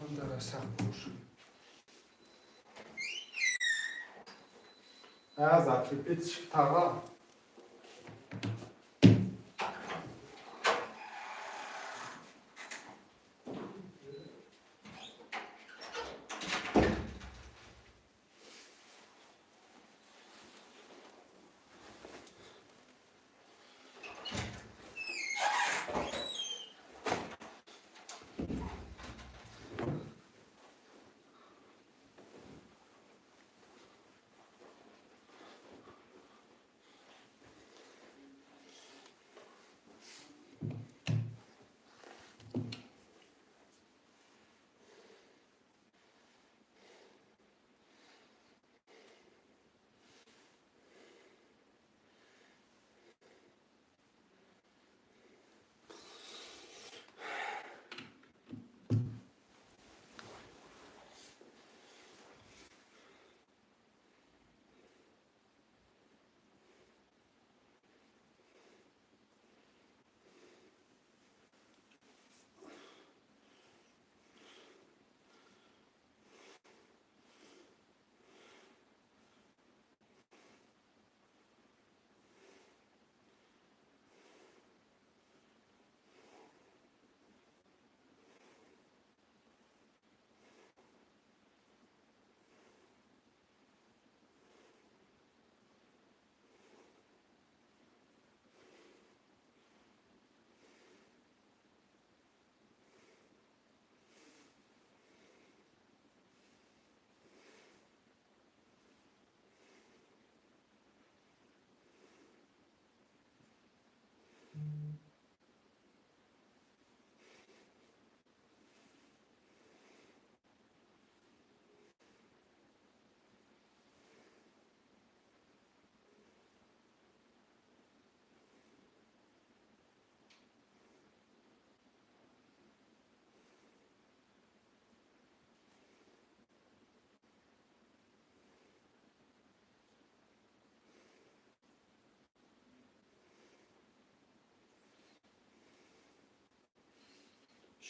Onlara sakmış. Ha zaten bir çıktı.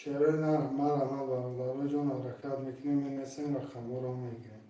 شعرنا مرا نبر رجون حرکت میکنیم من نسیم را خمور میگیریم.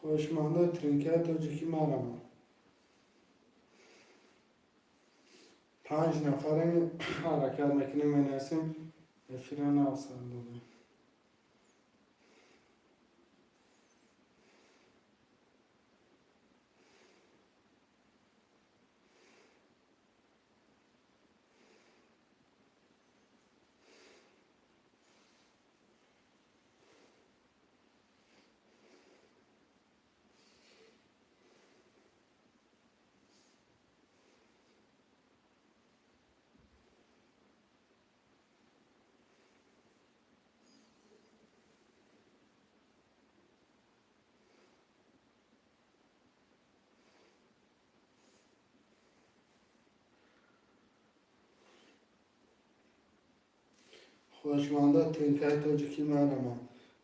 خوشمانده ترینکت و جکی مرا 5 نفر حرکت میکنیم من نسیم افیران آسان دادیم. خوشمانده ترینکت و جکی مرا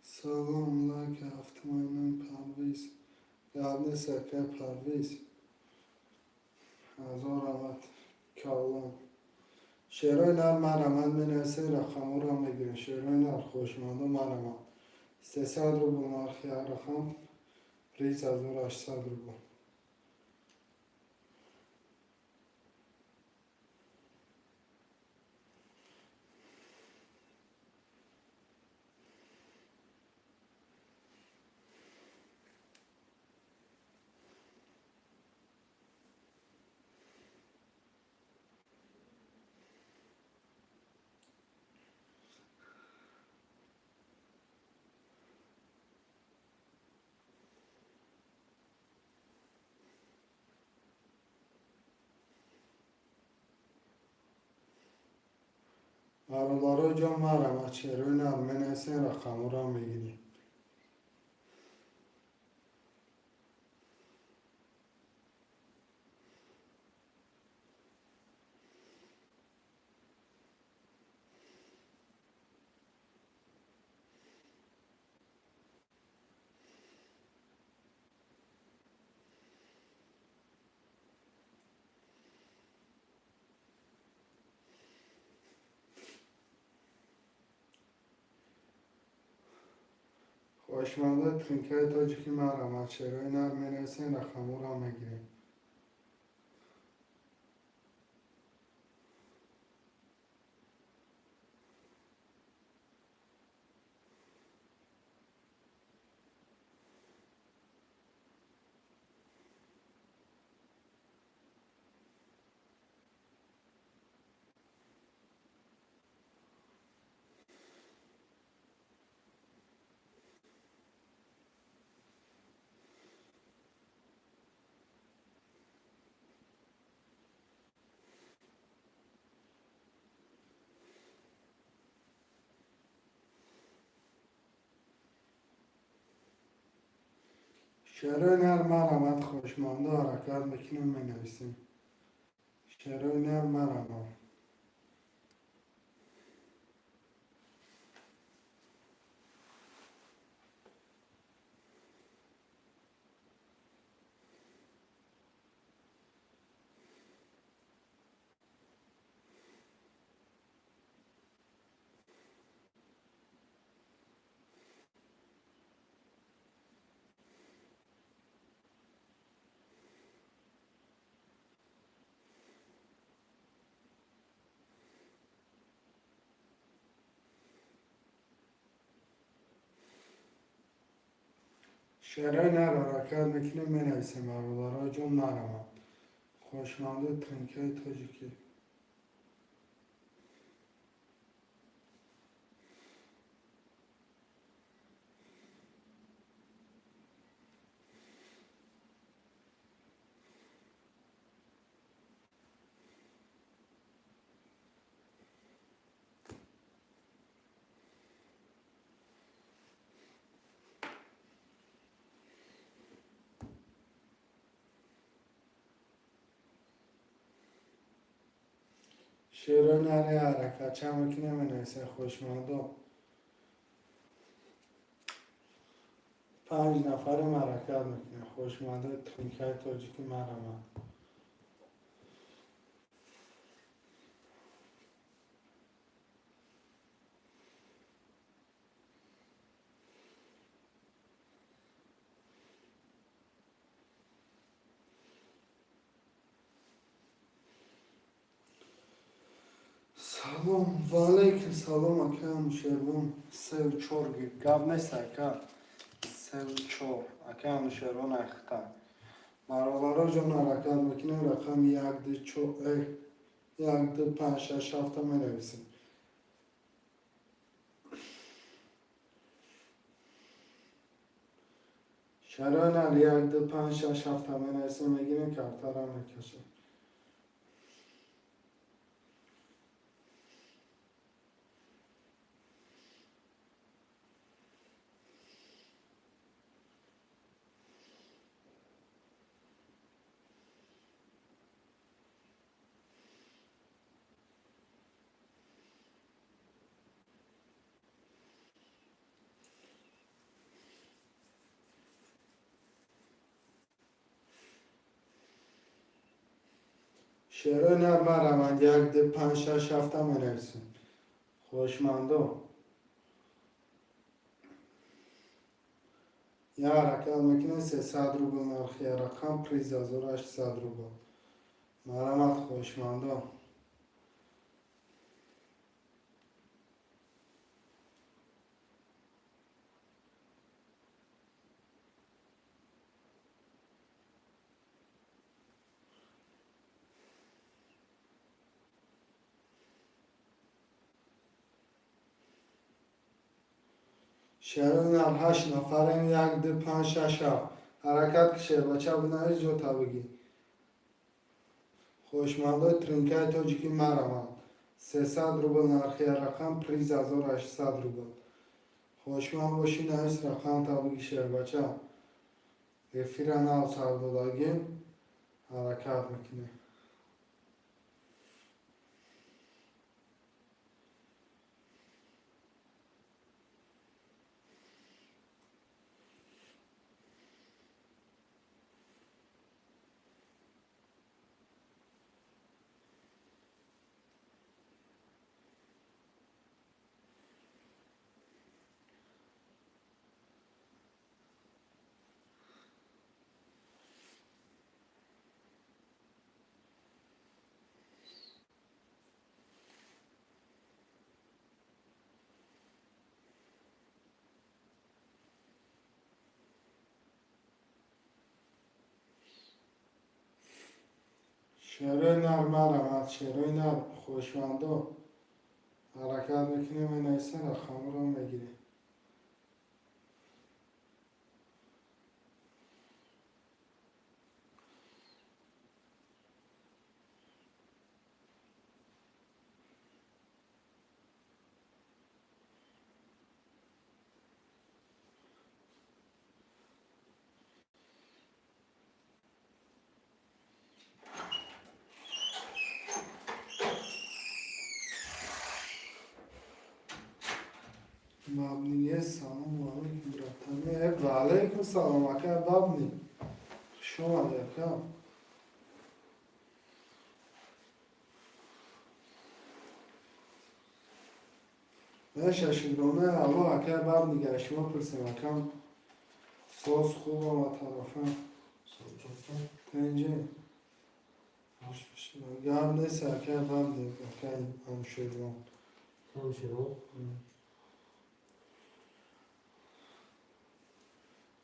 سلام لک افتماین پرویز قبل سکه پرویز هزار آمد کالان شعرهای نر مرمد من نسیم را خمور را میگیریم. شعرهای نر خوشمانده مرمد 300 روبل نرخی رقم ریز 1800 روبل. Araları can marama çeroin Ermeniysen rakamı را میگیریم. خوشمنده ترینکای تاجیکی مرامت چرای Ermeniysen rakamı را میگیریم. شعرهای مرامت خوشمنده حرکت میکنیم می نویسیم. شعرهای مرامت شعرهای حرکت میکنیم می نویسیم. aralara جون مرامت خوشمنده ترینکای تاجیکی شعرهای حرکت چه میکنیم می نویسیم. خوشمنده 5 نفر حرکت میکنیم. خوشمنده ترینکای تاجیکی مرامت سلام و علیکم سلام اکم شیروان 3 و 4 گپ نیست اکم 3 و 4 اکم شیروان اختم مرالارا جان حرکت میکنیم. رقم 1 2 4 1 2 5 6 7 می نویسیم. شیروان 1 2 5 6 7 می نویسیم. میگیریم کارتا را میکشیم. شعرهای مرامت 1 2 5 6 7 می نویسیم. خوشمنده یا حرکت میکنه 300 روبل نرخی رقم 15800 روبل مرامت خوشمنده شعرهای 8 نفرین 1 2 5 6 7 حرکت کشه بچه بنایید جو تا بگی. خوشمنده ترینکای تاجیکی مرامت 300 روبل نرخی رقم پریز 1800 روبل. خوشمان باشین از رقم تا بگی شهر بچه افیران آو سردادگیم حرکت میکنه. شهرهای نر مرمت شهرهای نر خوشمنده حرکت میکنه و نیسته رقم رو میگیره. مبنیه سلام علیکم براتنه و علیکم سلام اکر بابنی شما یکم باشه شیرونه الله اکر بابنی گره شما پرسیم اکم ساس خوب و طرفم تنجه گرم نیست اکر بابنی اکر هم شیرون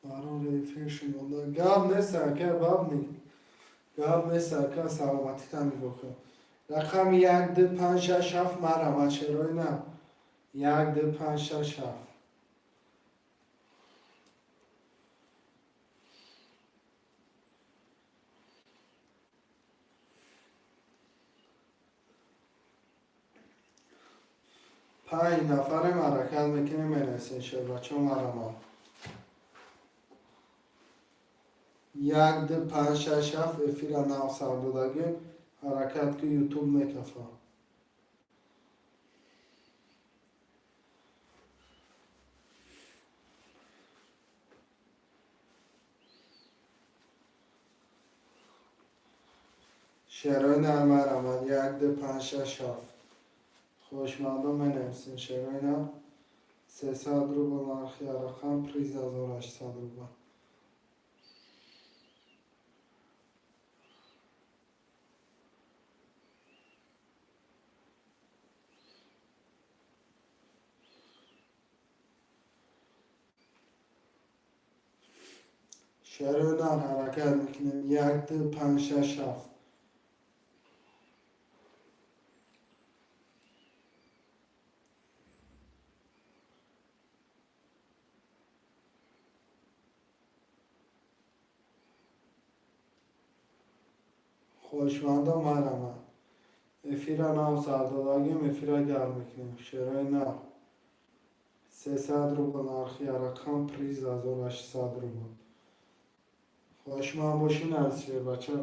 برای فیشن والله گرم نیست اکر بابنی گرم نیست اکر سلامتی تن بکن رقم 1 2 5 6 7 مرمت چرای نه 1 2 5 6 7 5 نفر حرکت میکنه منسین شد بچه مرمت 1 2 5 6 7 افیر ناو سردادگی حرکت که یوتیوب میکفه شهرهای نرمه رمد 1 2 5 6 7 خوشمندم منویسین شهرهای نرم 300 روبل نرخی رقم پریز 1800 روبل. شهرهای نرم حرکت میکنیم 1 2 5 6 7 خوشمندم مرمت افیرا ناو سردادگیم افیرا گرم میکنیم شهرهای نرم 300 روبل نرخی رقم پریز 1800 روبل. خوشمند باشین از شهر بچه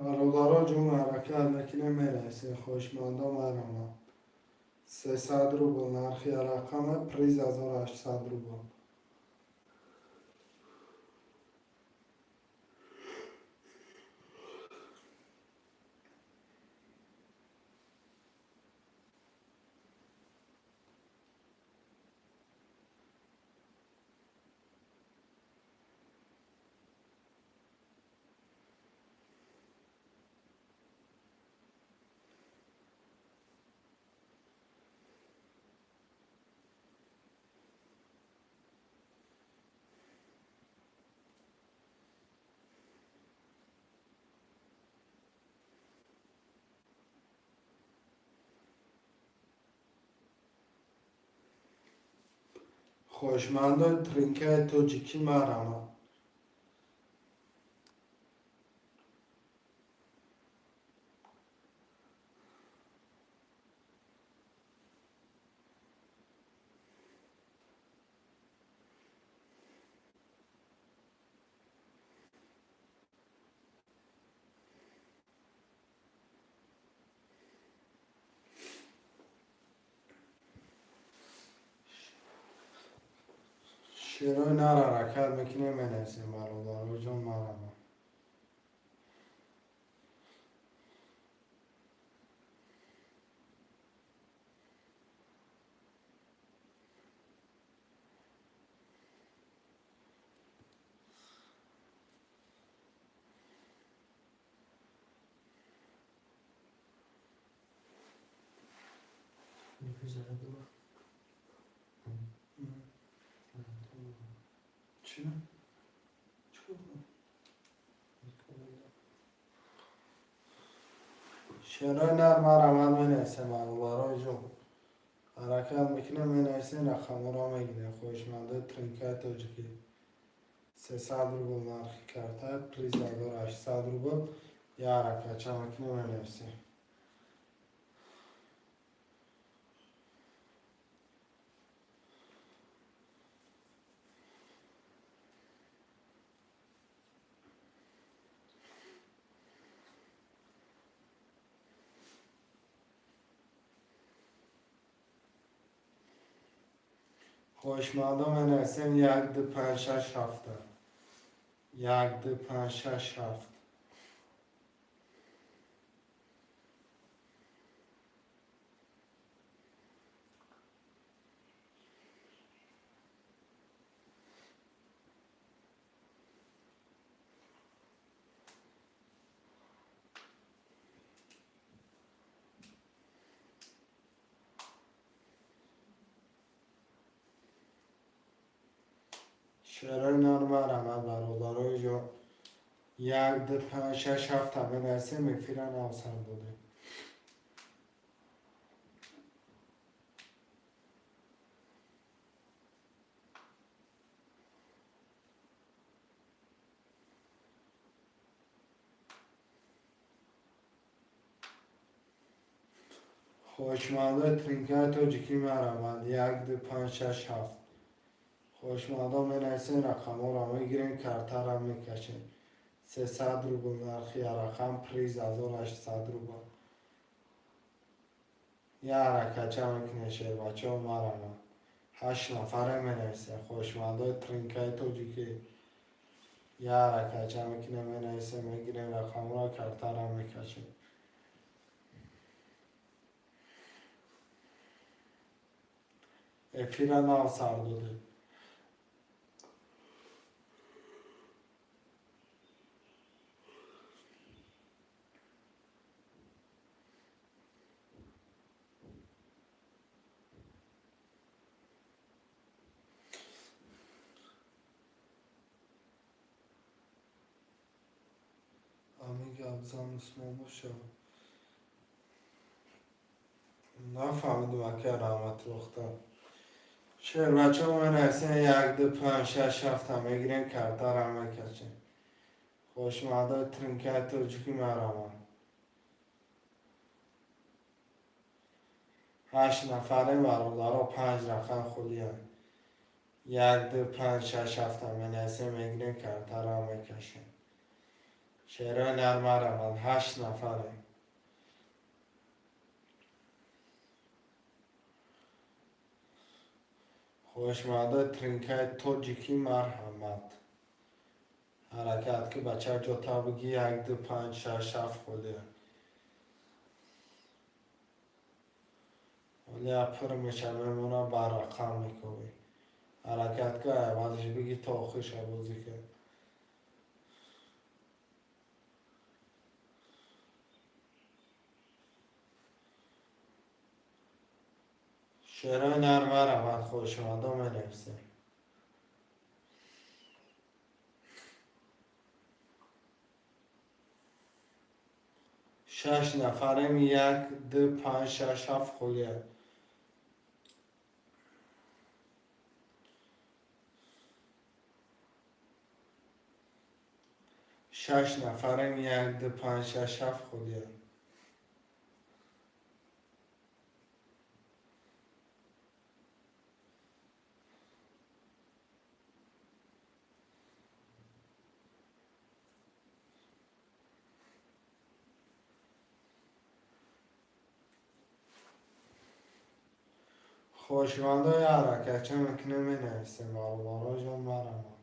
برادرها جون حرکت میکنه میرسه خوشمندم مرمت 300 روبل نرخی رقم پریز 1800 روبل. خوشمند ترینکه توجیکی مرمه. شیرای نر حرکت میکنه منیسیم برادر جان مرمه. چی؟ شیرای نر مرمه منیسیم برادر جان حرکت میکنه منیسیم رقم را میگیره. خوشمنده ترینکه توجیکی 300 روبل نرخی کرده پلیز 1800 روبل یا حرکت چه میکنه منیسیم. خوشمنده منیسیم 1 2 5 6 7 1 2 5 6 7. شیرای نر مرمه برادر جان 1 2 5 6 7 منیسیم میفیرن اوسر بوده. خوشمنده ترینکه توجیکی مرمه 1 2 5 6 7. خوشمنده منیسیم رقم را میگیریم کرته را میکشیم 300 روبل نرخی رقم پریز 1800 روبل یا حرکت چه میکنه شیر بچه ها مرمه 8 نفره منیسیم. خوشمنده ترینکه توجیکی یا حرکت چه میکنه منیسیم میگیریم رقم را کرته را میکشیم. افیره ناو سر داده. امیگه ابزم اسمم باشه نفهمیدم اکه رحمت روخته شیر بچه ها منیسیم 1 2 5 6 7 میگیریم کرده را میکشیم. خوشمنده ترینکه توجیکی مرمه 8 نفره برادر 5 رقم خولیه 1 2 5 6 7 منیسیم میگیریم کرده را میکشیم. شیرای نر مرمه 8 نفره. خوشمنده ترینکه توجیکی مرحمت حرکت که بچه جوتا بگی 1 2 5 6 7 خولیه ولی اپر میشه میمونه بر رقم میکنی حرکت که اولش بگی تاخیش بازی که شیرای نر مرمه خوشمنده منیسیم 6 نفریم 1 2 5 6 7 خولیه 6 نفریم 1 2 5 6 7 خودیه. خوشمانده یا حرکت چه مکنه می نویسیم بارو جان مرم.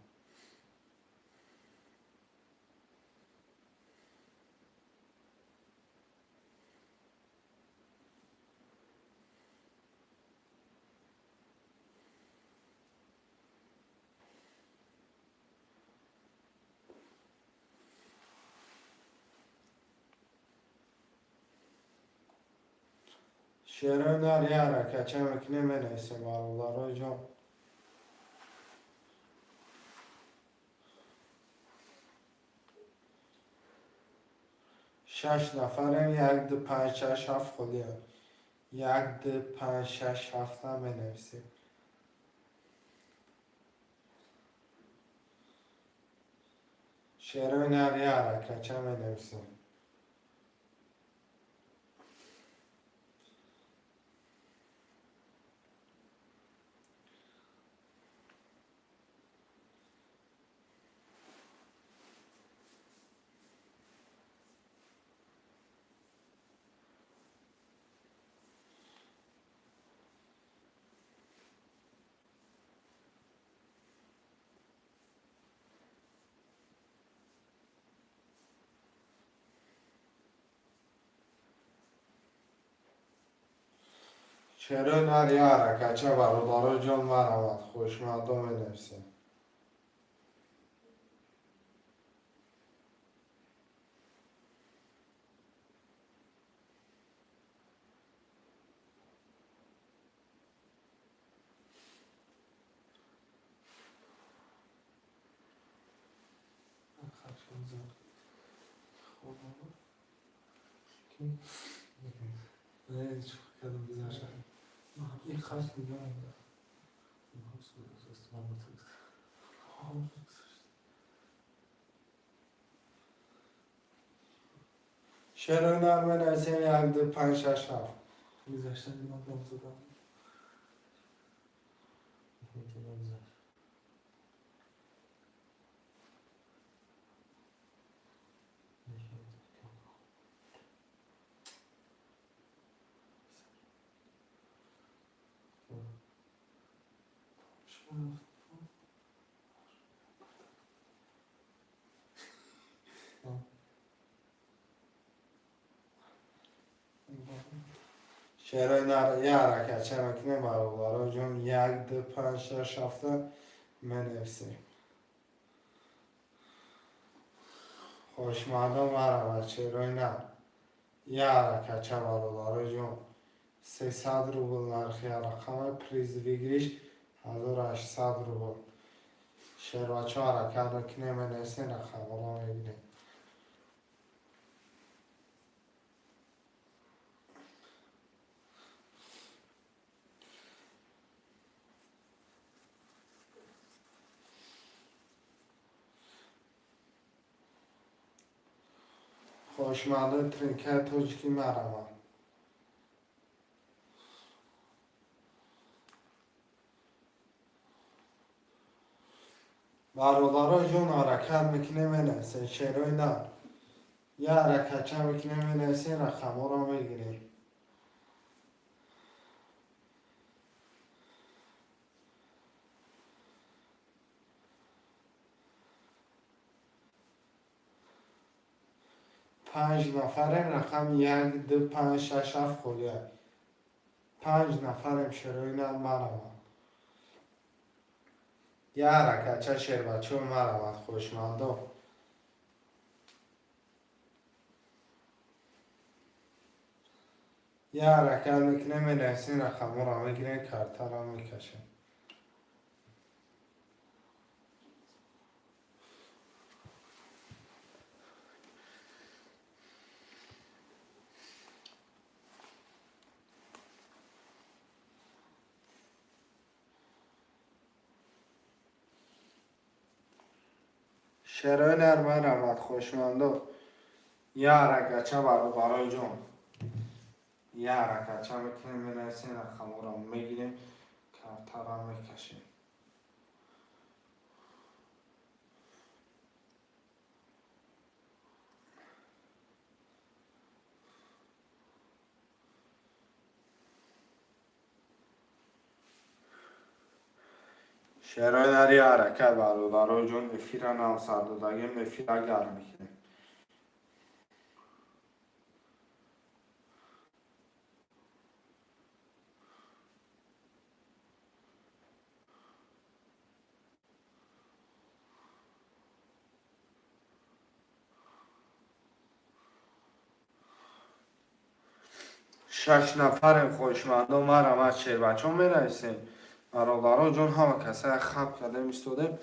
شعرهای نر یا حرکت چه مکنه می نویسیم بارو جان. 6 نفریم 1 2 5 6 7 خودیه. 1 2 5 6 7 هم می نویسیم. شعرهای نر یا حرکت چه می نویسیم. شعرهای نر یا حرکت چه برادر جان مرحمت خوشمند می نویسیم. این خاص میگم شعرهای نر می نویسیم 1 2 5 6 7. میذاشتن بیان دام زدم میتونم بذار شعرهای نر یا حرکت چه مکنه برادر جان 1 2 5 6 7 می نویسیم. خوشمند مرحمت شعرهای نر یا حرکت چه برادر جان 300 روبل نرخی رقم پریز بگیریش 1800 روبل. شعر بچه حرکت نکنه می نویسیم رقم را می بینیم. خوشمنده ترینکه توجکی مرحمت برادر جان حرکت میکنه می نویسیم. شعرهای نر یا حرکت چه میکنه می نویسیم رقم را می گیریم. 5 نفریم رقم 1 2 5 6 7 خودیه. 5 نفریم شعرهای نر مرحمت. یا حرکت چه شعر بچه مرحمت خوشمندم. یا حرکت میکنه می نویسیم رقم را می گیریم کرتا را می کشیم. شعرهای نرم رحمت خوشمندو یا حرکتچه برای جون یا حرکتچه میکنیم میرسیم رقم رو میگیریم کرتر هم میکشیم. شعرهای نری حرکت برای جون افیره نام سردادگیم افیره گرم میکنیم. شش نفر خوشمندم مرم از شیر بچه هم میرسیم برادران جون همه کسی خواب کرده میستوده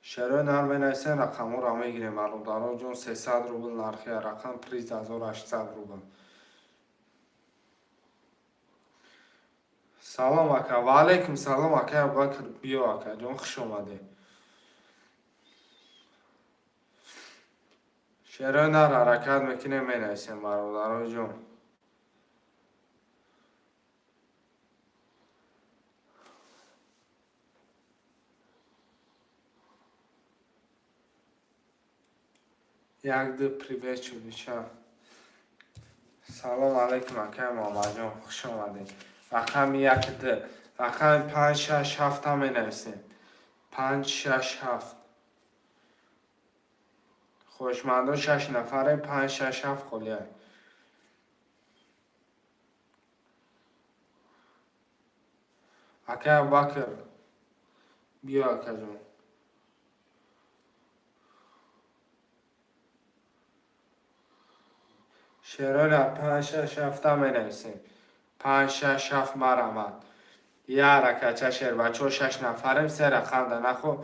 شعرهای نرم میرسیم رقم را میگیریم برادران جون 300 روبل نرخی رقم پریز 1800 روبل. سلام اکا و علیکم سلام اکا بکر بیو اکا جون خوش اومده. شعرهای نر حرکت میکنیم میرسیم برادران جون. یک دو پریویت شدی چه سلام علیکم اکا محمد جون خوش اومده. رقم یک ده رقم 5 6 7 هم می‌نویسیم 5 6 7 خوشمندان 6 نفره 5 6 7 خلیه اکا بکر بیا اکا جون. شعرهای 5 6 7 هم می‌نویسیم 5 6 7 مرحمت یه حرکت چه شعر بچه 6 نفریم 3 رقم ده نخو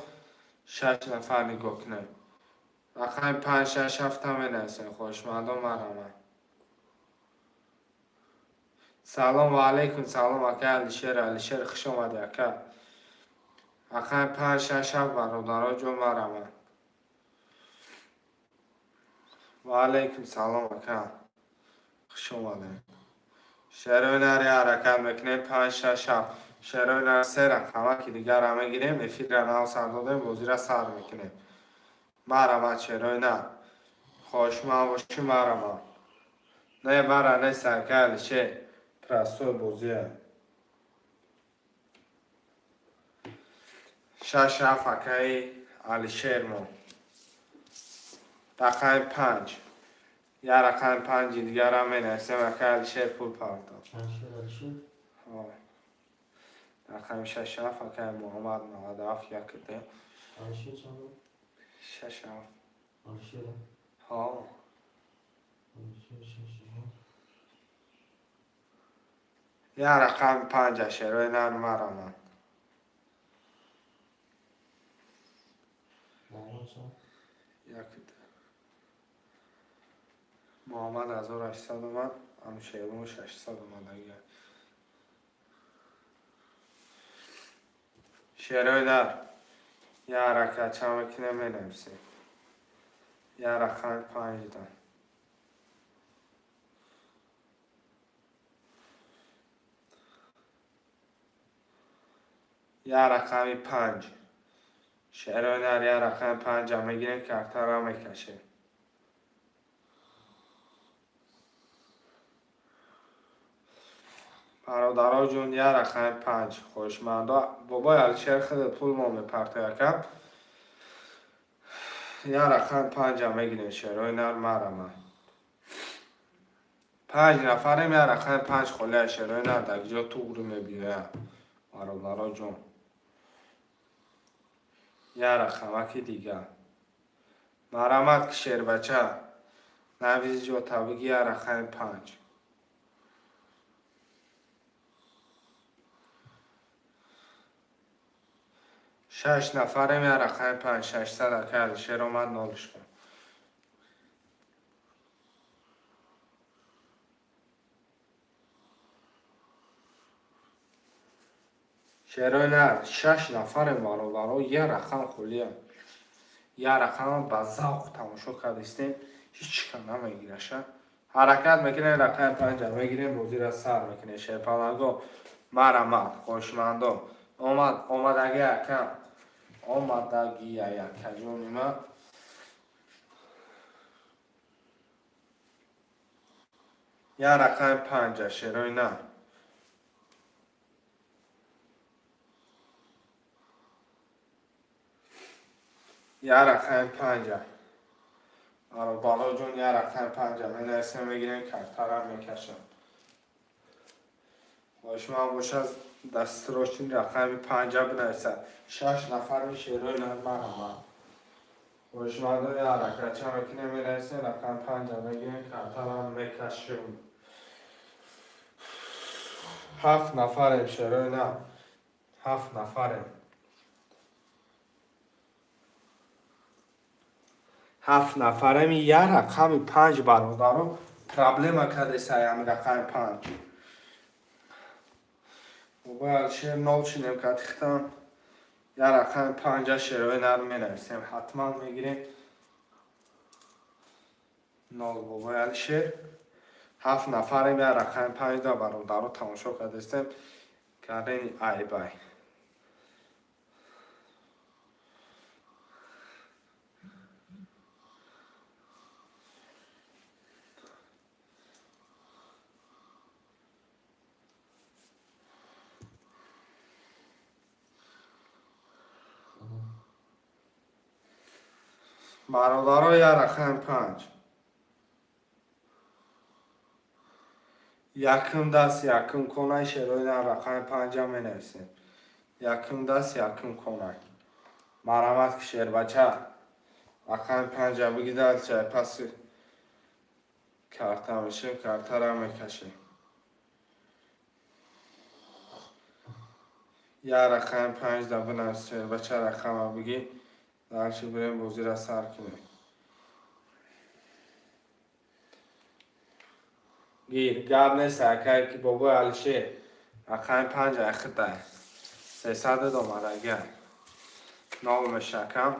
6 نفر نگاه کنه رقم 5 6 7 هم می‌نویسیم خوشمندان مرحمت. سلام و علیکم سلام اکا علیشیر خوش اومده اکا رقم 5 6 7 برادران جون مرحمت. و علیکم سلام اکا خوش اومده. شعرهای نری حرکت میکنیم 5 6 7 شعرهای نر 3 رقمه که دیگر همه گیریم افیر را نو سر دادیم بازی را سر میکنیم مرحمت. شعرهای نر خوشمند باشی مرحمت. نه برا نه سرکل شه پرستو بوزیه 6 7 اکای علیشیر مون رقم 5 یا رقم 5 دیگر هم می‌نویسیم اکای علیشیر پول پرداخت. رقم 6 7 اکای محمد 97 یک ده 6 7 ها یا رقم 5 شعرهای نر مرحمت. یک ده محمد 1800 اومد هم شعرون 600 اومد اگر شعرهای نر یا حرکت چه میکنه می‌نویسیم یا رقم 5 ده یا رقم 5 شعرهای نر یا رقم 5 هم میگیریم کرتر هم میکشیم. برادرها جون یا رقم 5 خوشمندا بابا علیشیر خیلی پول ما میپرته یکم یا رقم 5 هم میگیریم شعرهای نر مرحمت. 5 نفریم یا رقم 5 خلیه شعرهای نر در جا تو رو میبیره برادرها جون. یا رقمه که دیگه مرحمت که شعر بچه نویز جو تبگی یا رقم 5 6 نفریم یا رقم 5 600 اکر شعر اومد نالش کن. شعرهای نر 6 نفریم برادرها یه رقم خلیه یا رقم با ذوق تماشا کردیم هیچ کم نمیگیره. حرکت میکنه رقم 5 میگیریم بازی را سر میکنه. شیرپلنگو مرمت خوشمندم آمدگی یکم آمدگی یک جونی ما یا رقم 5 شیروی نه یا رقم 5 آره بالا جون یا رقم 5 من اسم میگیریم کارتارم میکشم. خوشمند باش از دست روشین رقم 5 بنویسه. 6 نفر شیروی نه مرمت خوشمندم یا حرکت چه میکنه میرسه رقم 5 میگیریم کارتارم میکشیم. 7 نفریم شیروی نه 7 نفریم 7 نفریم یا رقم 5 برادرم پرابلم کرده سایم رقم 5 و شیر نو چینیم که تختم یا رقم 5 شیروی نرم می نویسیم حتما میگیریم نو بابا شیر 7 نفریم یا رقم 5 دا برادر تماشا کردیم کردین ای بای برادر یا رقم 5 یکم دست یکم کنه شیروی نه رقم 5 می نویسیم. یکم دست یکم کنه مرمت که شیر بچه رقم 5 بگیدد چه پس کارتا میشه کارتا را میکشیم. یا رقم 5 دا بنویس شیر بچه رقم بگی درشی بریم بازی را سر کنیم. گیر گرد نیست اکر که بابا علشه رقم 5 اخده 300 دومده اگر نام مشکم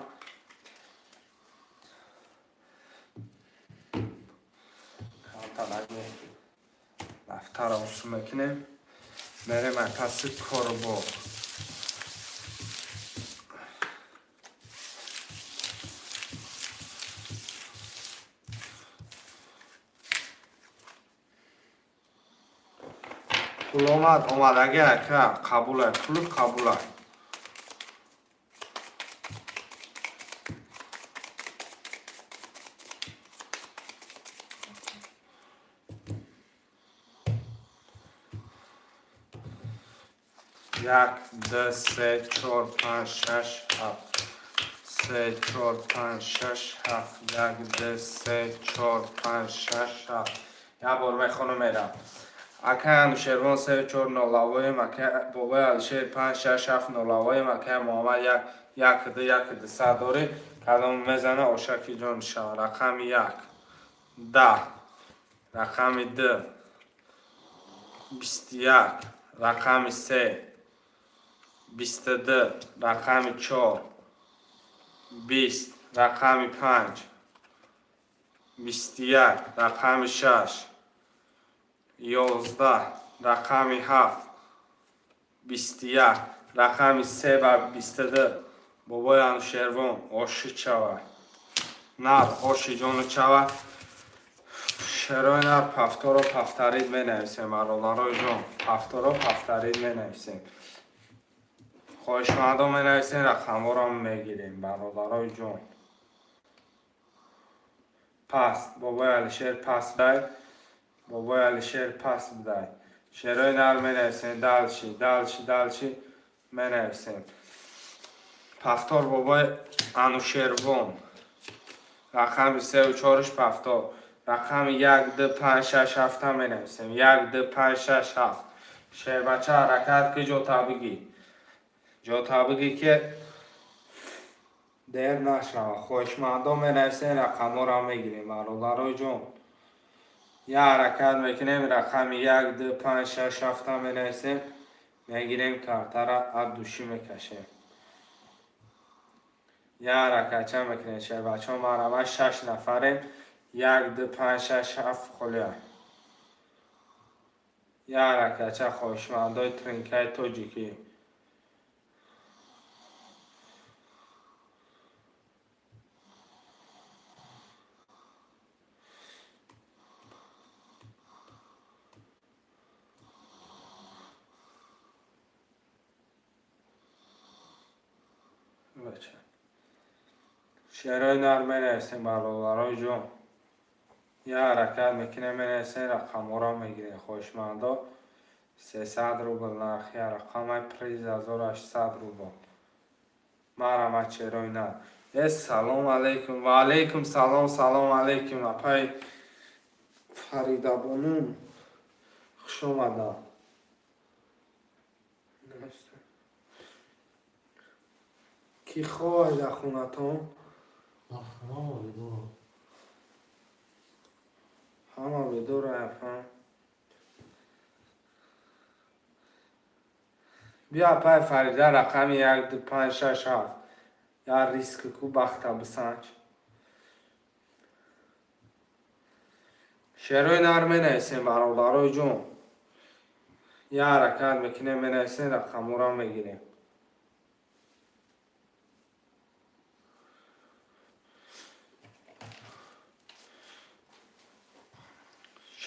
طلبی دفتر را رسوم میکنیم میریم پس کربو پول اومدگی که قبوله پول قبوله یک دو سه چهار پنج شش هفت 3 4 5 6 7 یک دو سه چهار پنج شش هفت یک بار میخونم میرم اکه انوشیروان 3 4 نولاویم اکه بابای الشیر 5 6 7 نولاویم اکه محمد یک دو سه داری کدام میزنه آشکی جان شما رقم 1 10 رقم 2 21 رقم 3 22 رقم 4 20 رقم 5 21 رقم 6 11 رقم 7 21 رقم 3 و 22 بابای انوشیروان آشی چوه نر آشی جانو چوه شیروی نر پفتار و پفترید می نویسیم برادرای جان پفتار و پفترید می نویسیم خوشمندم می نویسیم رقم ها را می گیریم برادرای جان پس بابای الشیر پس دای بابای الشیر پس بدای شیروی نر می نویسیم دلشی می نویسیم پفتار بابای انوشیروان رقم 3 و 4 پفتار رقم 1 2 5 6 7 می نویسیم 1 2 5 6 7 شیر بچه حرکت که جا بگی که دیر نشنوه خوشمندم می نویسیم رقم ها را می گیریم برادرای جان یا حرکت میکنیم رقم 1 2 5 6 7 می نویسیم می گیریم کارتا را از دوشی می کشیم یا حرکت چند میکنه شهر بچه ها ما را 6 نفریم 1 2 5 6 7 خلیا یا حرکت چه خوشمندای ترینکای توجیکی بچه شعرهای نرمه نیستیم برادرای جون یه حرکت میکنه منیسین رقم ها را میگیره خوشمندا 300 روبل نرخی رقم پریز 1800 روبل مرحمت شعرهای نر سلام علیکم و علیکم سلام علیکم اپای فریده بانو خوش اومدم کی خواهی در خونتون؟ همه به دور افهم بیا پای فریده رقم 1 2 5 6 7 یا ریسک کو بخته بسنج شعرهای نرمه نیستیم برادرای جون یه حرکت میکنه منیسین رقم را میگیریم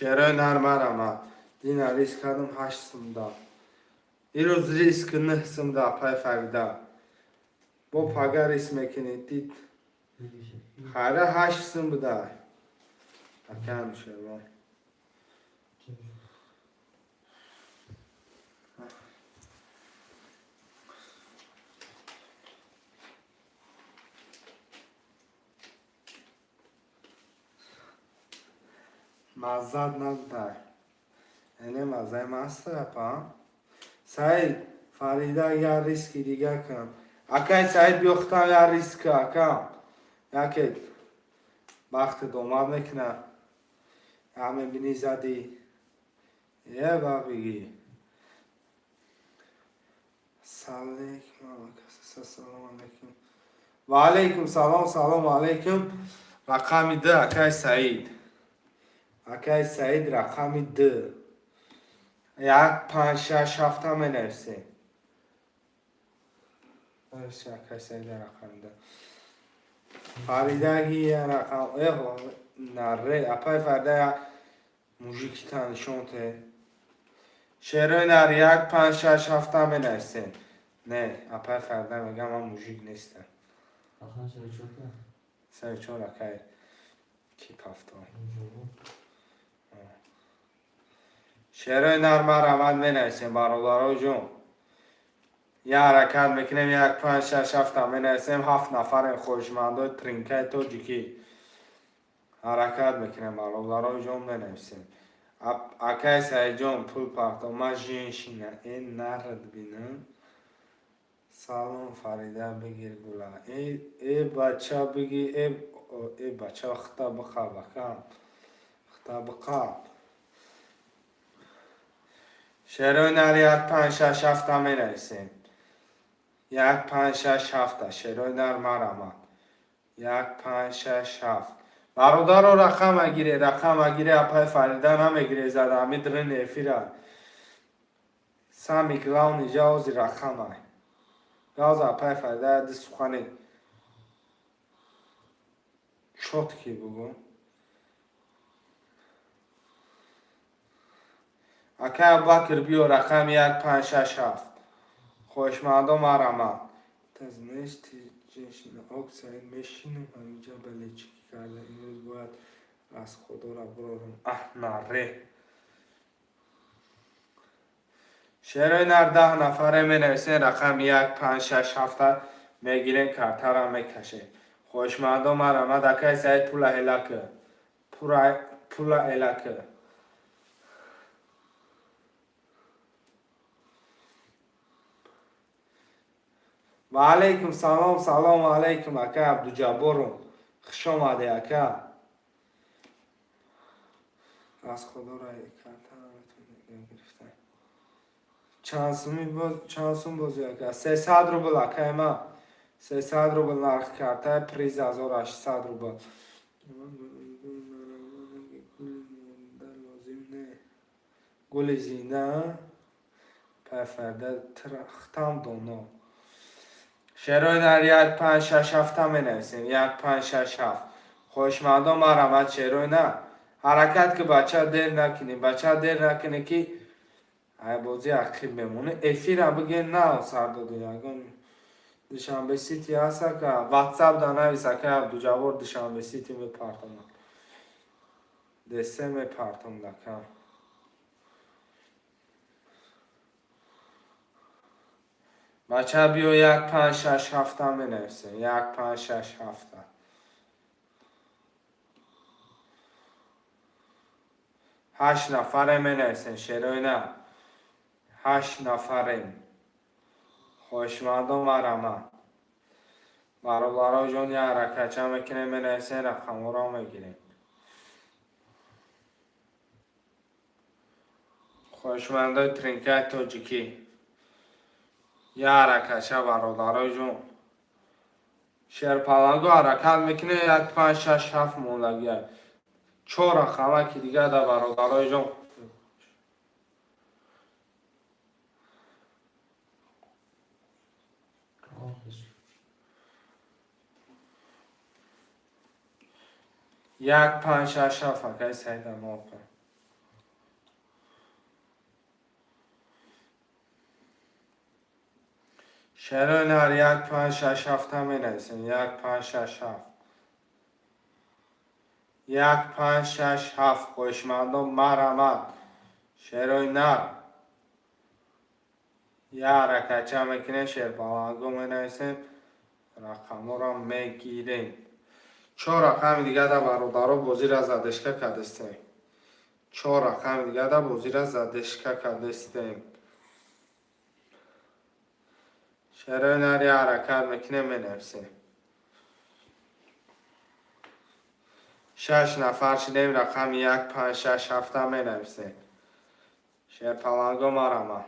شعرهای نرمه رمه دینا ریسک کردم 8 سمده این روز ریسک 9 سمده پای فریده با پاگه ریسک میکنه دید خیره 8 سم بوده اکم شعرها مزد نداره اینه مزه مسته اپا سعید فریده یا ریسکی دیگه کن اکای سعید بیختم یا ریسک اکا یکی وقت دومد میکنه همه بینی زدی یه با بگی سلام علیکم و علیکم سلام علیکم رقم 2 اکای سعید اکای سعید رقم 2 1 5 6 7 هم نفسه اکای سعید رقم 2 فریده گی رقم نره اپای فریده موژیکی تنشونته شعرهای نر 1 5 6 7 هم نفسه نه اپای فریده میگم من موژیک نیستم سر چون اکای کی پفتان شعرهای نرمه رمد می نویسیم برادرای جون یه حرکت میکنیم 1 5 6 7 می نویسیم 7 نفر خوشمندای ترینکای توجیکی حرکت میکنیم برادرای جون می نویسیم اکای سعید جون پول پخت ما جینشینه این نرد بینم سلام فریده بگیر گولا ای بچه بگی ای بچه خطا بخوا بکم خطا بقا شعرهای نر 1 5 6 7 می نویسیم 1 5 6 7 شعرهای نر مرمت 1 5 6 7 برادر رو رقم اگیره اپای فریده نمیگیره زده همی در نفیره سمی کلاونی جاوزی رقم های جاوز اپای فریده دی سخنی چوت کی بگو اکای بکر بیو رقم 1 5 6 7 خوشمندو مرمت تزنشتی جنشین اکساید میشینم همینجا بله چکی کرده این روز باید از خدا را برارم نره شعرهای نر 10 نفره می نویسین رقم 1 5 6 7 میگیرین کرتر هم میکشین خوشمندو مرمت اکای سعید پولا هلکه پولا هلکه و علیکم سلام علیکم اکا عبدالجبارم خوش آمده اکا از خدا را گرفتن چند سوم بازی اکا 300 روبل اکا ما 300 روبل نرخ کرده پریز 1800 روبل. گل زینده پرفرده ترختم دونو. شعرهای در 1 5 6 7 هم بنویسیم. 1 5 6 7 خوشمندم مرحمت شعرهای نه حرکت که بچه دیر نکنیم. بچه دیر نکنه که بازی عقیب بمونه. افیر هم بگه نه سردادو یکم دوشنبه سیتی هست که واتساپ دا نویسه که دو جوار دوشنبه سیتی میپرتم دسته میپرتم لکم. بچه بیو 1 5 6 7 هم بنویسیم. 1 5 6 7 8 نفرم بنویسیم. شعرهای نه 8 نفرم. خوشمندم مرحمت برای جون یه حرکت هم میکنیم بنویسیم. رقم ها رو میگیریم. خوشمندای ترینکت تاجیکی یه حرکت برای جون شعر پلنگو حرکت میکنه. 1 5 6 7 مولگیه 4 رقمه که دیگه در برادرای جون یک 5 6 7 فکر سعید ما کن. شعر نر 1 5 6 7 هم بنویسیم. 1 5 6 7 1 5 6 7 خوشمندم مرحمت شعرهای نر یه حرکت هم میکنه. شعر پلنگو بنویسیم. رقم رو میگیریم. 4 رقم دیگه در برادرها بازی را زدشکه کردستیم. 4 رقم دیگه در بازی را زدشکه کردستیم. شعر نری حرکت میکنه بنویسیم. 6 نفر شدیم. رقم 1 5 6 7 هم بنویسیم. شعر پلنگو مرحمت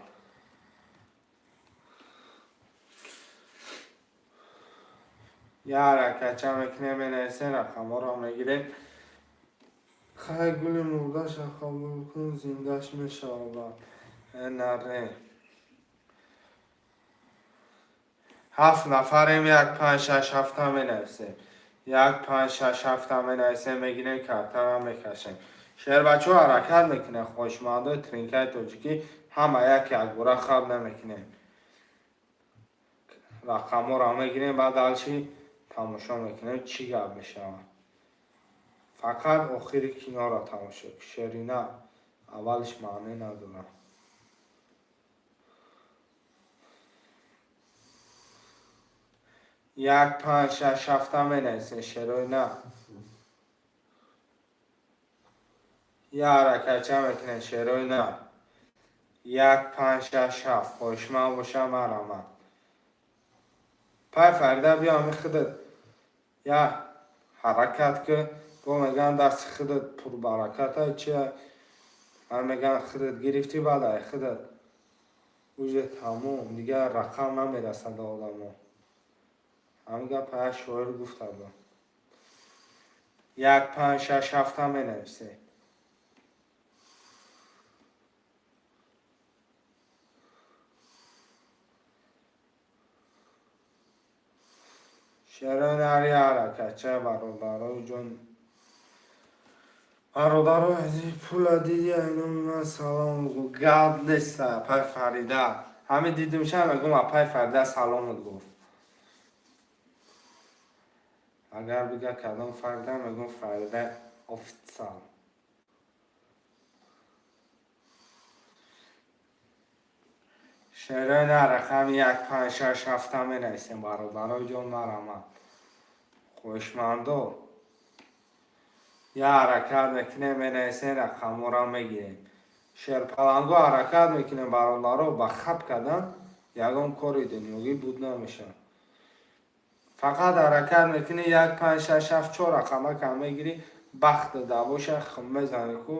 یه حرکت هم میکنه بنویسیم. رقم ها رو میگیریم. خیلی گل مرداش قبول کن زندهش میشود نره. 7 نفریم. 1 5 6 7 هم بنویسیم. 1 5 6 7 هم بنویسیم. میگیریم کرتر هم میکشیم. شعر بچه ها حرکت میکنه. خوشمنده ترینکای تاجیکی همه یک گوره خواب نمیکنه. رقم ها رو میگیریم. بعد هرچی تماشا میکنیم چی گپ میشود. فقط آخری کنار را تماشا کن. شعری نه اولش معنی نداره. 1 5 6 7 هم بنویسیم. شعرهای نه یه حرکت هم میکنه. شعرهای نه 1 5 6 7 خوشمند باشه مرحمت پای فریده بیا همین خودت یه حرکت که با میگن دست خودت پر برکت های چیه هم میگن خودت گرفتی بعد خودت اوجه تموم دیگه رقم نمیرسد آدمو همگه پای شاعر گفته با 1 5 6 7 هم بنویسه شعر نری حرکت چه برادرای جون برادرای ازی پول دیدی اینو من سلام گفت گرد نیسته پای فریده همه دیدیم شد میگم پای فریده سلامت گفت اگر بگه کدام فریده میگم فریده افتسال شعر نرقم 1 5 6 7 هم بنویسیم برادرای جون مرحمت خوشمندو یه حرکت میکنه بنویسیم رقم را میگیریم شعر پلنگو حرکت میکنه برادرها با خط کردن یکم کاری دنیوی بود نمیشه فقط حرکت میکنه 1 5 6 7 4 رقمه که میگیری بخت دبوش خمه زنی کو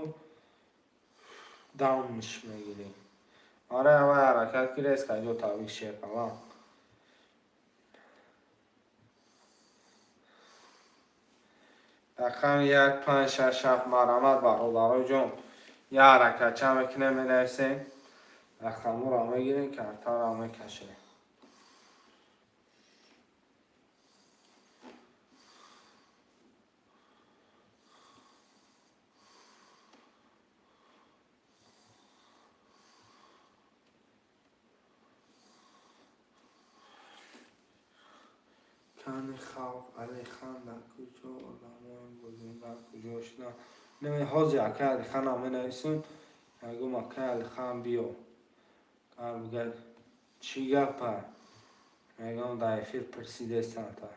داونش میگیری آره همه حرکت که ریز که جو تاویق شعر پلنگ رقم 1 5 6 7 مرامت برادرای جون یه حرکت چه میکنه می نویسیم رقم را میگیریم کارتا را میکشیم کانی خواب علی خان در کجا علمان بودیم در کجا شدن نمی حاضی اکه علی خان هم می نویسیم اگه اکه علی خان بیو کار بگه چی گپه میگم دایفیر پرسیده سانتا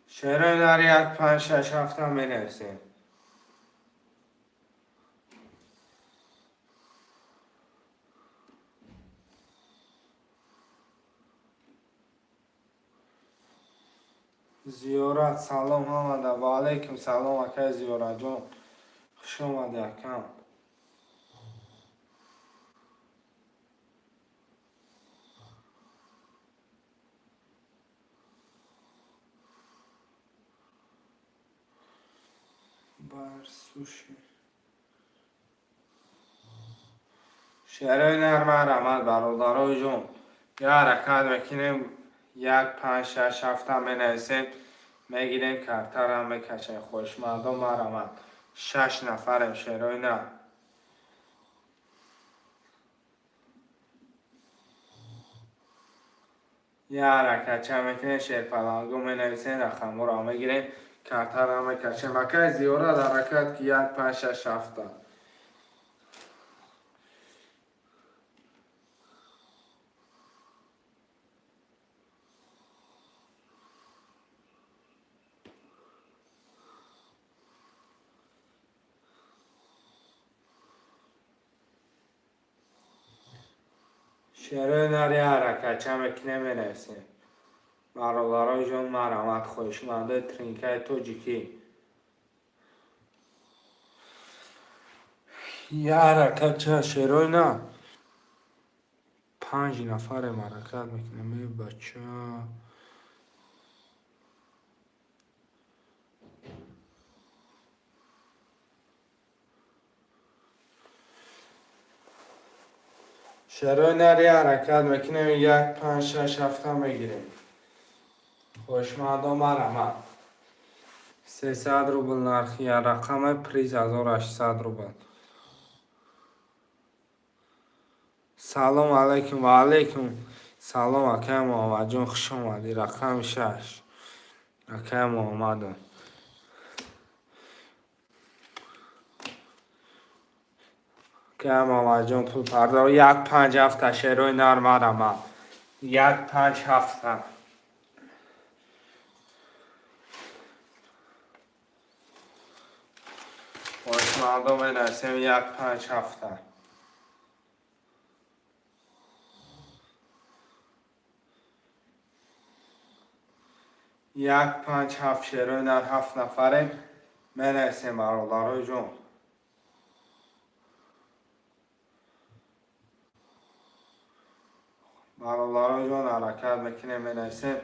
شعرهای در 1 5 6 7 هم می نویسیم زیارت سلام آمده و علیکم سلام اکه زیارت جون خوش آمده اکم بر سوشی شعرهای نرم رحمت برادرای جون یه حرکت میکنیم 1 5 6 7 هم می نویسیم میگیریم کارتا را میکشیم خوشمندم مرحمت 6 نفرم شعرهای نه یه حرکت چه میکنیم شعر پلانگو می نویسیم رقم را میگیریم کارتا را میکشیم اکه زیارت حرکت که 1 5 6 7 شعرهای نری حرکت چه میکنیم می نویسیم برادرای جون مرحمت خوشمنده ترینکه توجیکی یه حرکت چه شعرهای نه 5 نفر حرکت میکنیم ای بچه شعرهای نری حرکت میکنیم 1 5 6 7 میگیریم خوشمندم مرحمت 300 روبل نرخی رقم پریز 1800 روبل سلام علیکم و علیکم سلام اکه محمد جون خوش آمدی رقم 6 اکه محمد که محمد جون پول پردار 1 5 7 شعرهای نرم مرحمت 1 5 7 خوشمندم نسیم 1 5 7 1 5 7 شعرهای نر 7 نفریم منسیم برادرای جون برادرای جون حرکت میکنیم منسیم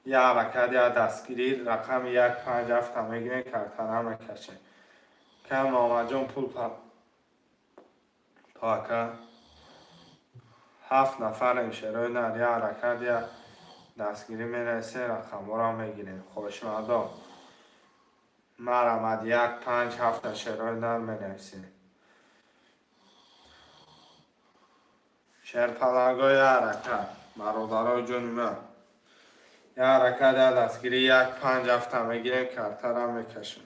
یه حرکت یا دستگیری رقم 1 5 7 میگیریم کارتا میکشیم که محمد جون پول پاکه 7 نفریم شعرهای نر یه حرکت یا دستگیری منسیم رقم را میگیریم خوشمندم مرحمت 1 5 7 شعرهای نر منویسیم شعر پلنگای حرکت برادرای جون یه حرکت یا دستگیری 1 5 7 میگیریم کارتا را میکشیم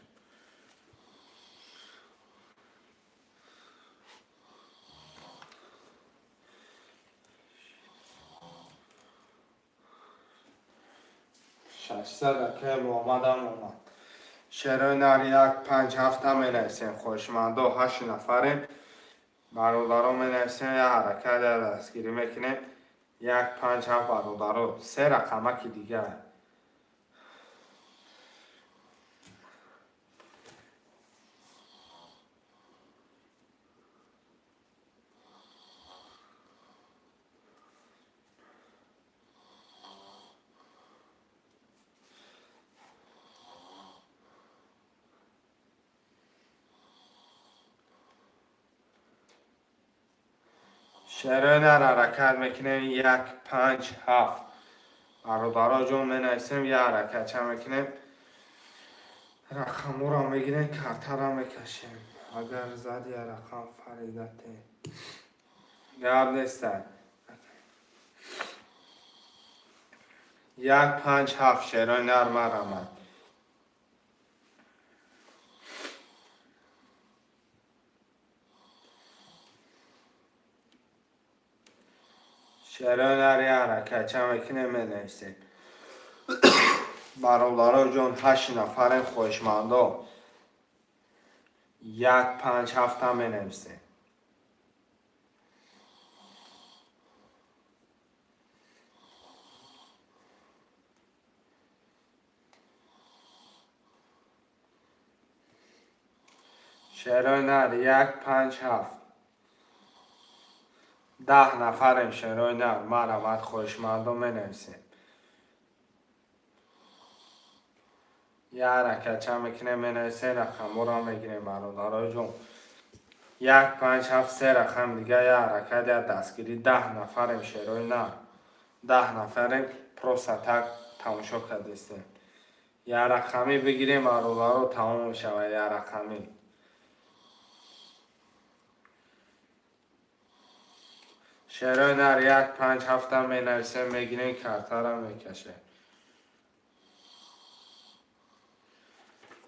ششصد که محمد هم اومد شعرهای نر 1 5 7 مینویسیم خوشمنده 8 نفریم برادرها مینویسیم یه حرکت یا دستگیری میکنیم 1 5 7 برادرها 3 رقمکی دیگه شعرهای نر حرکت میکنیم 1 5 7 برادرها جون منویسیم یه حرکت چه میکنیم رقم را میگیریم کارتا را میکشیم اگر زد یه رقم فریدتی گرد نیستن 1 5 7 شعرهای نر مرمد شعرهای نر یه حرکت چه میکنیم منویسیم برادرها جون 8 نفر خوشمنده 1 5 7 هم منویسیم شعرهای نر 1 5 7 10 نفریم شعرهای نر مرمد خوشمند و منویسیم یه حرکت چه میکنیم منویسیم رقم را میگیریم برادرهای جون 1 5 7 3 رقم دیگه یه حرکت یا دستگیری 10 نفریم شعرهای نر 10 نفریم پروستاتک تماشا کردیستیم یه رقمی بگیریم برادرها تمام شود یه رقمی شعرهای نر 1 5 7 هم منویسیم میگیریم کارتا را میکشیم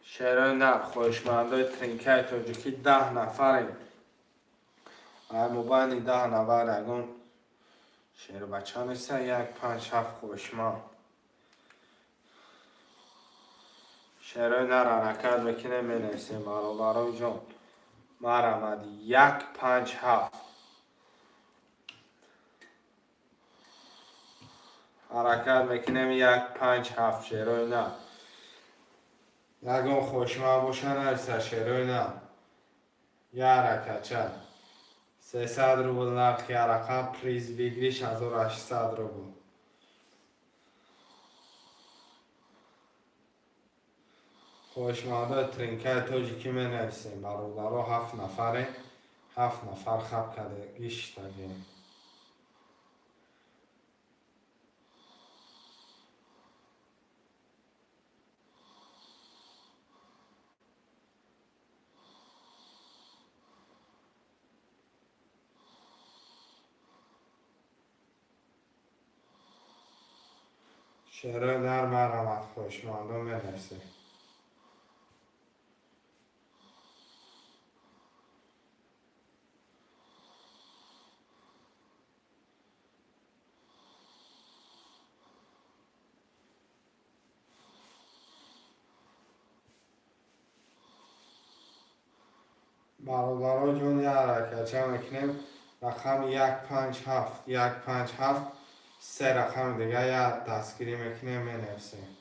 شعرهای نر خوشمندای ترینکای تاجیکی 10 نفریم مبانی 10 نفر اگون شعر بچه ها نیستن 1 5 7 خوشمند شعرهای نر حرکت میکنیم منویسیم برادرها جون مرمد 1 5 7 حرکت میکنیم 1 5 7 شعرهای نر یکم خوشمند باشن هست شعرهای نر یه حرکت چه 300 روبل نرخ یه رقم پریز ویگریش 1800 روبل خوشمنده ترینکای تاجیکی منویسیم برادرها 7 نفره 7 نفر خب کرده گیش تگیم شعرهای نر مرمد خوشمنده منویسیم برادرها جون یه حرکت چه میکنیم رقم 1 5 7 1 5 7 3 رقم دیگه یه دستگیری میکنیم منویسیم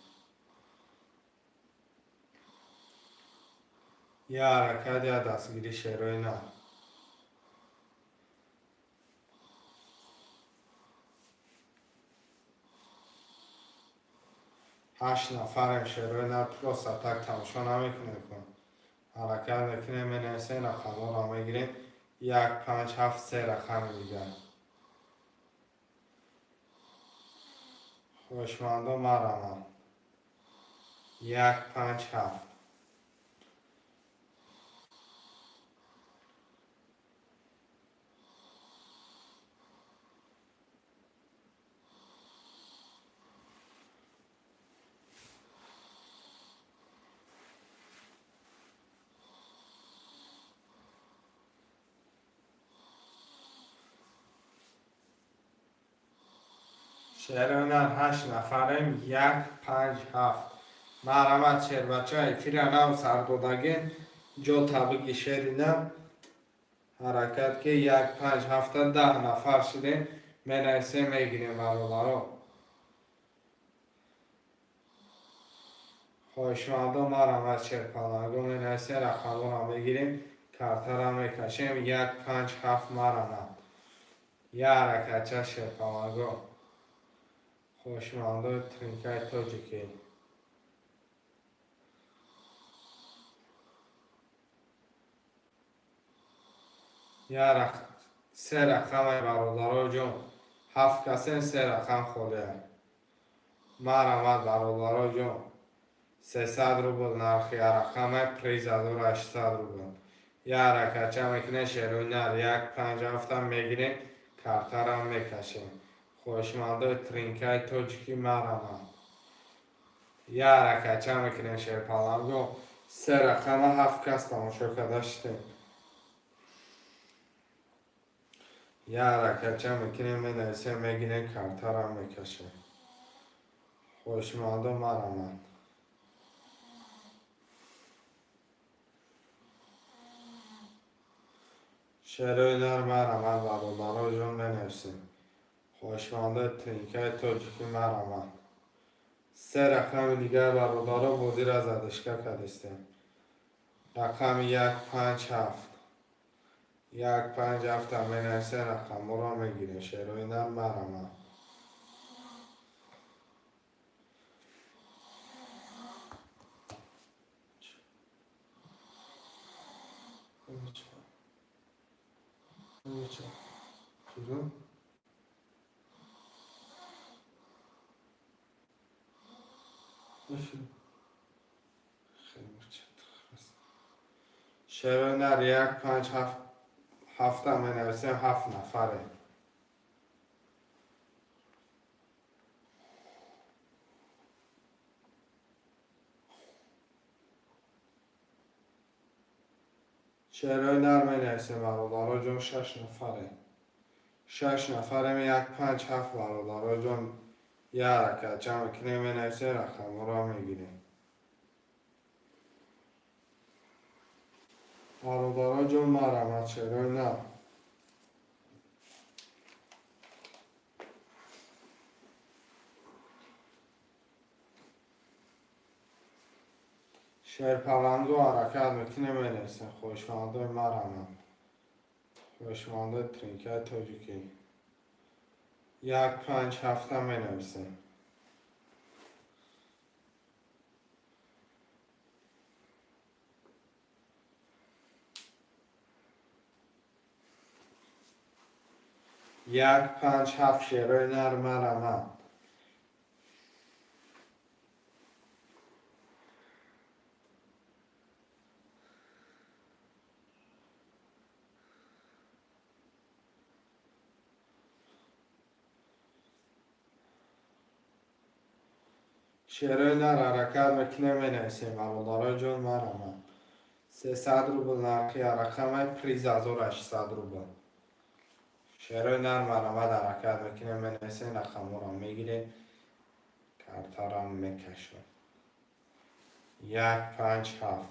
یه حرکت یا دستگیری شعرهای نر 8 نفریم شعرهای نر پروستاتک تماشا نمیکنیم حرکت میکنیم منویسیم رقم را میگیریم 1 5 7 3 رقم دیگه خوشمنده مرمد 1 5 7 شعرهای نر 8 نفریم 1 5 7 مرمد شعر بچه های فیرانه و سردودگین جو طبقی شعری نر حرکت که 1 5 7 10 نفر شدیم منویسیم میگیریم برادرها خوشمنده مرمد شعر پاناگو منویسیم رقم را میگیریم کارتا را میکشیم 1 5 7 مرمد یه حرکت چه شعر پاناگو خوشمنده ترینکای تاجیکی یه سه رقم برادرای جان 7 کسین سه رقم خوده مرحمت برادرای جان 300 روبل نرخی رقم پریز 1800 روبل یک حرکت چه میکنه شیروی نر 1.57 هم میگیریم کارتر هم میکشیم خوشمانده ترینکای توجیکی مرحمت یک حرکت چه میکنه شیر پالانگو سه رقم 7 کس تماشا کداشتیم یک حرکت چه میکنیم مینویسیم میگیریم کارتر هم میکشیم خوشمانده مرحمت شیروی نر مرحمت برادرای جان مینویسیم خوشمانده ترینکای توجیکی مرحمت سه رقم دیگر برادرها بازی را زدشگاه کردستیم رقم 157 157 هم مینویسیم رقم را میگیریم شیروی نر مرحمت چرا؟ بشین. خیلی چطور شیروی نر 157 هم مینویسیم 7 نفره شیروی نر مینویسیم برادرها جان 6 نفره 6 نفره می 157 برادرها جان یک حرکت جمع کنیم مینویسیم رقم را میگیریم برادرها جان مرحمت شیروی نر شیر پلنگو حرکت میکنیم مینویسیم خوشمانده مرحمت خوشمانده ترینکای توجیکی 157 هم مینویسیم یک 57 شیروی نر مرحمت شیروی نر حرکت میکنیم مینویسیم برادرای جان مرحمت 300 روبل نرخی رقم پریز 1800 روبل شیروی نر مرحمت حرکت میکنیم مینویسیم رقم را میگیریم کارتر هم میکشیم 157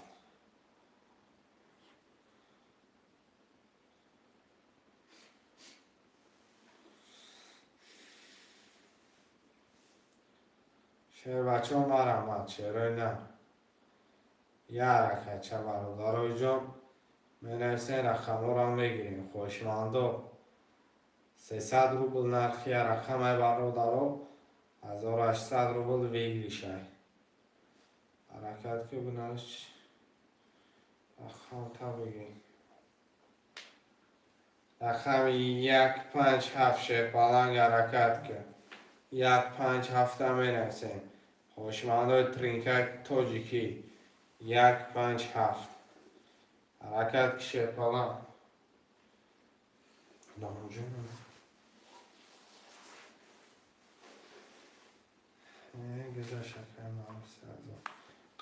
شیر بچه ها مرحمت شیروی نر یک حرکت چه برادرای جان مینویسیم رقم را میگیریم خوشمانده 300 روبل نرخی رقم برادرها 1800 روبل ویگلی شای حرکت که بناش رقم تا بگیم رقم 157 شیر پلنگ حرکت که 157 هم مینویسیم خوشمانده ترینکای توجیکی 157 حرکت که شیر پلنگ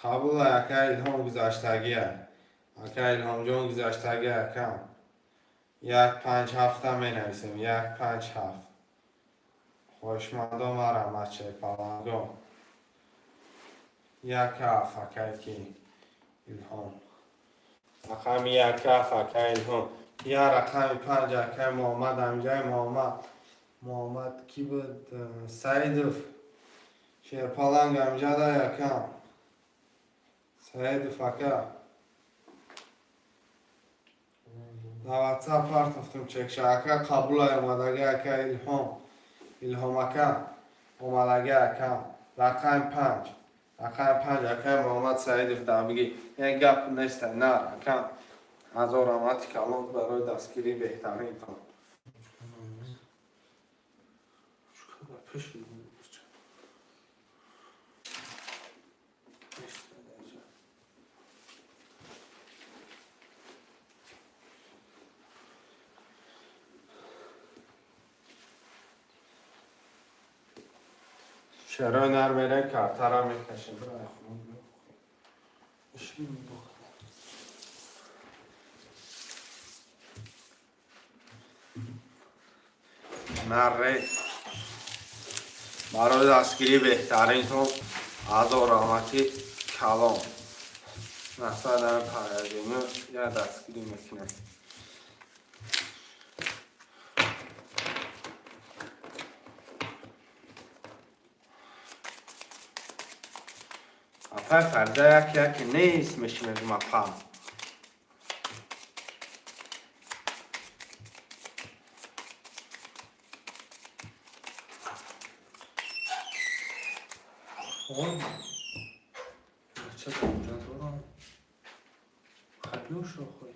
قبول اکا الهام گذاشتگیه اکا الهام جان گذاشتگی اکا 157 هم مینویسیم 157 خوشمانده مرحمت شیر پلنگو 1 اکا کی الهام رقم 1 اکا الهام یا رقم 5 اکا محمد همجای محمد کی بود سعیدوف شیر پلنگ همجا دا یکم سعیدوف اکا در واتساپ پرتفتم چکشه اکا قبول اومدگی اکا الهام اکا اومدگی اکا رقم 5 اکا محمد سعیدوف دا بگی این گپ نیست نه اکا از آرامتی کلان برای دستگیری بهترین کن پیش می‌کنم. چرا نرمه کارتر میکشیم برای خون اشکی میبخت. نره برای دستگیری بهترین تو از آرامتی کلام مثلا در پرگیمه یا دستگیری میکنه اپر فرده یکی نیست میشمیم اپر چه اونجا تو رو خبیوش رو خوی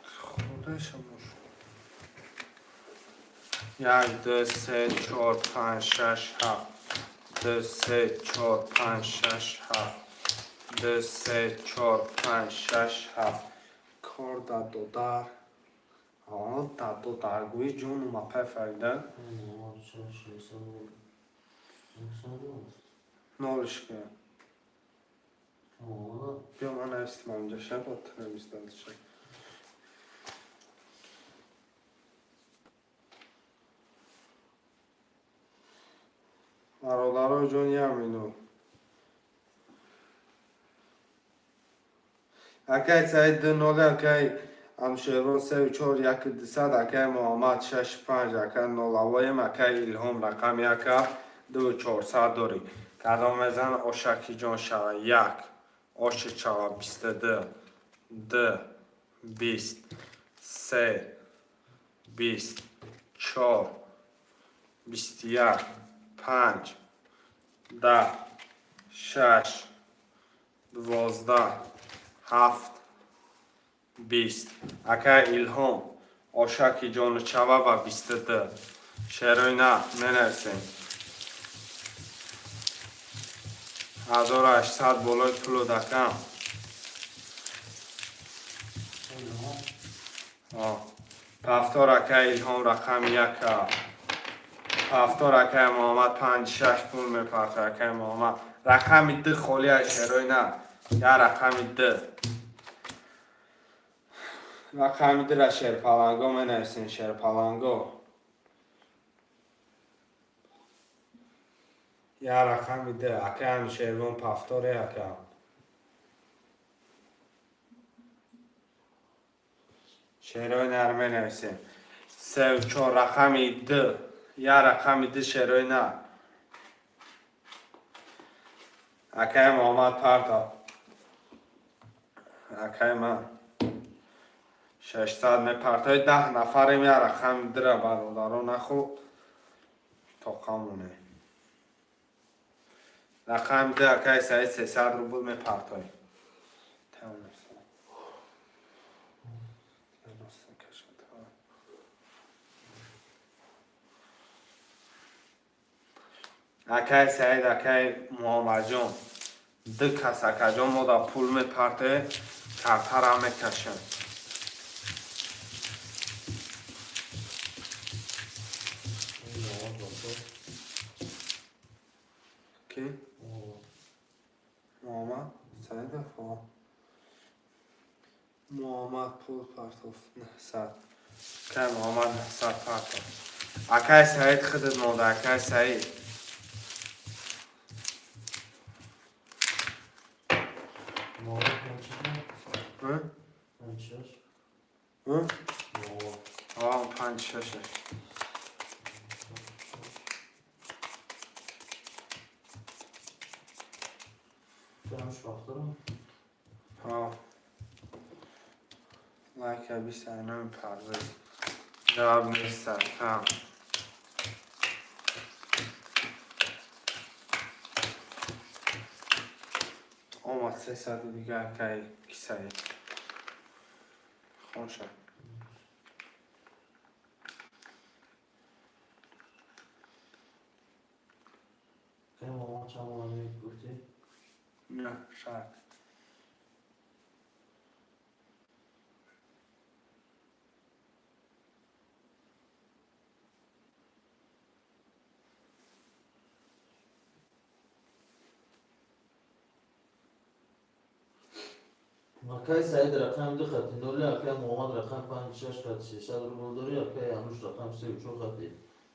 خوده شموش 1 2 3 4 5 6 7 2 3 4 5 6 7 2 3 4 5 6 7 کار دادو در آن دادو درگوی جون مپه فرده نولش که بیا من هستم اونجا شب با تنویز داده شد برادرها جون یمینو اکی سعید نوله اکی همشهرون 3 و 4 1 200 اکی محمد 6 5 اکی نولاوایم اکی الهام رقم 1 2 400 داری کدام مزن آشکی جان شوه 1 آش چوه 22 2 20 3 20 4 21 5 10 6 12 7 20 اکا الهام آشکی جان چوه با 22 شروع نه منرسیم 1800 بالای پلو دکم پفتار اکا الهام رقم 1 پفتار اکا محمد 5 6 پول میپرد اکا محمد رقم 2 خالی شروع نه یا رقم 2 رقم 2 را شرپالانگو منرسین شرپالانگو یا رقم 2 اکا هم شروع پفتار اکا شروع نرمه نرسیم 3 و 4 رقم 2 یا رقم 2 شروع نه اکای محمد پرتا اکای من 600 میپرتای 10 نفریم یا رقم 2 را برادرو نخو تا قمونه رقم 2 اکای سعید 300 روبل میپرتای اکای سعید اکای محمد جان 2 کس اکای جان ما دا پول میپرته کارتر هم میکشن کی؟ محمد سعید افا محمد پول پرتوف نحصد که محمد نحصد پرتوف اکای سعید خودت ماده اکای سعید آه 5 6 آه لایک ابی سرنام پرویز جواب نیست کم آمد 300 دیگه اکای کی سعید خون شد که ماما چند ماهی گفتی؟ نه شاید اکای سعید رقم 2 خطی نولی اکای محمد رقم 56 خط 600 رو بولداری اکای انوش رقم 34 خطی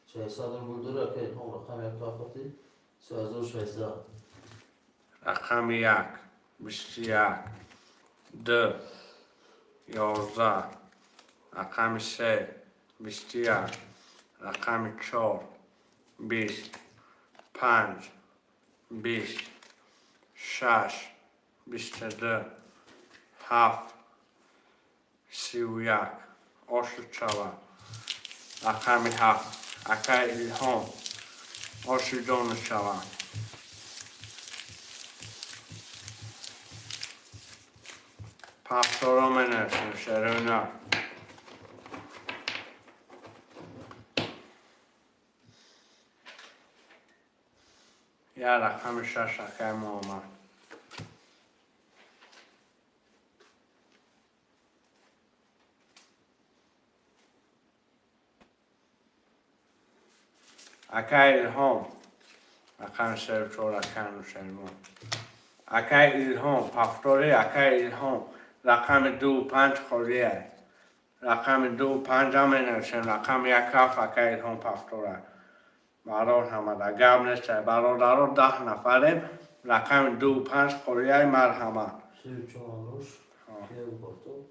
600 رو بولداری اکای الهام رقم 1 خطی 3600 رقم 1 21 2 11 رقم 3 21 رقم 4 20 5 20 6 22 7 31 آشو چوا رقم 7 اکای الهام آشو دانو چوا پفتارا منرسیم شرونا یا رقم 6 اکای محمد اکای الهام رقم 34 اکای نوشیروان اکای الهام پفتاری اکای الهام رقم 2 5 خوریه رقم 2 5 هم نوشیم رقم 1 هفت اکای الهام پفتاره برای همه اگر نیسته برادران 10 نفریم رقم 2 5 خوریه مرحمه 34 انوش که بولدو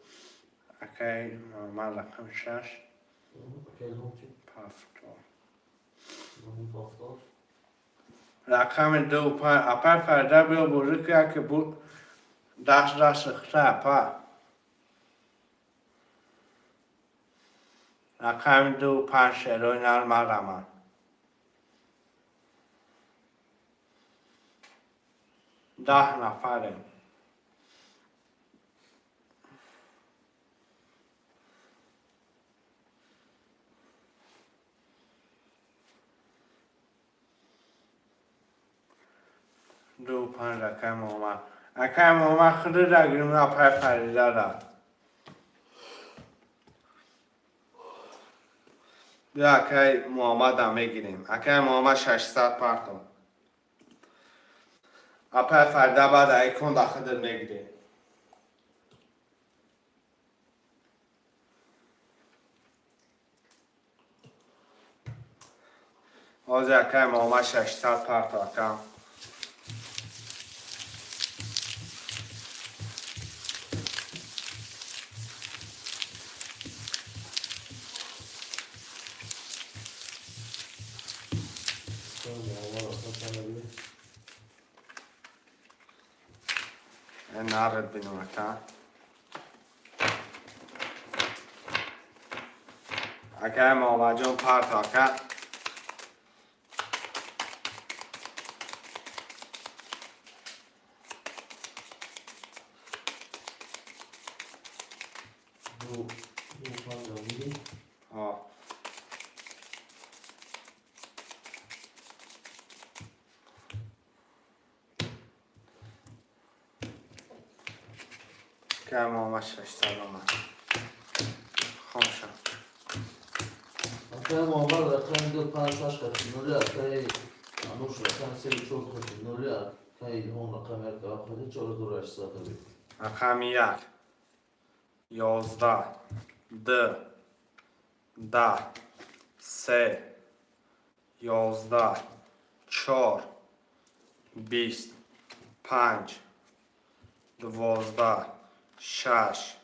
اکای محمد رقم 6 اکای الهام چی؟ پفتار الهام پفتار رقم 2 5 اپر فرده بیا بوده که بود دست سخته اپر رقم 2 5 شروع نرمه رمان ده نفریم دو 5 اکای محمد اکای محمد خود رگیم اپر فریده داد بیا اکای محمد هم میگیریم اکای محمد 600 پرتون اپر فرده بعد ایکون دا خودت میگیریم آزی اکای محمد 600 پرتون اکام نرد بینم اکام اکای محمد جون پرتون اکام دو 5 بودی اکای محمد 600 اومد خوشم اکای محمد رقم 2 5 6 خطی نولی اکای انوش رقم 34 خطی نولی اکای الهام رقم 1 خطی 4800 رقم 1 11 2 10 3 11 4 20 5 12 6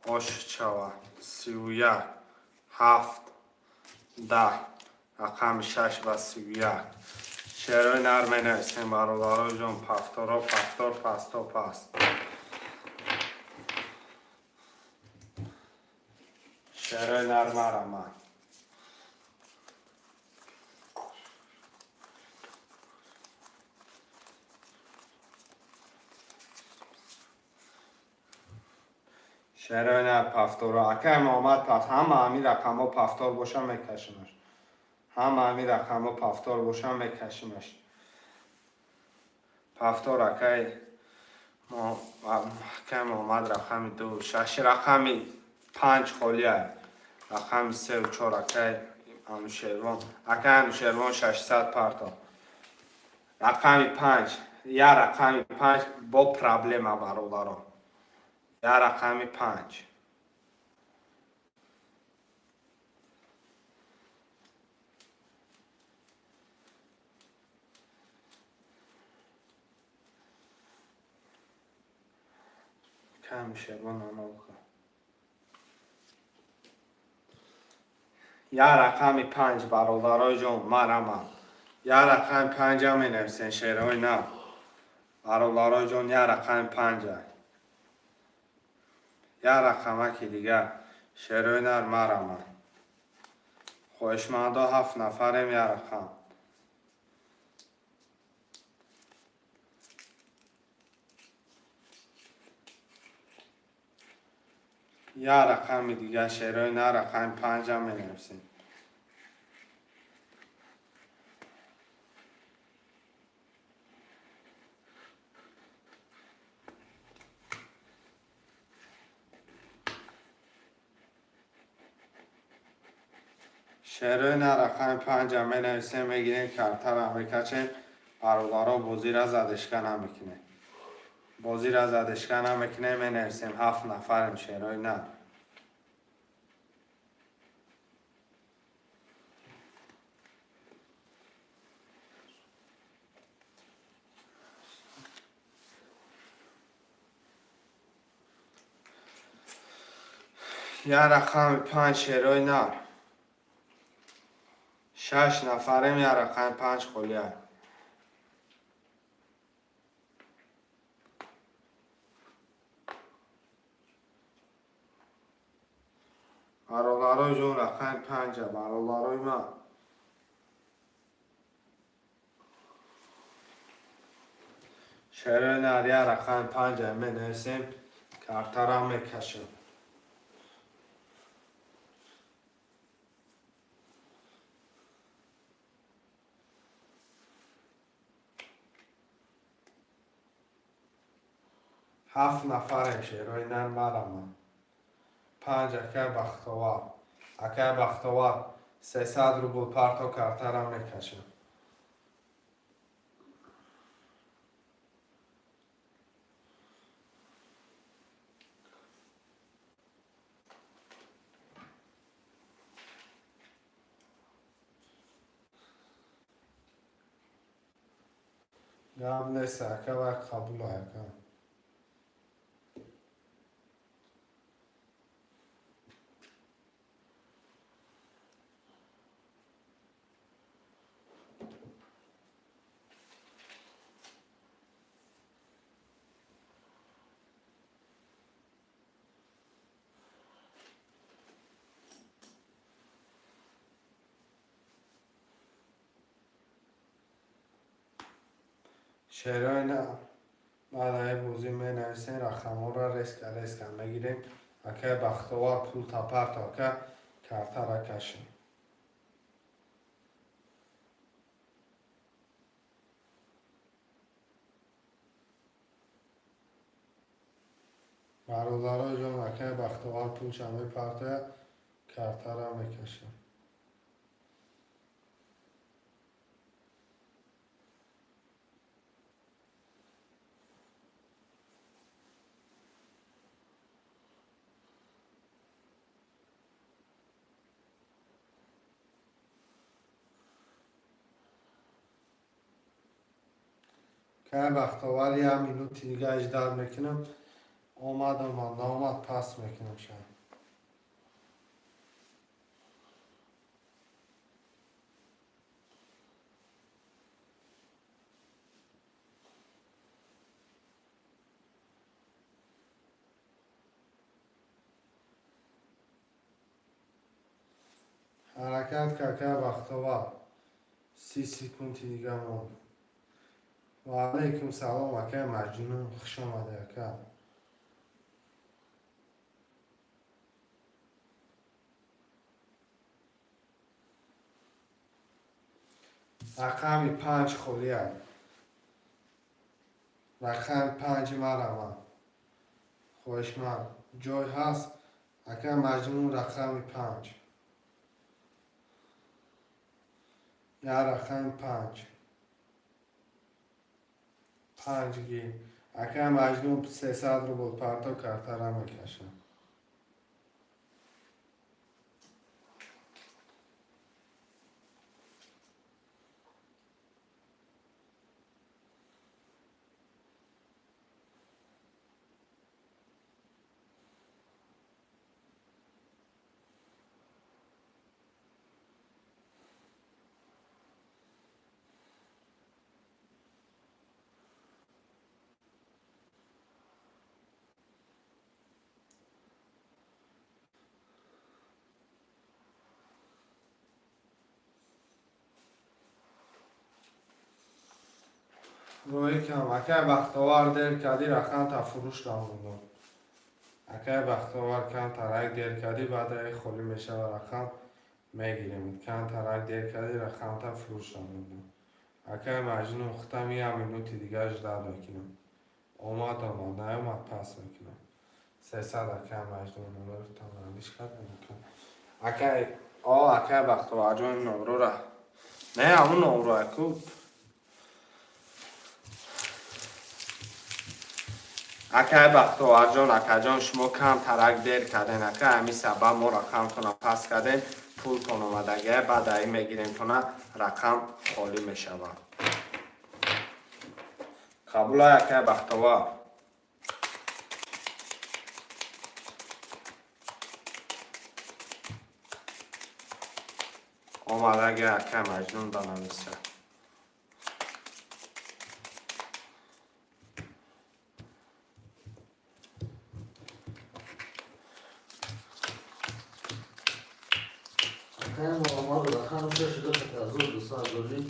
آش چوا 31 7 10 رقم 6 و 31 شعرهای نرمه نویسیم برادرای جون پفتارا پفتار پستا پست شعرهای نرمه رمه شعرهای نر پفتارا اکای محمد پفت همه همین رقم ها پفتار باشه میکشنش همه همین رقم رو پفتار باشم میکشیمش. پفتار اکی محکم آمد رقم 2 6 رقم 5 خالیه رقم 3 و 4 اکی انوشیروان اکی انوشیروان 600 پرتا رقم 5 یا رقم 5 با پرابلم برادران یا رقم 5 کم شیروان آنها بکن یا رقم 5 برادرای جان مرمم یا رقم 5 هم نویسین شیروی نه برادرای جان یا رقم 5 یا رقم که دیگه شیروی نر مرمم خوشمندا 7 نفریم یا رقم یا رقم دیگه شیروی نه رقم 5 هم نویسین شیروی نه رقم 5 هم نویسین میگیرین کارتر هم میکچین برادرها بازی را زدشکن هم میکنه بازی را زدشکن هم میکنه می نویسیم 7 نفریم شیروی نه یا رقم 5 شیروی نه 6 نفریم یا رقم 5 خالیه برادرای جون رقم 5 برادرای من شیروی نه یا رقم 5 می نویسیم کارتر هم میکشیم هفت نفریم شیروی نه مرمم 5 اکه بختوار اکه بختوار 300 روبل پرتا کارتر هم میکشیم گام نیست اکه و قبول اکه شیروی نه بعد های بوزی می نویسین رقم ها را ریسک میگیریم اکه بختوار پول تا پرتا که کارتر را کشیم برادرای جان اکه بختوار پول چمی پرتا کارتر را میکشیم که بختوار یه مینوت دیگه اجدار میکنم اومد نامد پس میکنم شاید حرکت که بختوار 30 سکوند دیگه موند و علیکم سلام اکه مجنون خوش آمده اکه رقم 5 خولیه. رقم 5 مرمه. خوشمند. جای هست. اکه مجنون رقم 5. یا رقم 5. 5 گی. اکه مجنون 300 روبل پرتو کرده میکشه. روی کم اکه بختوار دیر کدی رقم تا فروش نموندم. اکه بختوار کم ترک دیر کدی بعد ای خولی میشه و رقم میگیریم. کم ترک دیر کدی رقم تا فروش نموندم. اکه مجنون اختم یه منوتی دیگه اجده بکنم. اومد نیومد پس میکنم. 300 اکه مجنون نمرو تا مندیش کردم. اکه اکه بختوار جون نمرو را نه همون نمرو اکو اکه بختوار جان اکه جان شما کم ترک دیر کردین اکه همی سبب ما رقم کنه پس کردین پول تون اومدگه بعد ای میگیرین کنه رقم خالی میشوه قبول های اکه بختوار اومدگه اکه مجنون بنویسه محمد رقم 6 دقیقه از اون 200 داری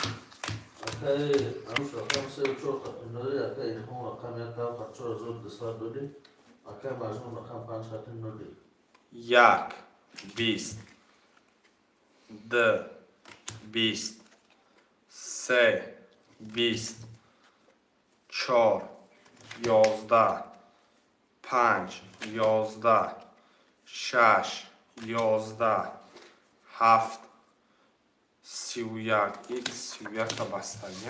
اکه انوش رقم 3 و 4 خطین داری اکه ایلهام رقم 1 خطور از اون 200 داری اکه مجنون رقم 5 خطین داری 1 20 2 20 3 20 4 11 5 11 6 11 7 31 x 31 تا بستگی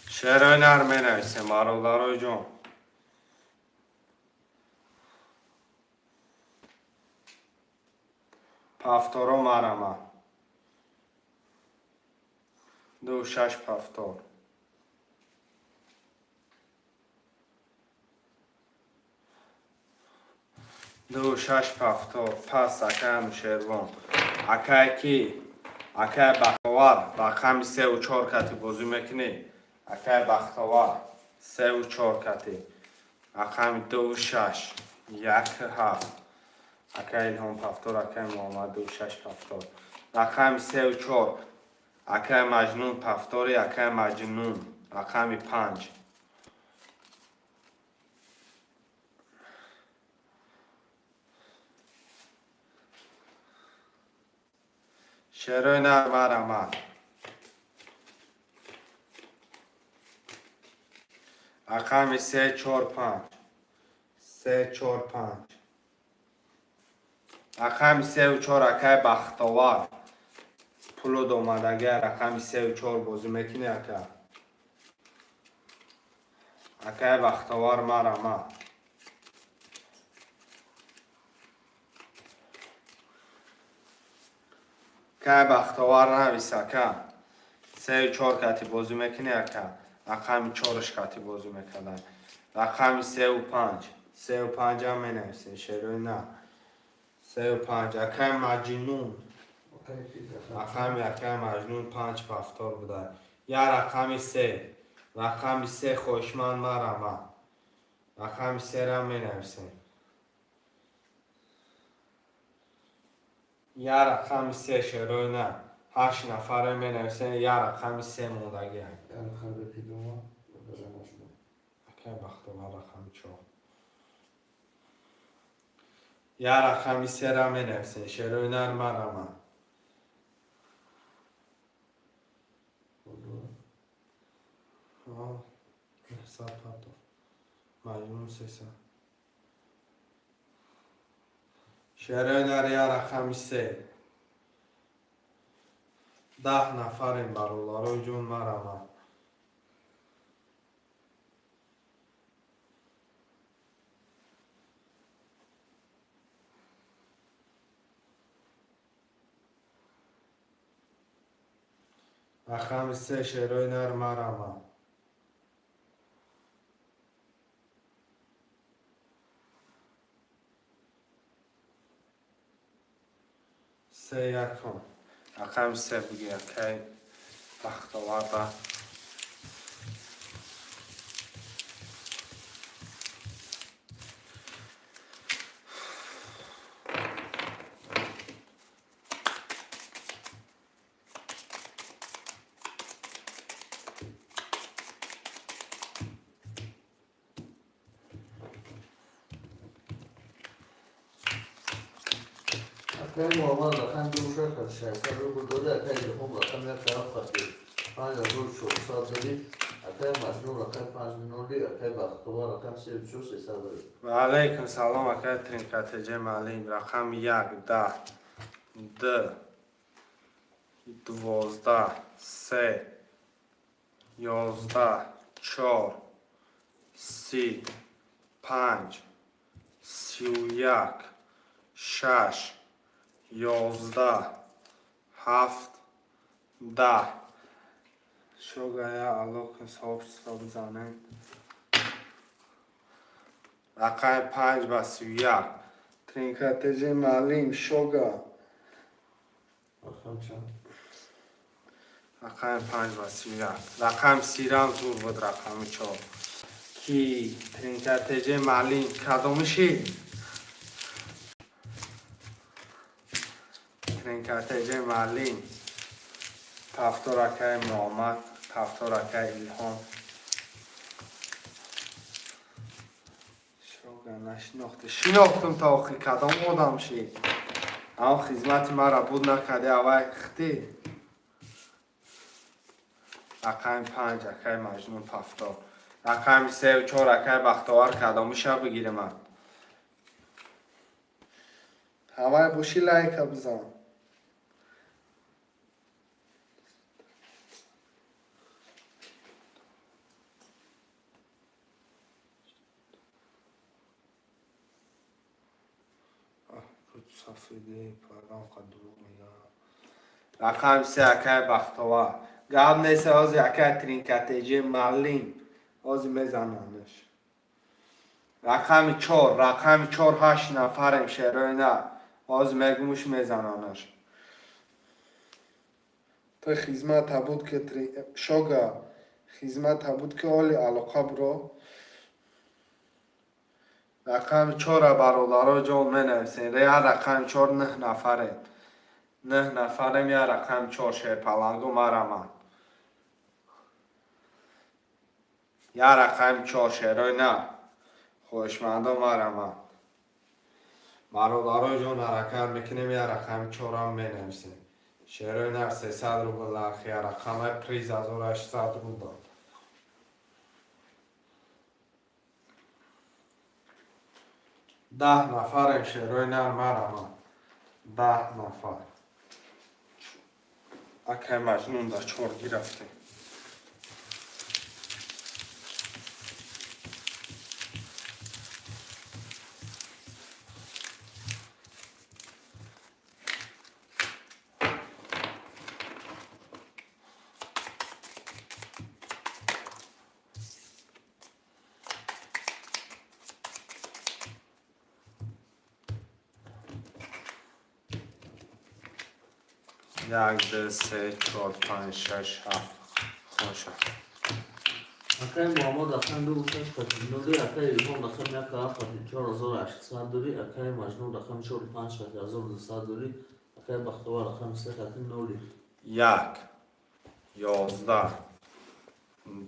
شعرهای نرمه نویسه مارولارای جون پفتارا مرمه 2 6 پفتار 2 6 پفتار پس اکه هم شیروان اکه کی اکه بختوار رقم 3 و 4 کتی بازی میکنی اکه بختوار 3 و 4 کتی رقم 2 و 6 1 7 اکه ایلهام پفتار اکه محمد 2 6 پفتار رقم 3 و 4 اکه مجنون پفتاری اکه مجنون رقم 5 شعرهای نرمه رمه رقم 3 4 5 3 4 5 رقم 3 و 4 اکه بختوار پولو دومدگه رقم 3 و 4 بازی میکنی اکه بختوار مرمه که بختوار نویسه اکه 3 و 4 کتی بازی میکنی اکه رقم 4 کتی بازی میکردن رقم 3 و 5 3 و 5 هم می نویسه شعرهای نه 3 و 5 اکه مجنون رقم اکه مجنون 5 پفتار بوده یا رقم 3 رقم 3 خوشمند مرمه رقم 3 را می نویسه یا رقم 3 شعرهای نه 8 نفره می نویسه یا رقم 3 موندگی اکه بختوار رقم 4 یا رقمی 3 را می نویسین. شروع نر مرا. حساب پاتو مجموع 300. شروع نر یا رقمی 3. 10 نفریم برادر جون مرا. رقم 3 شروع نر مرا. 3 یکم. رقم 3 بگیر که بختاور. اکای محمد رقم 2 شد 600 روبل داری اکای هم رقم یک طرف خطی 5000 400 داری اکای مجنون رقم 5 نولی اکای بختوار رقم 34 300 داری. و علیکم سلام اکای ترینکاتجه معلم. رقم 1 10 2 12 3 11 4 30 5 31 6 11 7 10 شوگایا الان صاحب صاحب بزنن. رقم 5 و 31 ترینکاتجه معلم شوگا. رقم چند؟ رقم 5 و 31 رقم 3 را زور بود. رقم 4 کی ترینکاتجه معلم کدومشی؟ ترینکاتجه معلم تفتور اکای محمد تفتور اکای الهام. شوگا نشناخته شناختم تا آخی کدام آدم شی. اما خدمت مرا بود نکرده اوای خطی. رقم 5 اکای مجنون تفتور. رقم 3 و 4 اکای بختاور کدامش را بگیره من. اوای بوشی لایک بزن. رقم 3 اکای بختاور. گاب نیست از اکای ترینکاتجه معلم از میزنانش. رقم 4 8 نفریم شروع نه از میگمش میزنانش. تو خدمت بود که شوگا خدمت بود که اولی علاقه برو. رقم 4 برادر جان می نویسین. ریا رقم 4 9 نفریم. 9 نفریم یا رقم 4 شیرپلنگو مرا. یا رقم 4 شیروی نه خوشمندو مرا. برادر جان حرکت میکنیم یا رقم 4 هم می نویسین. شیروی نه 300 روبل درخی رقم پریز 1800 روبل. 10 نفریم شیروی نه مرا. 10 نفر. اکای مجنون در 4 گرفتیم. یک 2 3 4 5 6 7 خوشم. اکای محمد رقم 2 شد 5 نولی اکای الهام رقم یک طرف خطی 4800 داری اکای مجنون رقم 45 خطی 1200 داری اکای بختوار رقم 3 خطی نولی. 1 11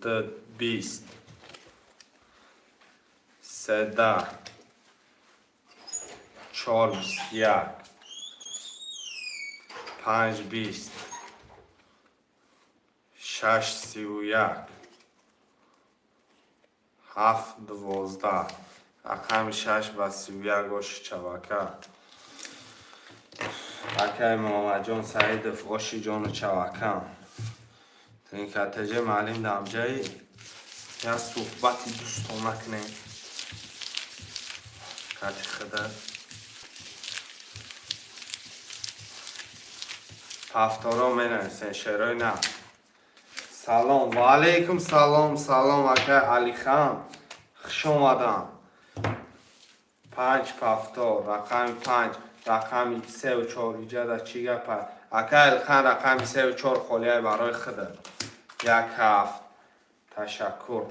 2 20 13 4 21 5 20 6 31 7 12 رقم 6 و 31 گوش چوکه اکای محمد جان سعید فوشی جان چوکم این کتجه معلم دمجایی یا صحبتی دوستانک نه کتی خدا پفتارا منه شروع نه سلام و علیکم سلام اکای علی خان خوش آمدم 5 پفتار رقم 5 رقم 3 و 4 ایجاد چی گپه اکای علی خان رقم 3 و 4 خولیه برای خدا یک هفت تشکر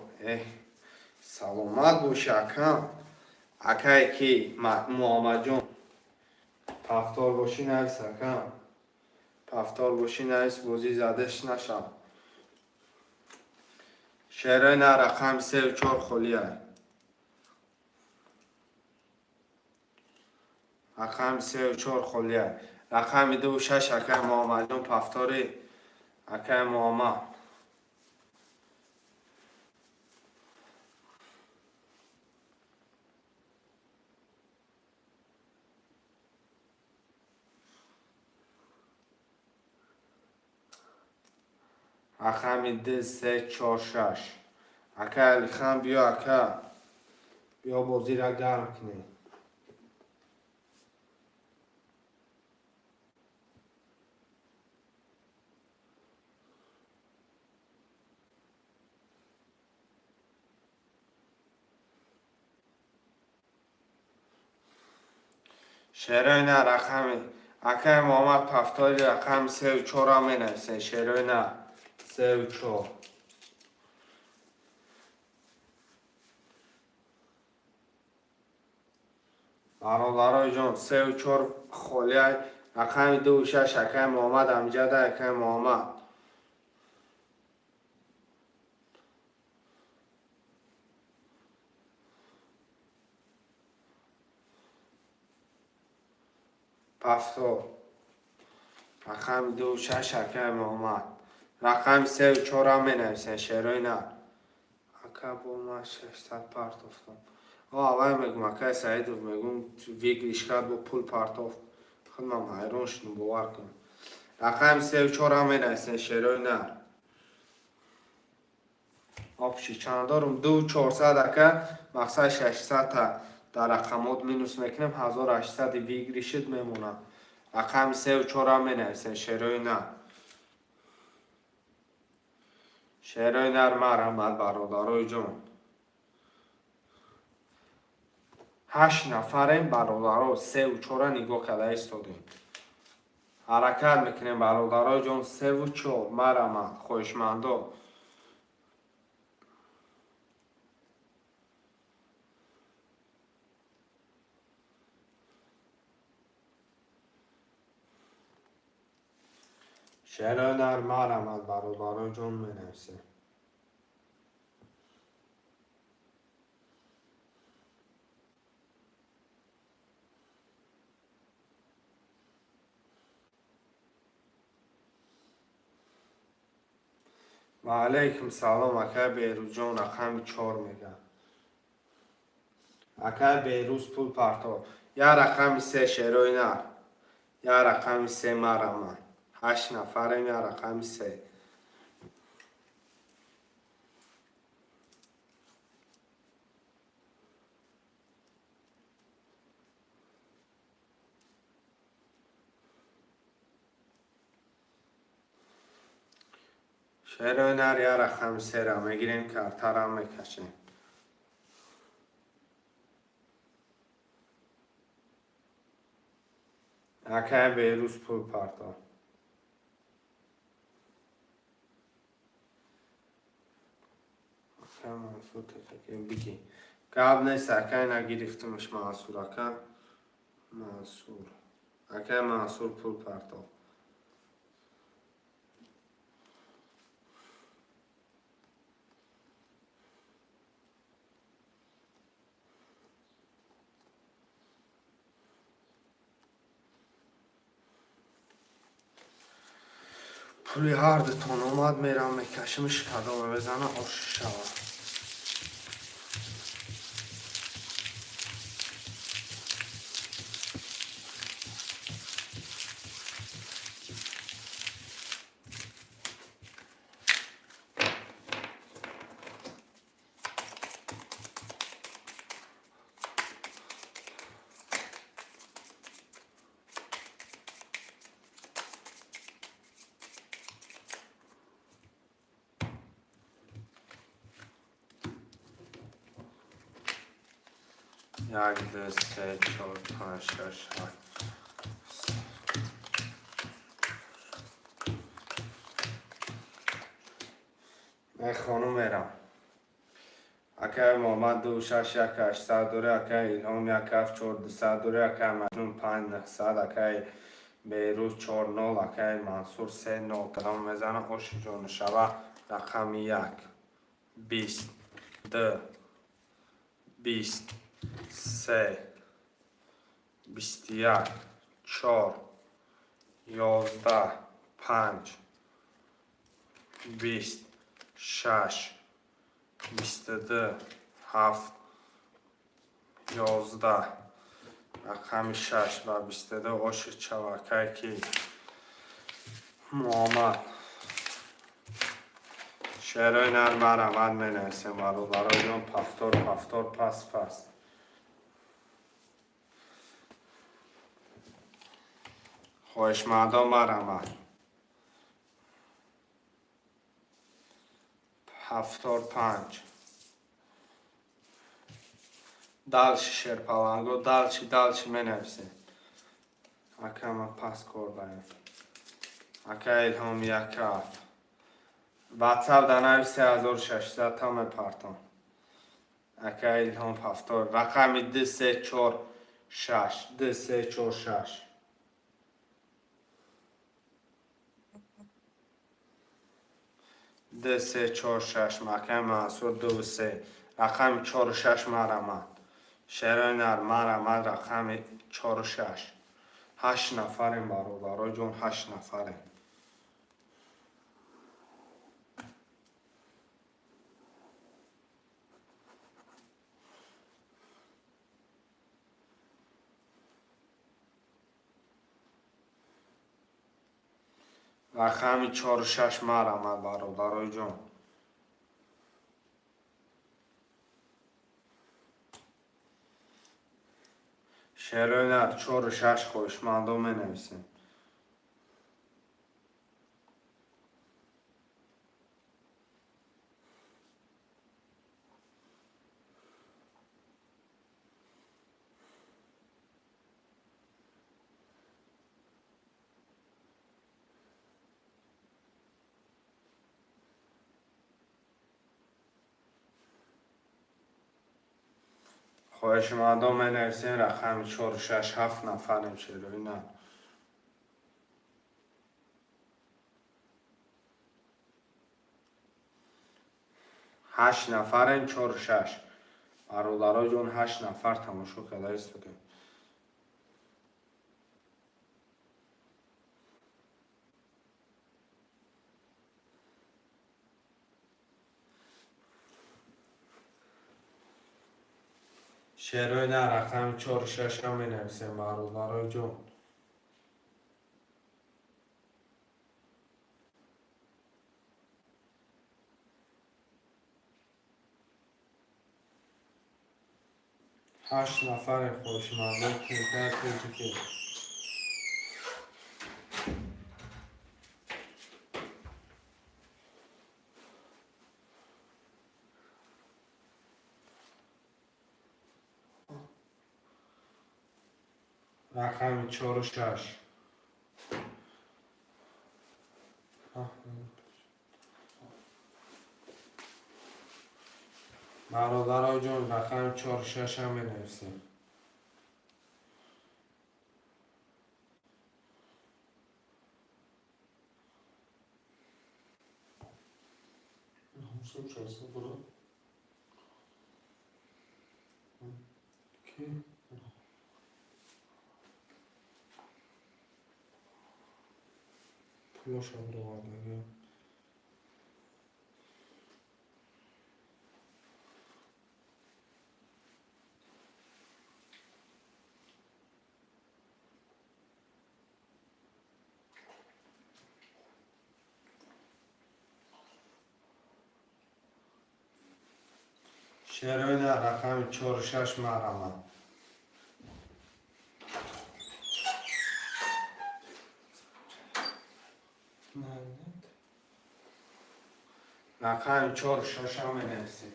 سلامت باش اکم اکای کی محمد جان پفتار باشی نیست اکم پفتار باشی نیست بازی زدش نشم شعره نه رقم 3 و 4 خولیه رقم 3 و 4 خولیه رقم 2 و 6 اکای محمد جان پفتاری اکای محمد رقم 2 3 4 6 اکای علی خان بیا اکای بیا بازی را گرم کنی شعره نه رقم اکای محمد پفتاری رقم 3 و 4 هم نویسه شعره نه 3 و 4 برادرای جان 3 و 4 خولیه رقم 2 و 6 اکای محمد امجد اکای محمد پفتار رقم 2 و 6 اکای محمد رقم 3 و 4 هم نویسه شعره نه اکای با ما 600 پرت افتم اول میگم اکای سعید میگم ویگریش کرد با پول پرتافت خودم حیران شدم باور کنم رقم 3 و 4 هم نویسه شعره نه آبشی چند دارم 2 و 400 اکای مقصد 600 تا در رقمات مینوس میکنم 1800 ویگریشت میمونه رقم 3 و 4 هم نویسه شعره نه شعره نه مرحمت برادرای جان 8 نفریم برادرها 3 و 4 نگاه کرده ایستادیم حرکت میکنیم برادرای جان 3 و 4 مرحمت خوشمندا شعره نر مرحمت برادرای جان مینویسه و علیکم سلام اکای بیروز جان رقم 4 میگم اکای بیروز پول پرتاب یا رقم 3 شعره نر یا رقم 3 مرحمت 8 نفریم یا رقم 3 شعره نر یا رقم 3 را میگیریم کارتا را میکشیم اکای بیروز پول پرتاب اکای منصور تفکر بگی قبل نیست اکای نگیرفتمش منصور اکای منصور اکای منصور پول پرتاب پولی هر دوتون اومد میرم میکشمش کدامه بزنه خوش شود. یک دو سه چهار پنج شش هفت. ای خانم میرم اکه محمد 261 دوره اکه الهام 174 دوره اکه مجنون 5900 اکه بیروز 40 اکه منصور 30 کدام میزنه خوش جان شبه رقم 1 20 2 20 3 21 4 11 5 20 6 22 7 11 رقم 6 و 22 اوش چوکه کی محمد شعرهای نرم رمد می نویسیم برای جان پفتور پس خوشمندان مرمد 75 دالچی شرپالانگو دالچی می نویسیم اکه من پس کردیم اکه الهام یک هفت واتساپ در 3600 تا می پرتم اکه الهام پفتور رقم 2346 2346 مکه منصور 23 رقم 46 مرمد شعرهای نر مرمد رقم 46 8 نفریم برادرای جون 8 نفریم رقم 46 مرمد برادرای جون شعرهای نر 46 خوشمندان می نویسیم خوشمندان می نویسیم رقم 46 7 نفریم شعرهای نر 8 نفریم 46 برادرای جون 8 نفر تماشا کرده استودیم شعرهای نر رقم 46 هم می نویسیم برادرای جون هشت نفر خوشمندان کمتر که رقم 46 برادرای جون رقم 46 هم می نویسیم Kloş avrovaları. شعرهای رقم 4-6 مرمه. رقم 4-6 هم بنویسید.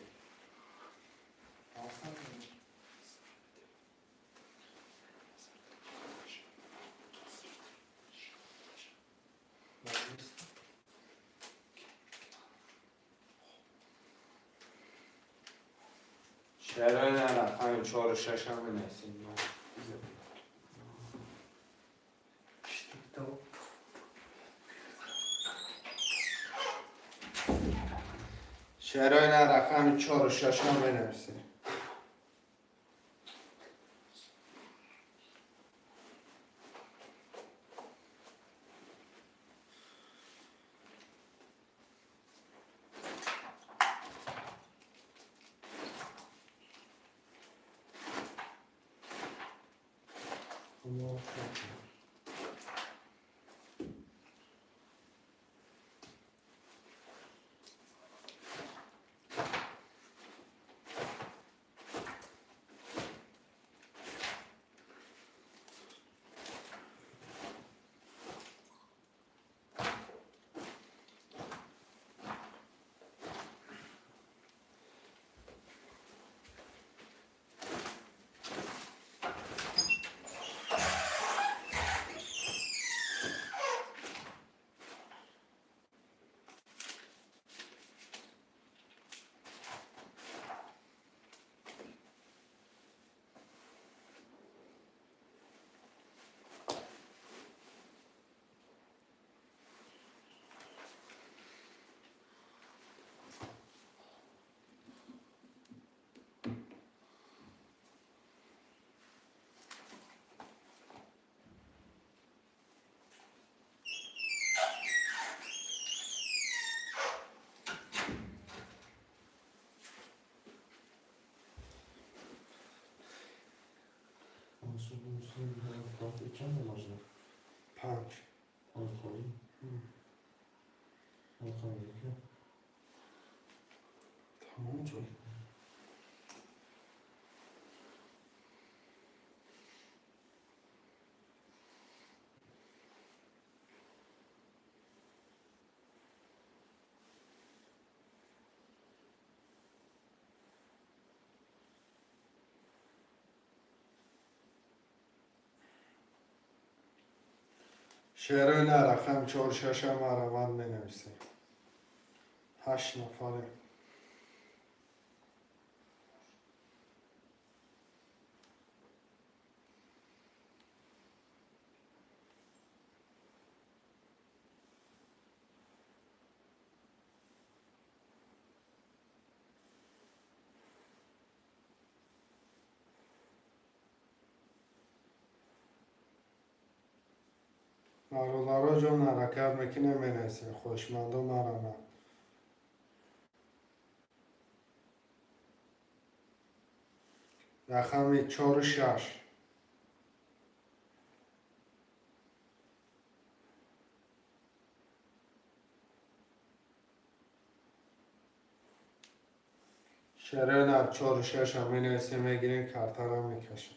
شعرهای رقم 4-6 هم بنویسید. شعرهای رقم 4-6 هم بنویسید. چند ماجرا؟ 5. خالی. خالی که تمام شد. شعرهای رقم 4-6 هم مرمت بنویسید. 8 نفره. برادرها جان حرکت میکنه بنویسید. خوشمند و مرمت. رقم 4-6. شعرهای 4-6 هم بنویسید. میگیرین کارتر هم میکشن.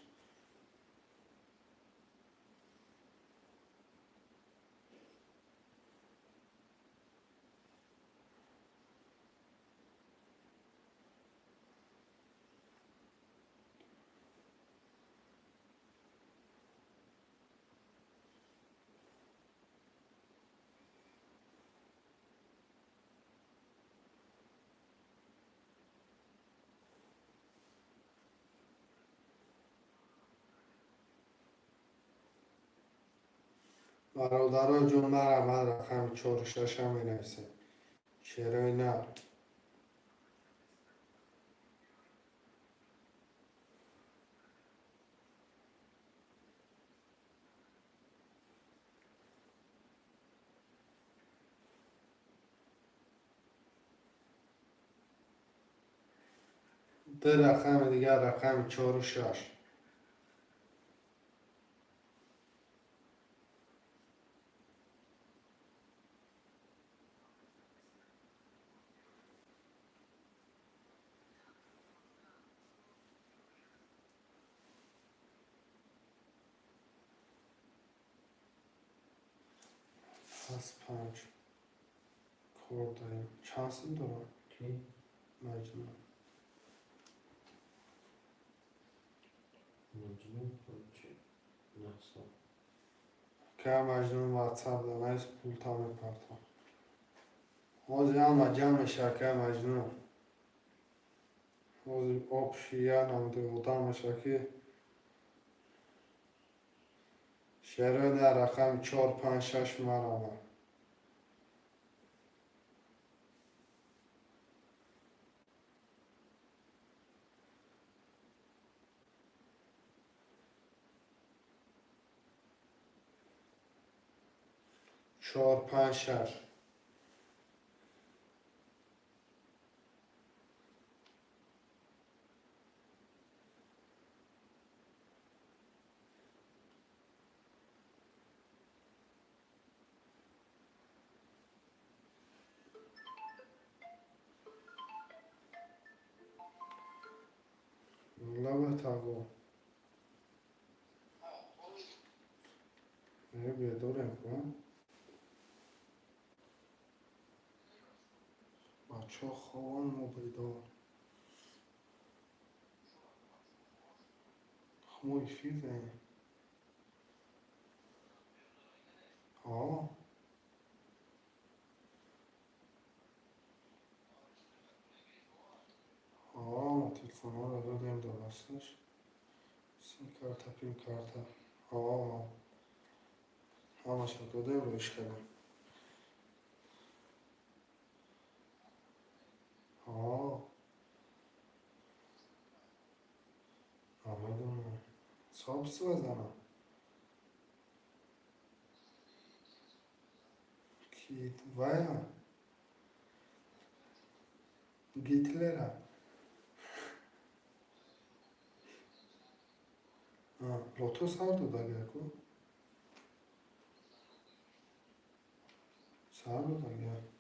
برادرها جون مرمت رقم 4-6 هم بنویسید. شعرهای نر. در رقم دیگر رقم 4 و 6. پس 5 کور داریم. چانسیم دارم کی؟ مجنون. مجنون چی؟ نحسا. که مجنون واتساپ دارم از پول تامه پرتم. اوزی هم جمع شکر مجنون. اوزی آبشیه نمده بودم شکر. شعره در رقم 4 5 6 مرامه. چهار پنج شش. لبه تاگو بیدارم کن بچه خوان ما بیدار خموی فیزه آه ما تلفن ها رو دادیم درستش سیم کارتا پین کارتا همش رو دادیم روش کردیم میدونم سابس بزنم کیت ویا گیتلره لوتوس aldı da gel ko. Sağlı da gel.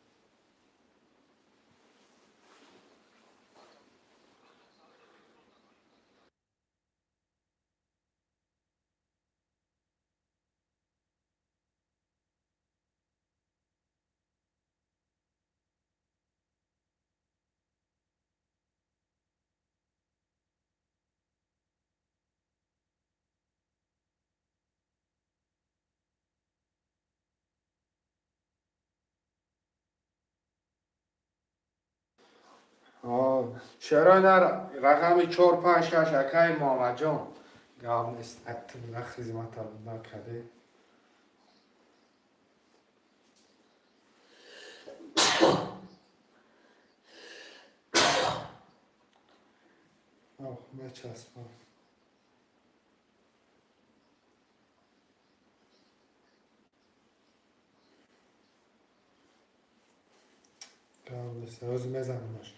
چرا در رقم 4 5 6 اکای محمد جان گام است اتلا خدمت نکرده میچسبم گام است روز میزنمش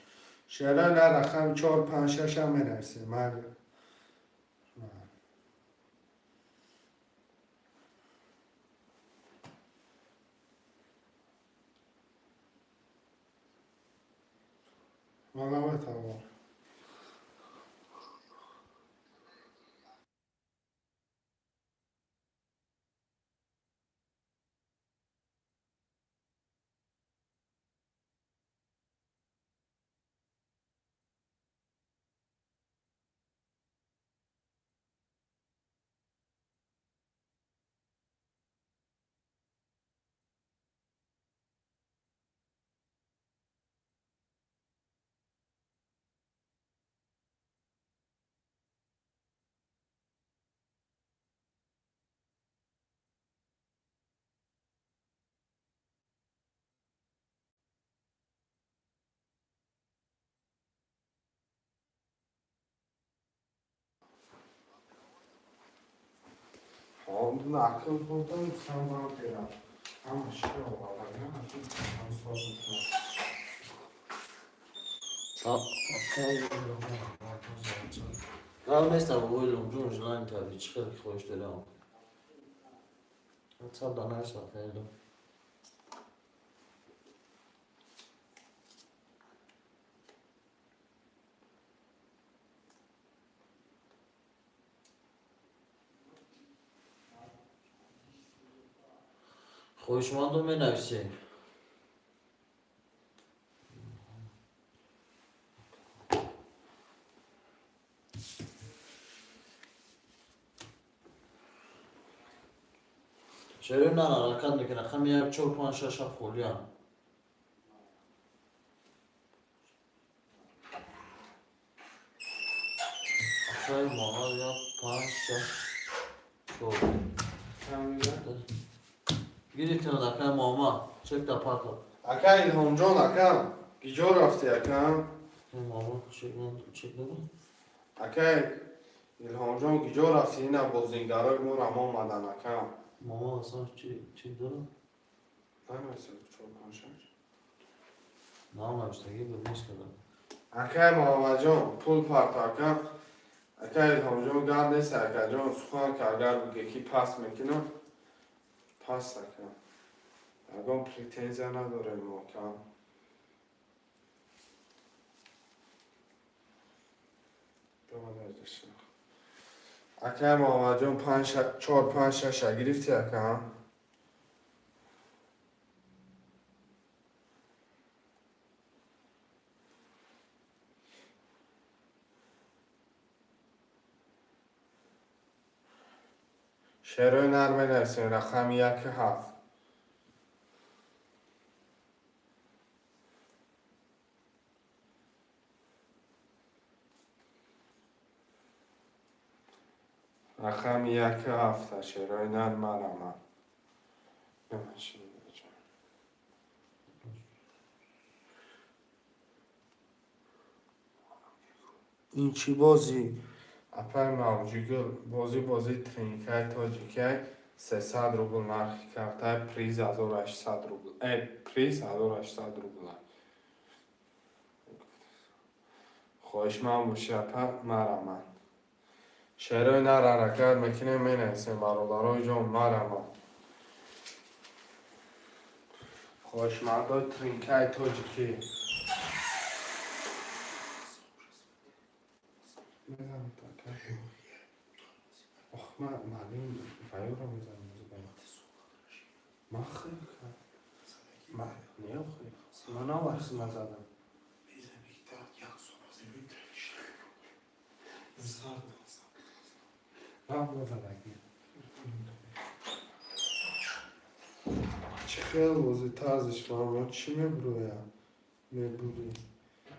چرا در رقم 4 5 6 هم میرسه من بتوان onu akıl buldum sen bana biraz ama şey olarak ya Okey. قال نیستم اویلم جون جلان تابی چی خیلی خوش دارم. اتصال دانش خیلی. خوشماندم می نویسیم. چرا نه حرکت میکنه خم یک 4 5 6 7 خولیان شای ماها یا 5 6 4 گیری کنه دکه ماما چک دا پاتا اکا الهام جان اکا کجا رفتی اکا؟ ماما چک دارم اکا الهام جان کجا رفتی؟ اینا بازیگرای ما را ما آمدن اکا. ماما اصلا چی دارم؟ نمی‌رسه چون کنشش. نام نوشتگی بود نیست کردم اکا محمد جان پول پارت اکا. اکا الهام جان گرد نیست اکا جان سخن کارگر بگه کی پاس میکنه پاس اکا. اگه پریتنزیا نداره ما اکا. اکا محمد جان 4 5 6 گرفتی اکا. شعرهای نرمه نرسیم رقم 1 7. رقم 1 7 شعرهای نرمه رقم نماشیم این چی بازی؟ اپر موجیگل بازی ترینکای تاجیکای 300 روبل نرخی کرده پریز 1800 روبل پریز 1800 روبل خوش من باشی اپر مرمن شعرهای نر حرکت میکنه می نویسیم برادرای جان مرمن خوشمندای ترینکای تاجیکی میزنم تا که آخ من معلوم فایو رو میزنم من خیلی کنم من نه خیلی من نوارس مزدم من بزرگی چه خیلی بازی تازش فهمم چی میبروی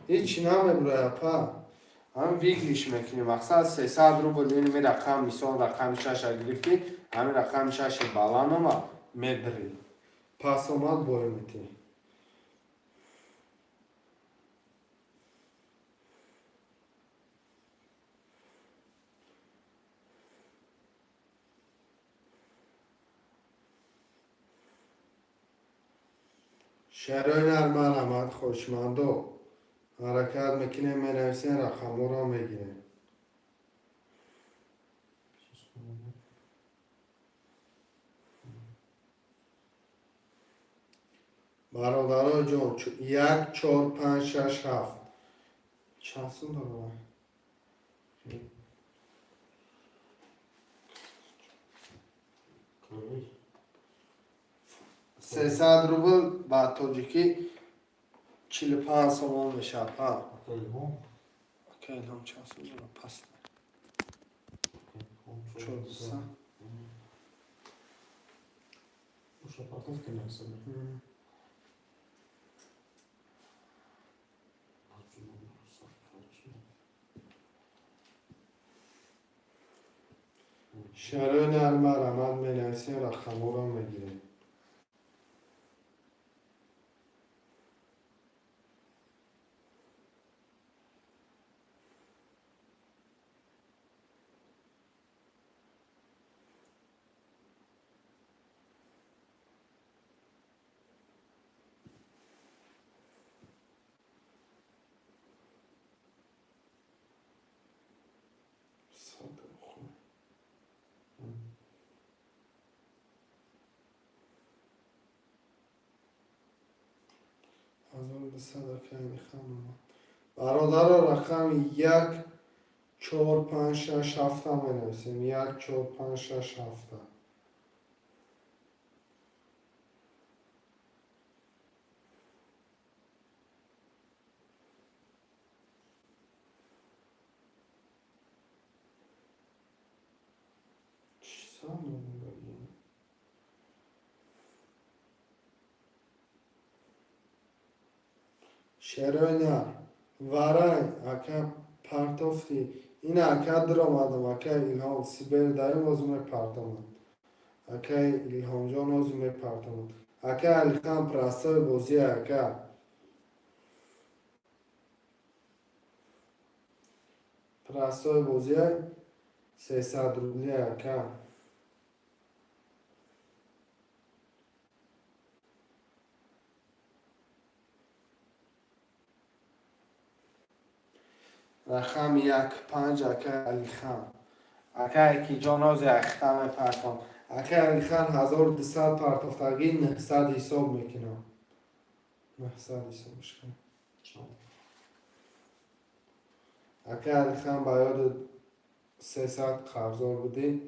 هیچی نمیبروی پا هم ویگلیش میکنی مقصد 300 روبل این می رقم مثال رقم 6 گرفتی همین رقم 6 بالان ما میبری پس اومد بای میتی شعرهای نرمه علامت خوشمندو حرکت میکنه می نویسین رقم را میگیره برادرای جان 1 4 5 6 7 چند سون داره 300 روبل با تاجیکی 45 سوم میشه پا اوکی هم چند سون داره پس 14 Muszę patówkę na sobie. شعرهای نرمه رمد می نویسین رقم را میگیره صداقت میخوام. برادر رقم 1 4 5 6 7 می نویسیم. 1 4 5 6 7. چی سانو بگیم؟ شروع وارای اکا پارتوفتی این اکا درام آدم اکا ایلهام سیبر داریم ازم پارتمان اکا ایلهام جان ازم پارتمان اکا الخام پرستای بوزی اکا پرستای بوزی 300 روبلی اکا رقم 1 5 اکا الخام اکا اکی جان از اختم پارتمان اکا الخان 1200 پارتوفتگی 900 حساب میکنم 900 حسابش کنم اکا الخان باید 300 قرضار بودی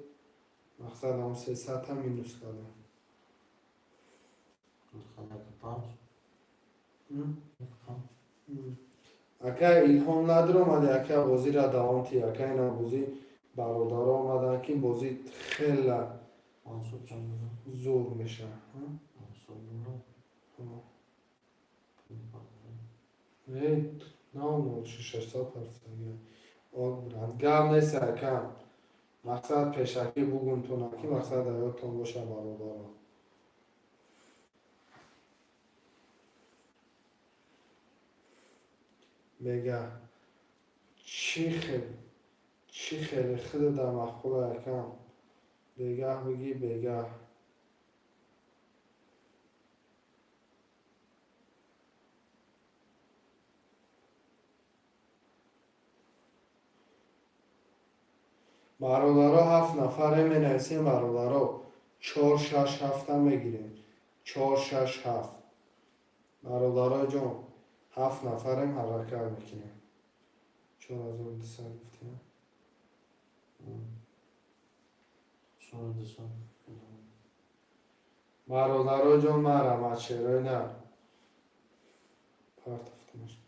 مقصد هم 300 هم مینوس کردم اکا ایلهام ندارم ولی اکا بازی را دوام تی اکا اینا بازی برادر آمدن که بازی خیلی زور میشه ای نه 600 پرسنگی آگ برند گم نیست اکا مقصد پیشکی بگون تو نکی مقصد حیاتون باشه برادر بگه چی خیلی خیلی در مخبول اکم بگه بگی بگه برادرها 7 نفره می نویسیم برادرها 4 6 7 هم میگیریم 4 6 7 برادرها جان 7 نفریم حرکت میکنیم 4200 گفتیم برادرها جان مرمت چرا نه پرتفتمش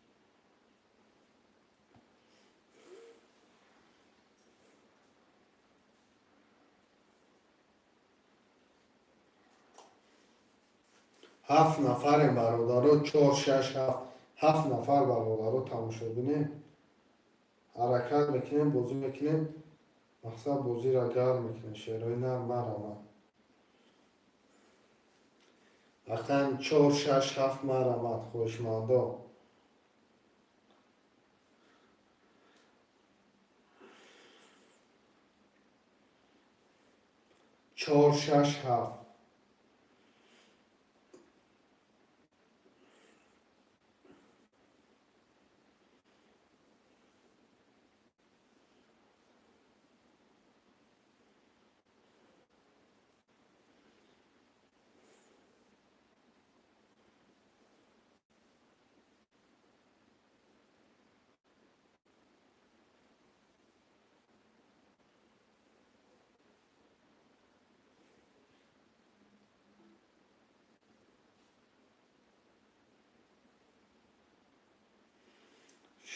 7 نفریم برادرها 4 6 7 7 نفر برادرها تموم شد بینیم حرکت میکنیم بازی میکنیم مقصد بازی را گرم میکنیم شعرهای نرم مرمت اقلا 4 6 7 مرمت خوشماندا 4 6 7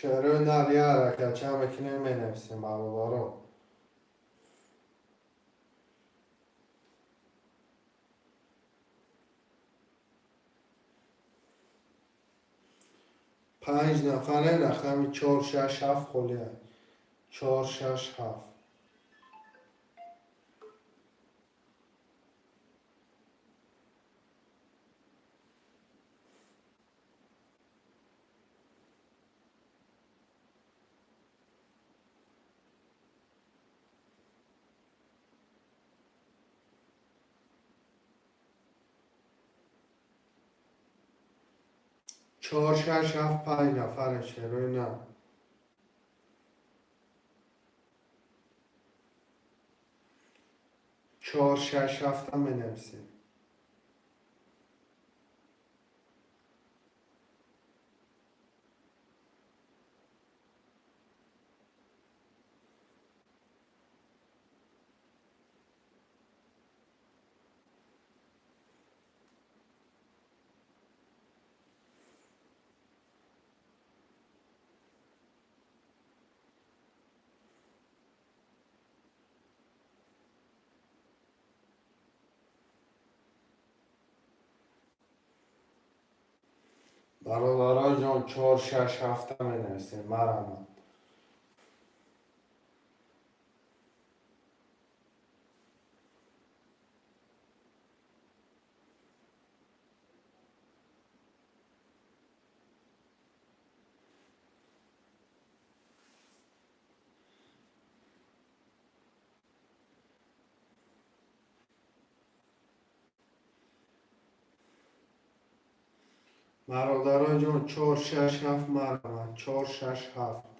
شعرهای نر یه حرکت چه میکنیم می نویسیم برادرها 5 نفره رقم 4 6 7 خلیه 4 6 7 4 6 7 5 نفره شعرهای نر 4 6 7 هم می نویسیم برادرای جان 4 6 7 می نویسیم مرحمت. برادرای جان 4 6 7 مرحمت. 4 6 7.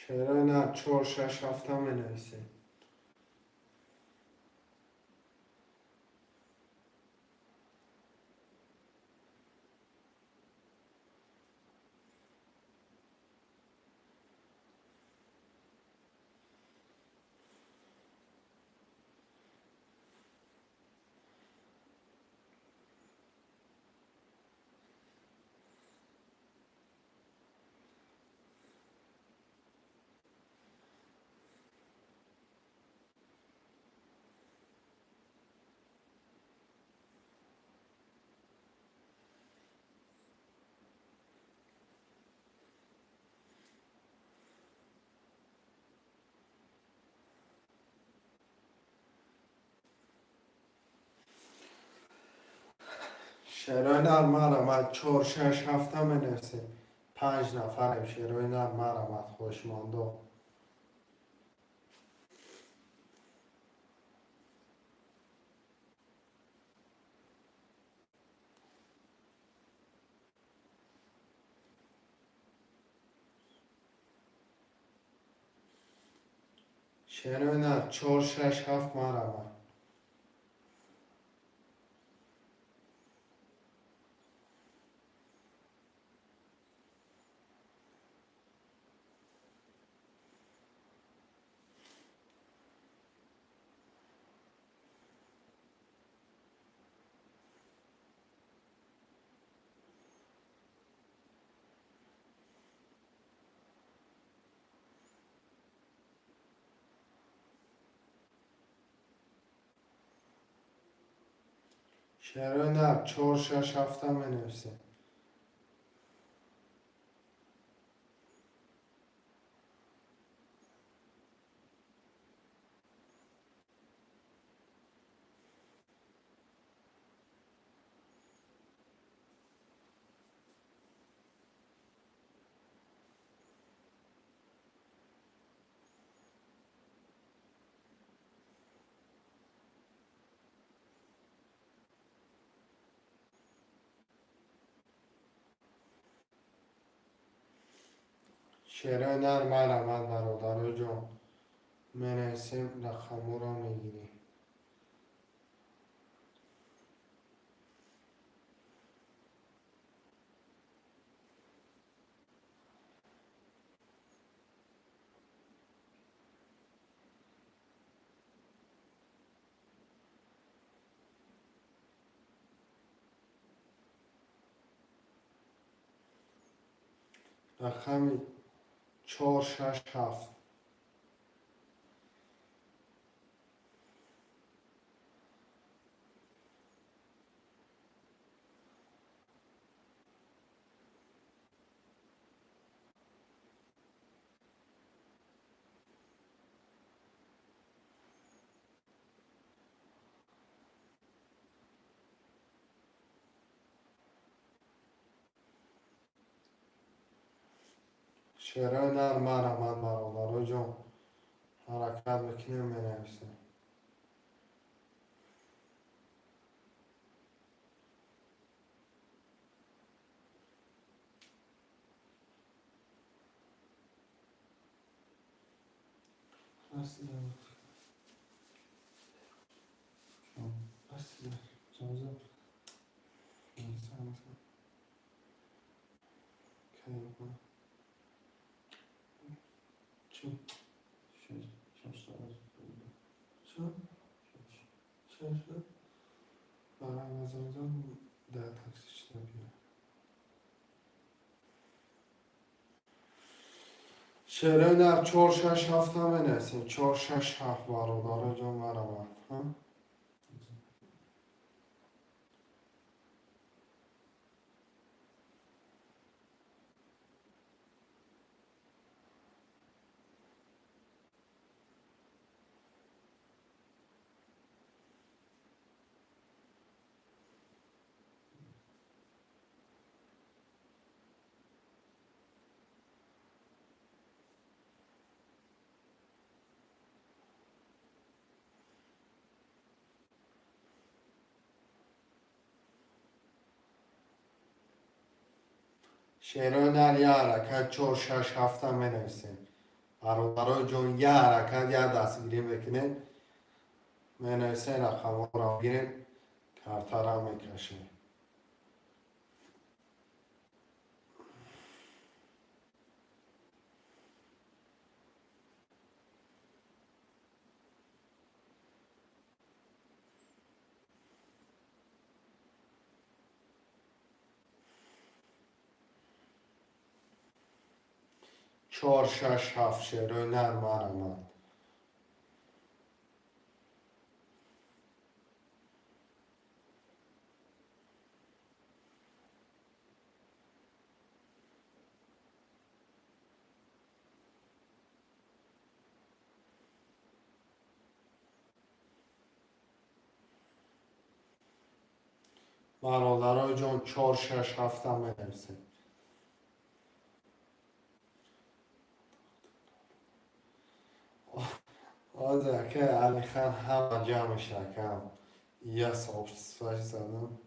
شعرهای نه 4 6 7 می نویسیم. شعرهای نه مرحمت. 4 6 7 می نویسیم. 5 نفریم. شعرهای نه مرحمت. خوشمانده. شعرهای نه 4 6 7 مرحمت. شعرهای نه 4 6 7 می نویسیم. شعرهای نه مرحمت برادرای جان می نویسیم. رقمو را می گیریم. رقم 4 6 7. شعرهای نه مرحمت برادرای جان حرکت میکنیم می نویسیم. چون شش تا از بود. چون شش برای نزنزن ده تاکسیش نبیه شعره در 4 6 7 همه نسیم 4 6 7 برادر جان مرا ها شعره در یه حرکت 4 6 7 همه نسیم برادر جان یه حرکت یه دستگیری بکنین منویسه رقم ها را بگیرین کارتا را میکشین 4 6 7 شعره نرم آرامد برادرای جان 4 6 7 هم بنویسین آده که علی خان همه جمع شکم یه صاحب سفاش زدم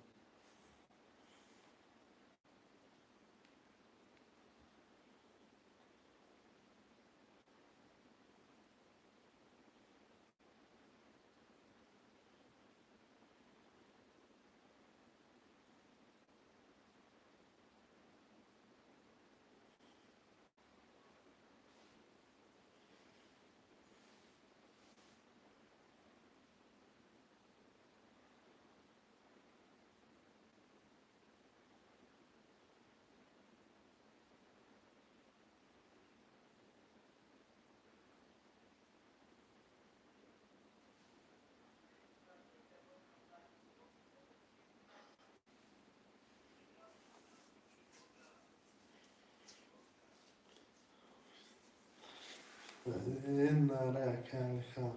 این نره که علی خان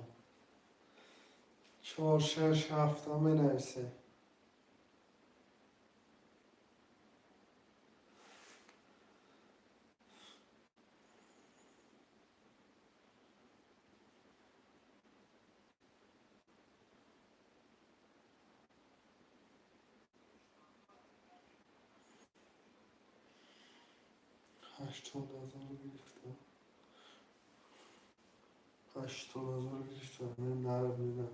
4 6 7 هم بنویسین هشتاد هزار گرفتم 80,000 گرفتم من نره بیدم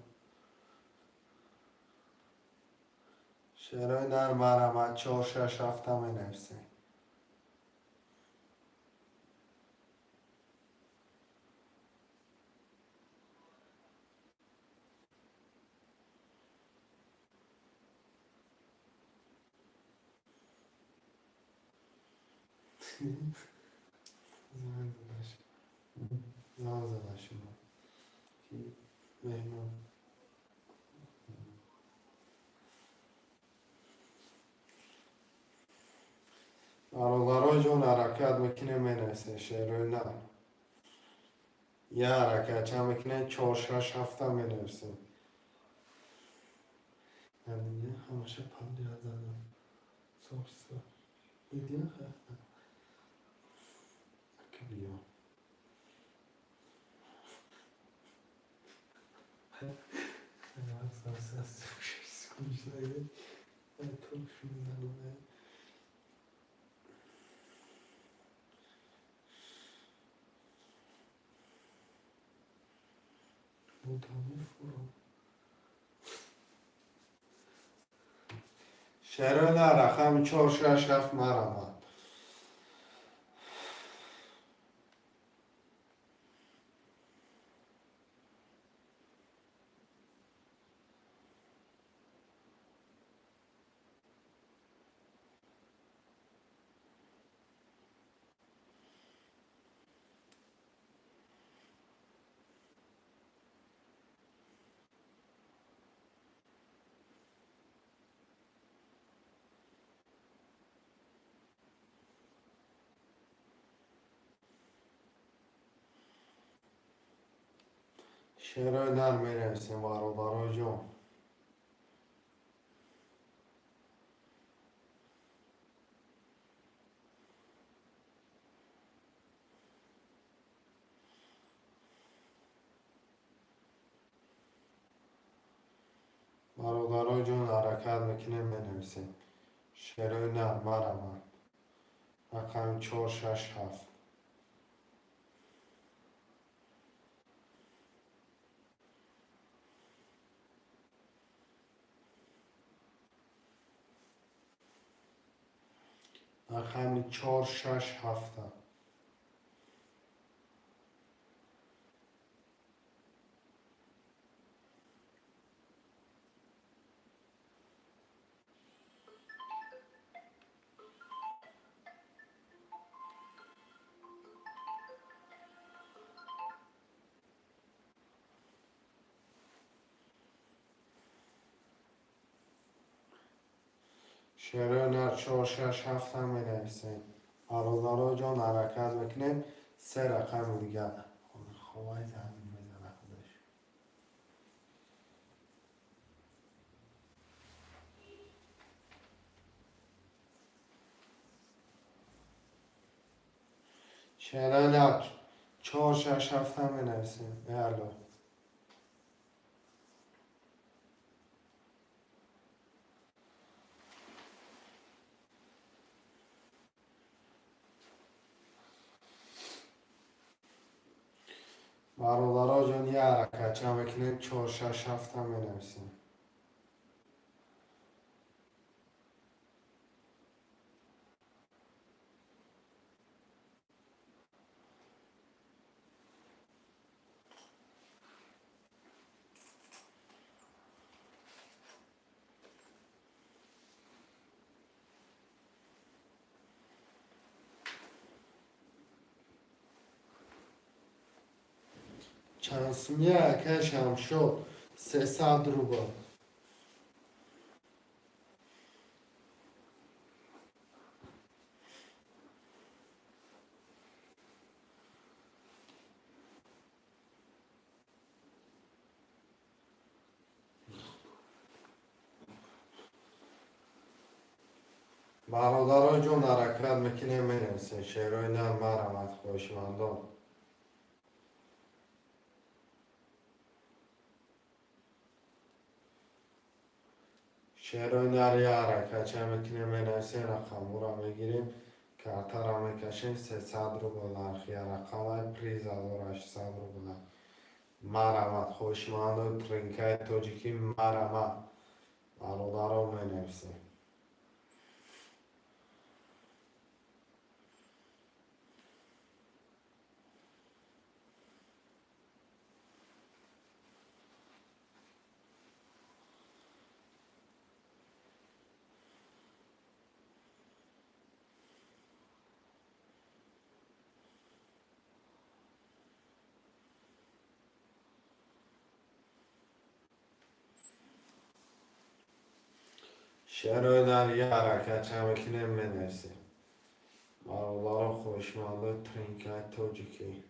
شعرهای نرم مرمت 4 6 7 هم بنویسین زن زده شما مهمان برادرای جان حرکت میکنه مینویسه شعرهای نه یه حرکت چند میکنه 4 6 7 هم مینویسه دیگه همشه پندی ها زدم سوستا دیدی نخه که بیا شعرهای نه رقم 4 6 7 مرمت شعرهای نر می نویسیم برادرای جان. برادرای جان حرکت میکنیم می نویسیم. شعرهای نر مرمن. رقم 467. رقم 467. شعرهای نر 467 هم می نویسیم. برادرای جان حرکت میکنیم. 3 رقم دیگر. خواه زمین بزنه خودش. شعرهای نر 467 هم می نویسیم. بله. برادرای جان یه حرکت چه میکنیم. 467 هم می نویسیم. چند سومیه اکش هم شد 300 روبل. برادرای جان حرکت میکنیم می نویسیم. شعرهای نر مرمت خوشمندان. شعرهای نر یه حرکت چه میکنیم می نویسیم. رقم او را میگیریم. کارتا را میکشیم. 300 روبل نرخی رقم پریز 1800 روبل. مرمت خوشمندان. ترینکای توجیکی مرمت. برادرها می نویسیم. شعرهای نر یه حرکت چه میکنیم می نویسیم. برادرها خوشمندان. ترینکای توجیکی.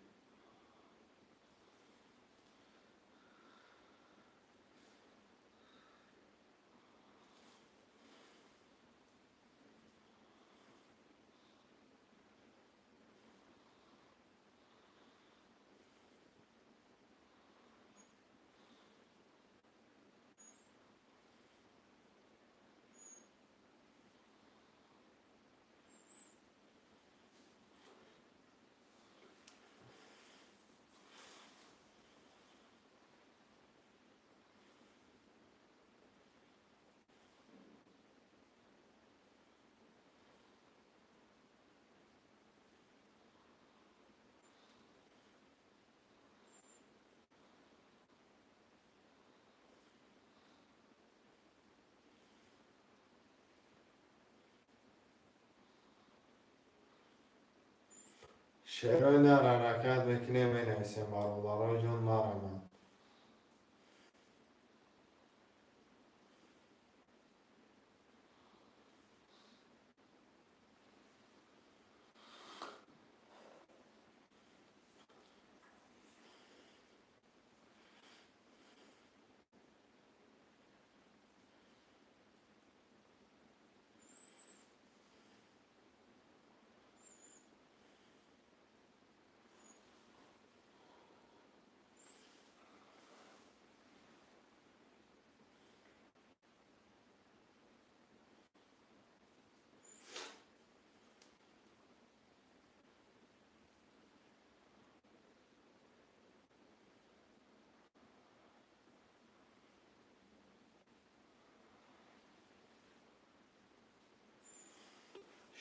شعرهای نر حرکت میکنیم می نویسیم. برادرای جان مرمت.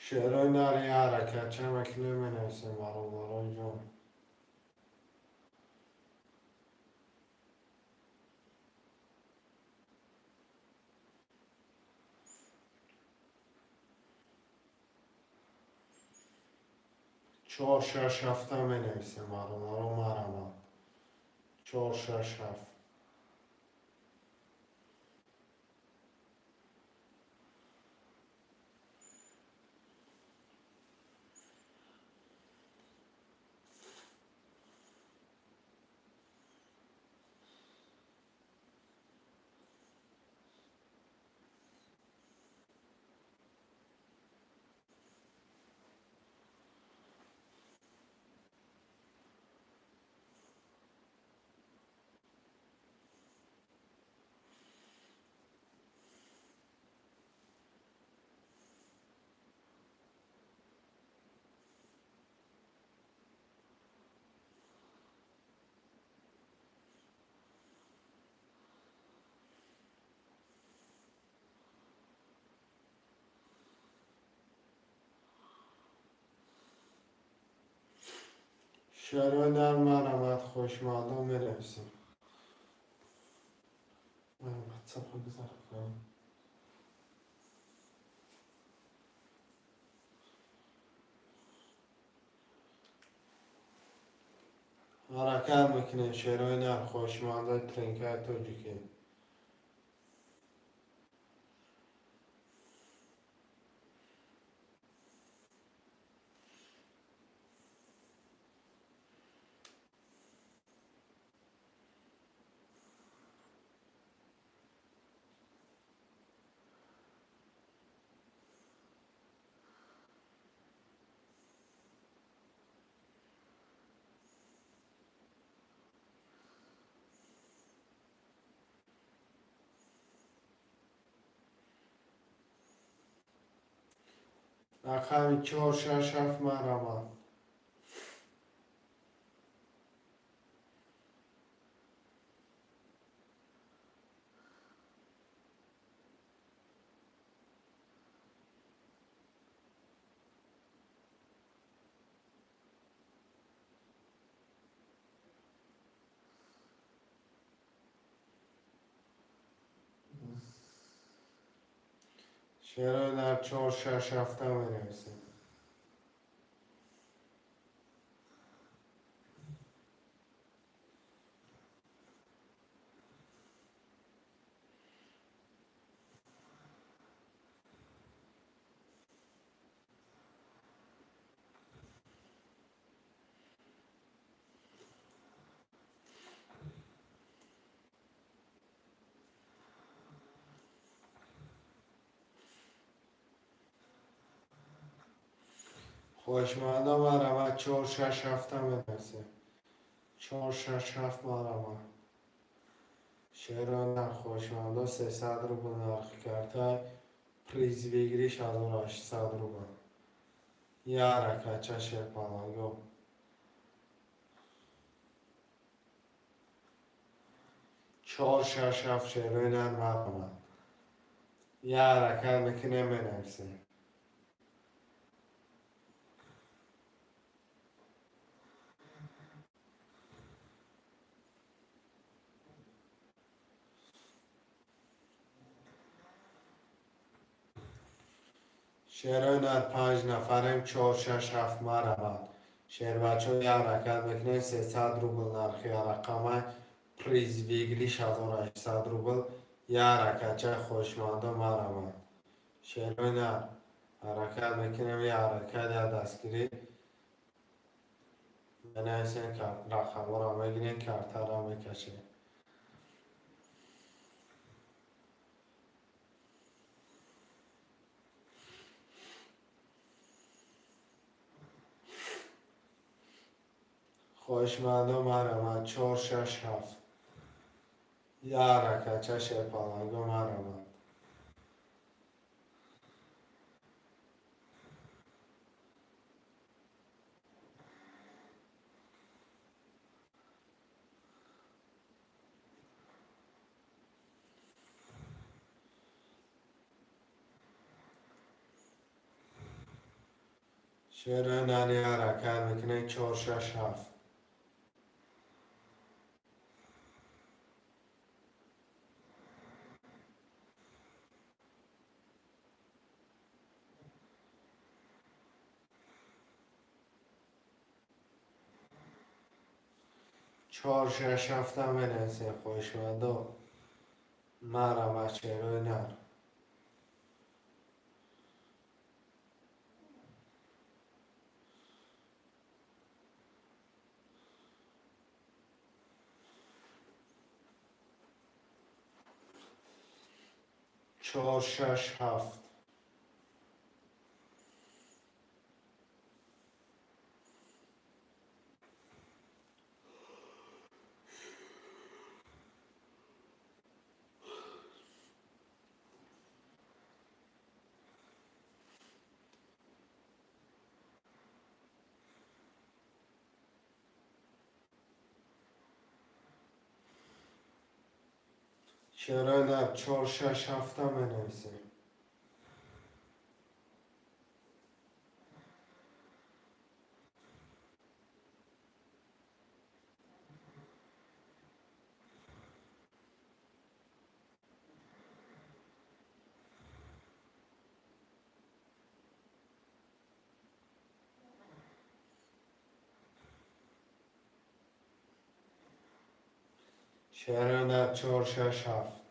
شعرهای نر یه حرکت چه نمی‌نویسیم برای جان. چهار شش هفته می‌نویسیم برای مرمت. چهار شش هفت. شعرهای نر مرمت خوشمالو می‌نویسیم. محمد صفحه بذارم. حرکت میکنه شعرهای نر خوشمالو ترینکای توجیکی. رقم چهار شش هفت مرمت. شعرهای نر چهار شش هفته می‌نویسیم. خوشمالو مرمت چهار شش هفته می‌نویسیم. چهار شش هفت مرمت. شعرهای نر خوشمالو 300 روبل نرخ کرده. پریز بگیریش 1800 روبل. یه حرکت چه پاناگو. چهار شش هفت شعرهای نر مرمت. یه حرکت میکنه می‌نویسیم. شعرهای نر 5 نفریم چهار شش هفت مرمت. شعر بچه ها یه حرکت میکنه 300 روبل نرخی رقمه. پریز ویگلیش 1800 روبل. یه حرکت چه خوشمانده مرمت. شعرهای نر حرکت میکنیم یه حرکت یا دستگیری بنویسین رقم را میگیرین کرتر را میکشین. خوشمانده مرمت چهار شش هفت. یه حرکت چه شپانگو مرمت. شعرهای نری حرکت میکنه 4 6 7 4 6 7 هم بنویسین خوشمنده مرمت شعرهای نر 4 6 7 شعرهای نر 4 6 7 هم بنویسین شعرهای نر 4 6 7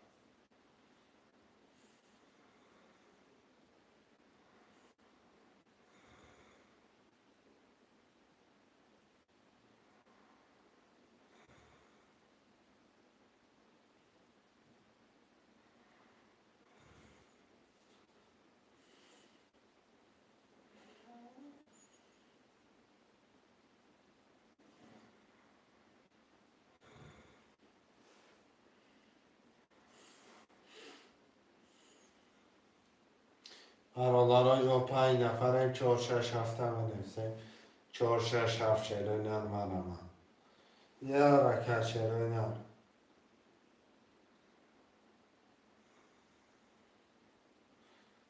برادرای با 5 نفریم 4 6 7 هم بنویسین 4 6 7 شعرهای نر مرمت یه حرکت شعرهای نر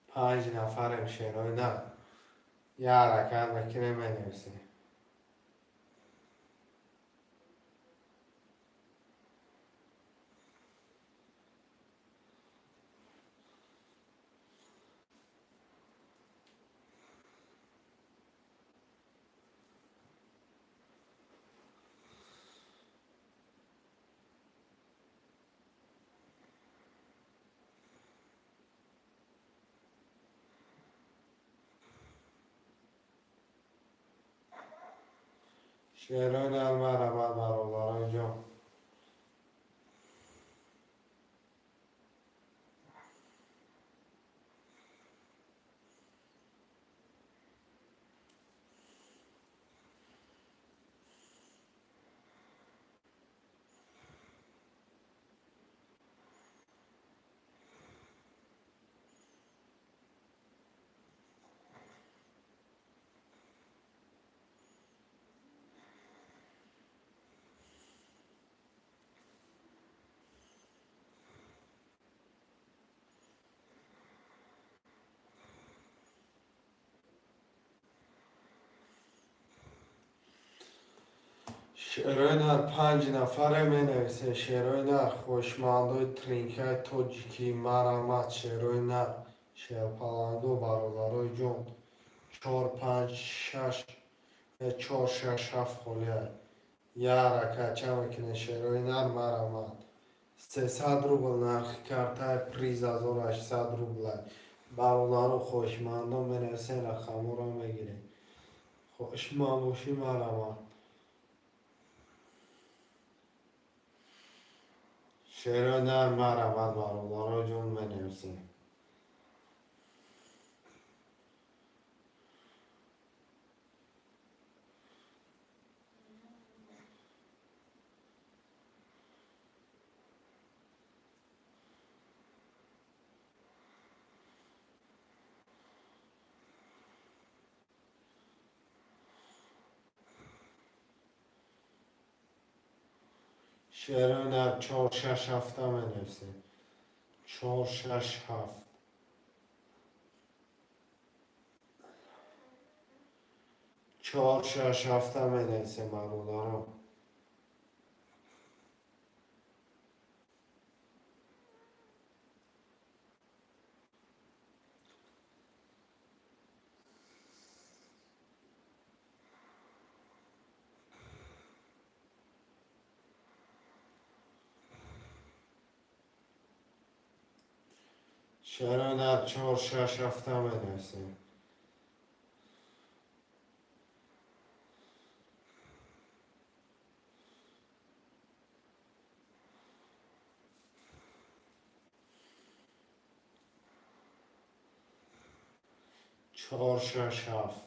5 نفریم شعرهای نر یه حرکت بکنیم بنویسین شعرهای نر مرمت برادرای جان شعرهای نر 5 نفره می نویسه شعرهای نر خوشمندوی ترینکای توجیکی مرمت شعرهای نر شعر پلنگو برادرای جون 4 5 6 4 6 7 خولیه یه حرکت چه میکنه شعرهای نر مرمت 300 روبل نرخ کرده پریز 1800 روبل برادرو خوشمندو می نویسه رقمو رو میگیره خوشمند باشی مرمت شعرهای نر مرمت برادرای جون بنویسین شعرهای نر 4 6 7 هم بنویسین 4 6 7 4 6 7 بنویسیم برادر رو. چرا نه 4 6 7 بنویسیم. چهار شش هفت.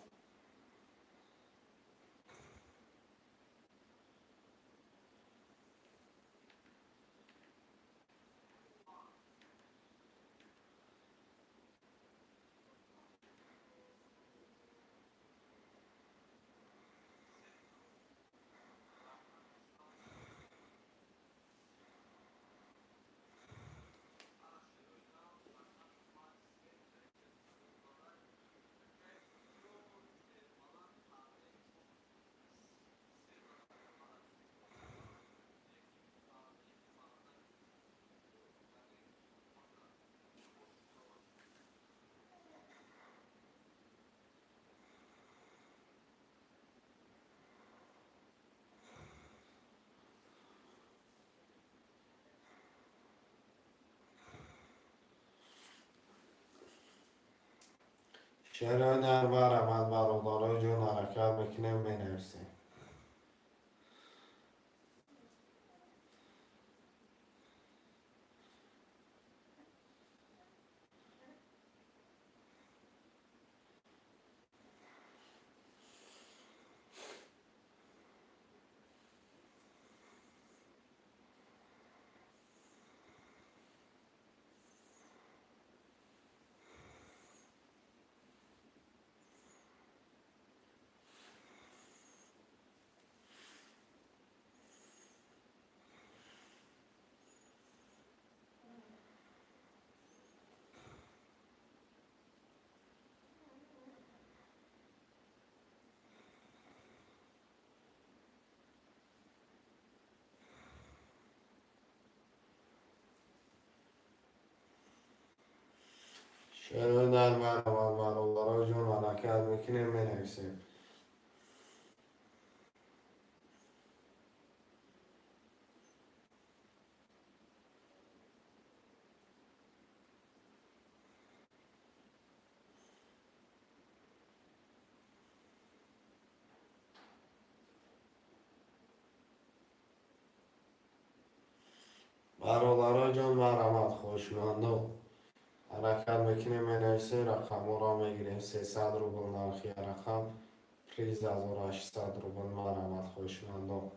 چرا نه برم برادرای جون حرکت میکنیم بنویسیم. چرا نه برادرای جون حرکت میکنیم بنویسیم. برادرای جان مرحمت خوشمندم. حرکت میکنیم بنویسیم. رقم را میگیریم 300 روبل نرخی رقم 13800 روبل. مرحمت خوشمندم.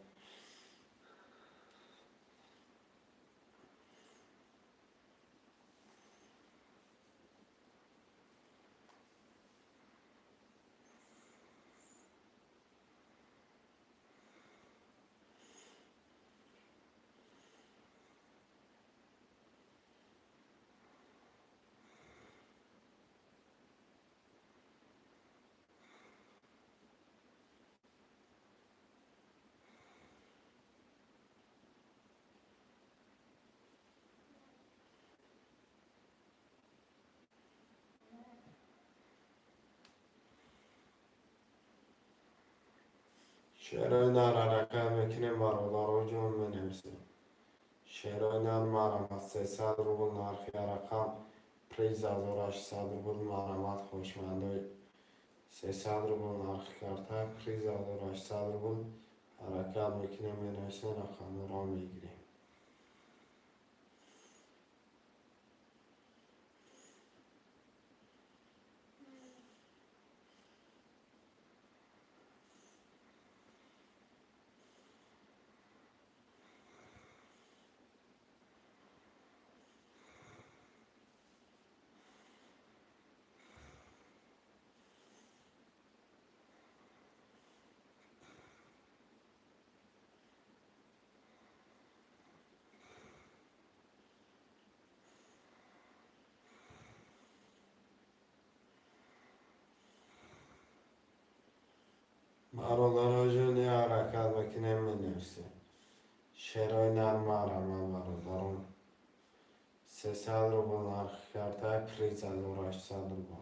چرا نه حرکت میکنیم برادرای جون بنویسیم. شیران مرحمت 300 روبل نرخی رقم 13800 روبل. مرحمت خوشمندای 300 روبل نرخی کرده 13800 روبل. حرکت میکنیم بنویسیم. رقم را میگیریم. بنویسیم. شعرهای نرم من برادران 300 روبل نرخ کرده پریز 1800 روبل.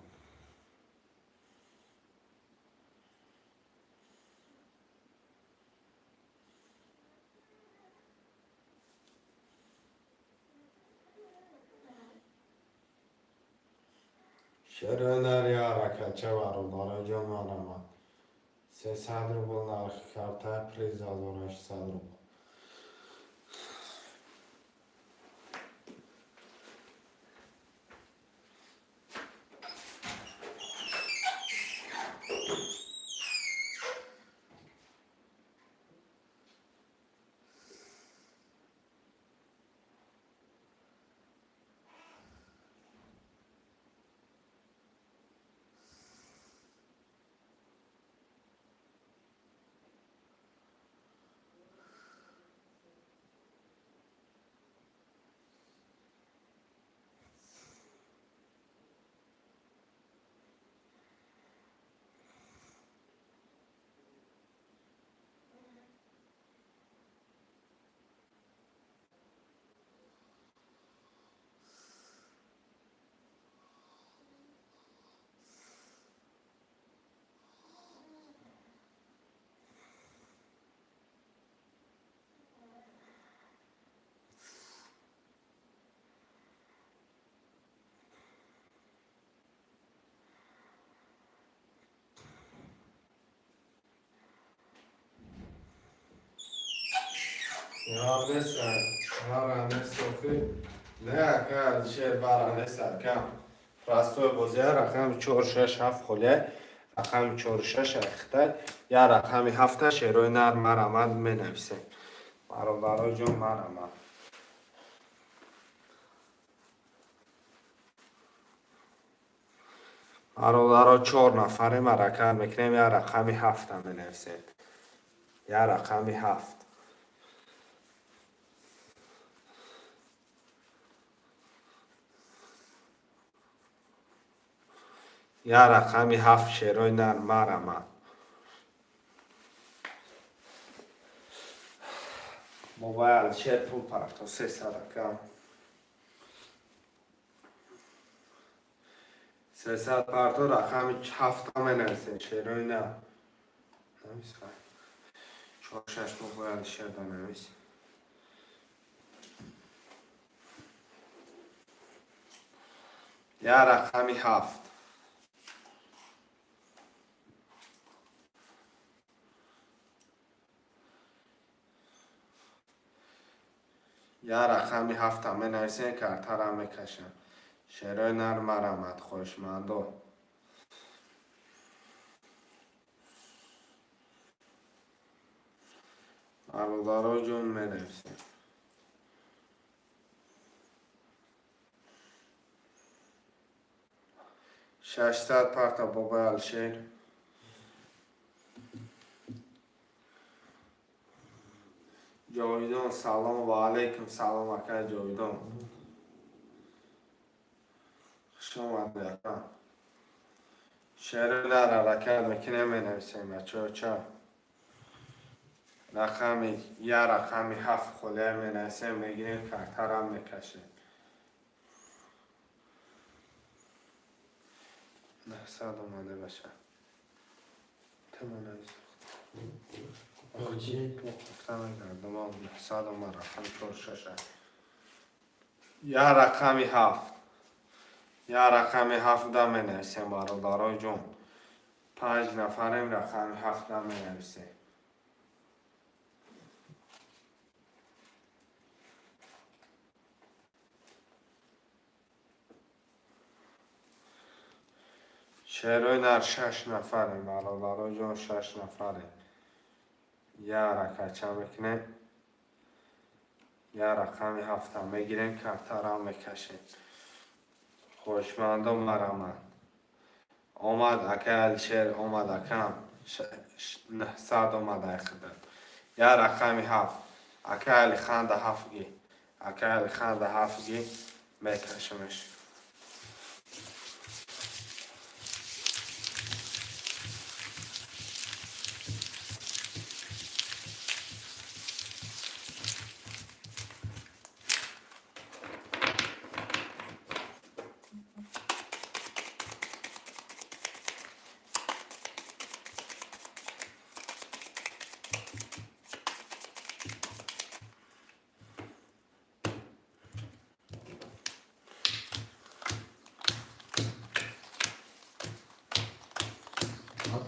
شعرهای نر یارکه چه برادران جان من 300 روبل نرخ کرده پریز 1800 روبل. رانه صوفی نه که شعر برانه سرکم راستوی بوزه رقم 467 خوله رقم 46 اخته یا رقم 7 شعرهای نر مرمد می نویسیم. برادرای جون مرمد برادرها 4 نفره مرکت میکنیم یا رقم 7 می نویسیم. یا رقم 7 یا رقمی 7 شعرهای نر مرمد. موبایل شعر پول پرتا 300 کم 300 پرتا رقم 7 همه نویسین شعرهای نر نویس خواهی 4-6 موبایل شعر دا نویس یا رقمی 7 یا رقمی 7 همه نویسین کرتر هم میکشن شعرهای نر مرمد خوشمندو برادرای جون می نویسین 600 پرتا موبایل شعر جاویدان سلام و علیکم سلام اکای جاویدان خوش آمده اکا شعر نر حرکت میکنه می نویسیم بچه چه رقمی یا رقمی 7 خوله می نویسیم میگیریم کرتر هم میکشیم 900 اومده باشه تمام نویسیم گفتم کردم 900 اومد رقم 4-6 یا رقمی 7 یا رقمی 7 دا می نویسیم برادرای جون 5 نفریم رقمی 7 دا می نویسیم شعرهای نر 6 نفریم برادرای جون 6 نفریم یا رقم چه میکنه یا رقمی 7 هم میگیریم کرتر هم میکشیم خوشمندم مرمد آمد اکل شعر آمد اکم 900 آمد اخدر یا رقمی 7 اکل خنده 7 گی اکل خنده 7 گی میکشمش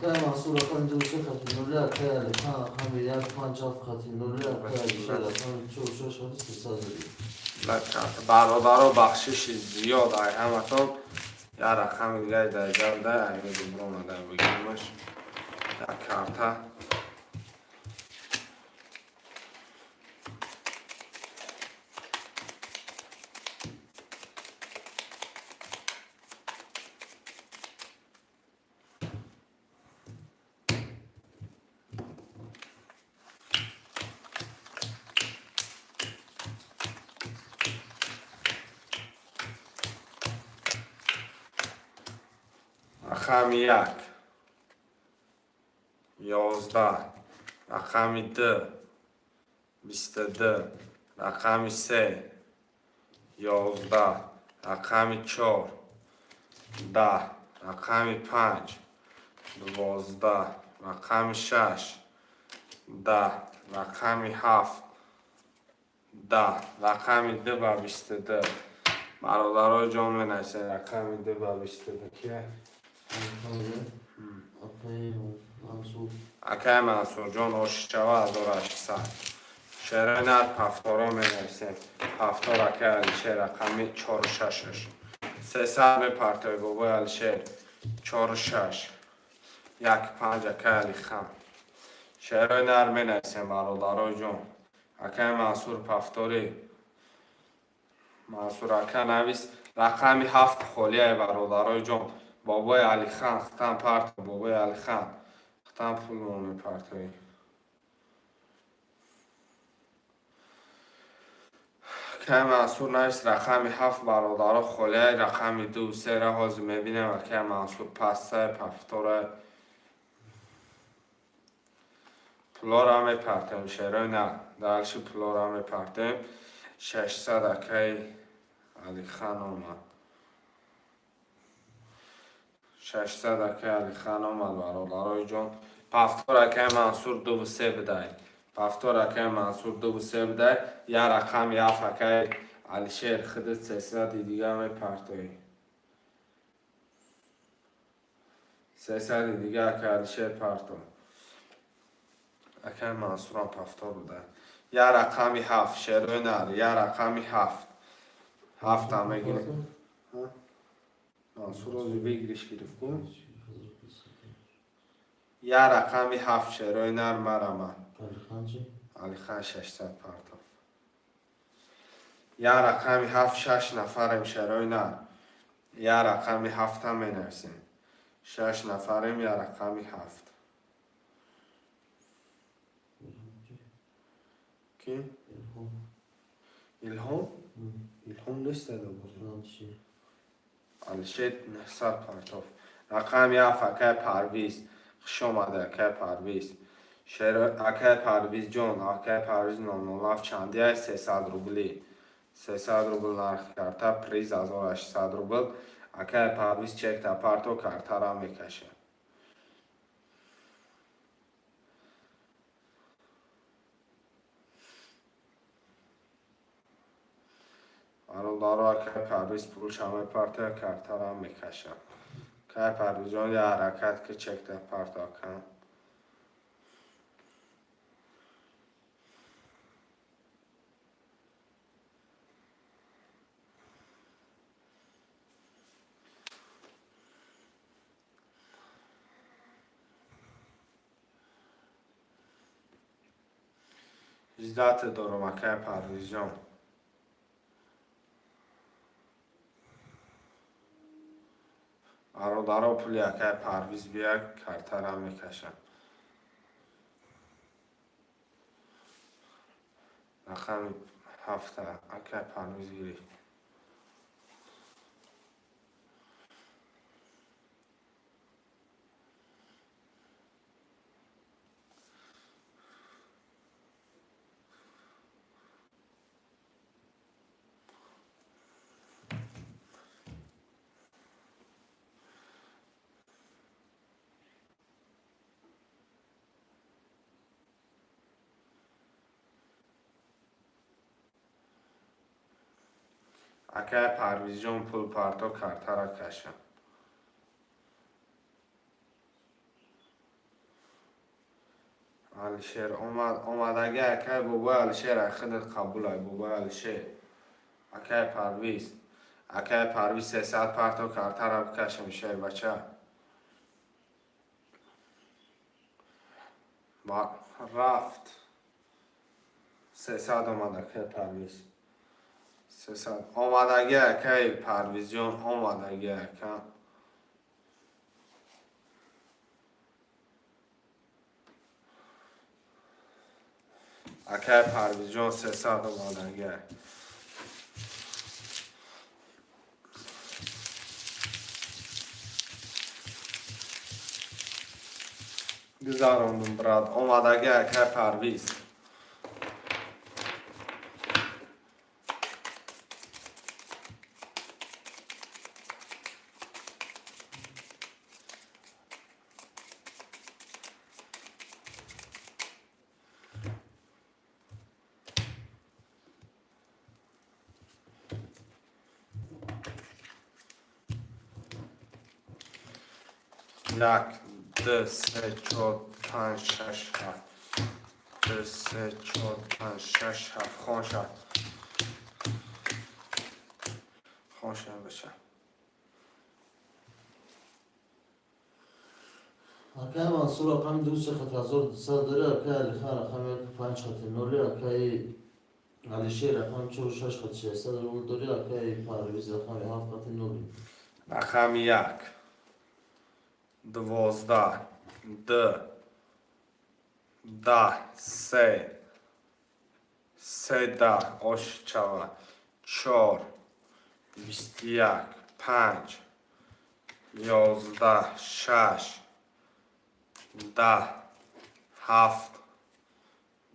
اکای منصور رقم دو سه خطی نولی اکای علی خان رقم یک پنج هفت خطی نولی اکای علی شیر رقم چهار شش هفت 300 نکرد برادر بخشش زیاد ای همتون یا رقم دیگه در جلده ایمی دوبرون در بگیرمش یک کارتا رقم یک 11 رقم 2 22 رقم 3 11 رقم 4 10 رقم 5 12 رقم 6 10 رقم 7 10 رقم 2 و 22 برادرای جان منشه رقم 2 و 22 که اکای منصور اکای منصور جان آشچوه 1800 شهرهای نرد پفتارا می نویسیم پفتار اکای علیشه رقمی 466 300 می پرتای بابای علیشه 46 15 اکای علی خان شهرهای نرد می نویسیم برادرای جان اکای منصور پفتاری منصور اکای نویس رقمی 7 خالیه برادرای جان بابای علی خان ختم پرت بابای علی خان ختم پول می پرتای که منصور نویس رقم 7 برادر خالیه رقم 2 و 3 را حاضر میبینیم و که منصور پسته پفتار پلا را میپرتیم شیرای نه دلش پلا را میپرتیم 600 اکی علی خان آمد 600 اکی علی خان آمد برادرای جان پفتار اکی منصور 2 و 3 بدهید پفتار اکی منصور 2 و 3 بدهید یا رقم 7 اکی علی شیر خودت 300 دیگه میپرتایی 300 دیگه اکی علی شیر پرتو اکی منصور هم پفتار بوده یا رقم 7 شیروی نر یا رقم 7 7 هم میگیریم منصور رو بگیرش گرفت کن یا رقم 7 شیروی نر مرمه علی خان چی؟ علی خان 600 پرتو یا رقم 7 6 نفریم شیروی نر یا رقم 7 هم می نویسیم 6 نفریم یا رقم 7 کی؟ الهام؟ الهام نیست داده بود فلان چی؟ علیشه 900 پرتوف رقم 7 اکای پرویز خوش آمده اکای پرویز شهر اکای پرویز جان اکای پرویز 007 چندی 300 روبلی 300 روبل نرخ کرده پریز 1800 روبل اکای پرویز چک تا پرتو کرده را میکشه برادرها که پرویز پولش همه پرته کرده را میکشه که پرویز جان یه حرکت که چک تا پرته کن اجدات دارم اکه پرویز جان برادرها پولی اکه پرویز بیا کرده را میکشه رقم 7 اکه پرویز گیری اکه پرویز جان پول پرتو کرده را کشه علیشیر آمدگی اکای بابا علیشیر اخدت قبول های بابا علیشیر اکای پرویز اکای پرویز 300 پرتو کارتر را بکشم شیر بچه رفت 300 آمد اکای پرویز 300 آمدگی اکای پرویز جان آمدگی اکای اکای پرویز جان 300 آمدگی گذاروندم براد آمدگی اکای پرویز یک دو سه چهار پنج شش هفت دو سه چهار پنج شش هفت خون شد بشه اکای منصور رقم 2200 داره اکای علی خان رقم 5 خط نولی اکای علیشیر رقم 46 خط 600 داره اکای پرویز رقم 7 خط نولی رقم 1 12 2 10 3 10 آش چوا 4 21 5 11 6 10 7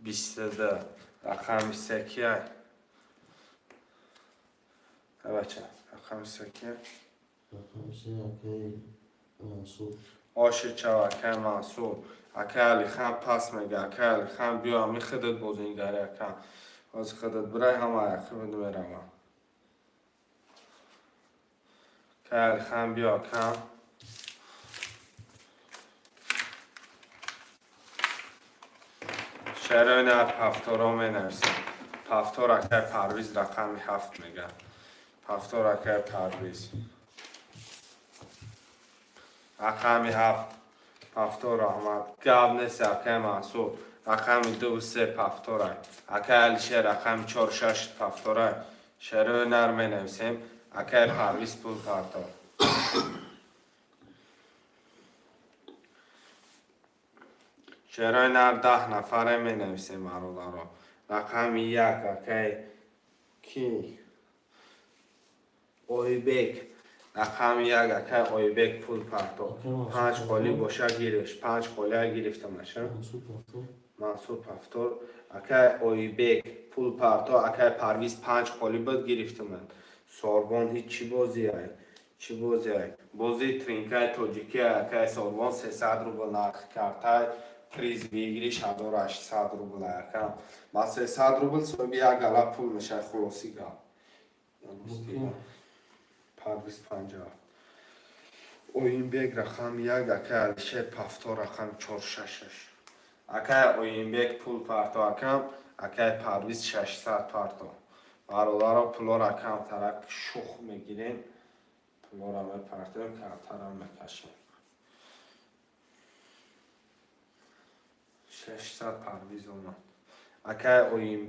22 رقم 22 بچه رقم 22 رقم 3 اکای منصور آش چوا اکای منصور اکای علی خان پس میگه اکای علی خان بیا همی خودت بازینگری اکای از خودت برای همه یکی بده میرم اکای علی خان بیا اکای شهرهای نهر پفتارا می نرسیم پفتار اکای پرویز رقم 7 میگه پفتار اکای پرویز رقم 7 پفتار آمد گاب نیست اکای منصور رقم 2 و 3 پفتار اکای علیشه رقم 4 6 پفتار شهرهای نهر می نرسیم اکای پرویز پول پفتار شهرهای نهر 10 نفره می نویسیم برادرها رقم 1 اکای کی اویبک رقم 1 اکای اویبک پول پرتو 5 قالی باشه گیرش 5 قالی گرفتم باشه منصور پفتور اکای اویبک پول پرتو اکای پرویز 5 قالی بود گرفتم من ساربان هیچ چی بازی های بازی ترینکای توجیکی اکای ساربان 300 روبل نرخ کرده پریز بگیری 800 روبل اکام با 300 روبل صبح یک گلا پول میشه خلاصی گل پرویز 50 اوین بیگ رقم 1 اکای علیشه پفتار رقم 466 اکای اوین بیگ پول پرتو اکام اکای پرویز 600 پرتو برادرها پولا رقم ترک شخ میگیریم پولا را میپرتیم کارتر را میکشیم 600 پرویز اومد اکای اوین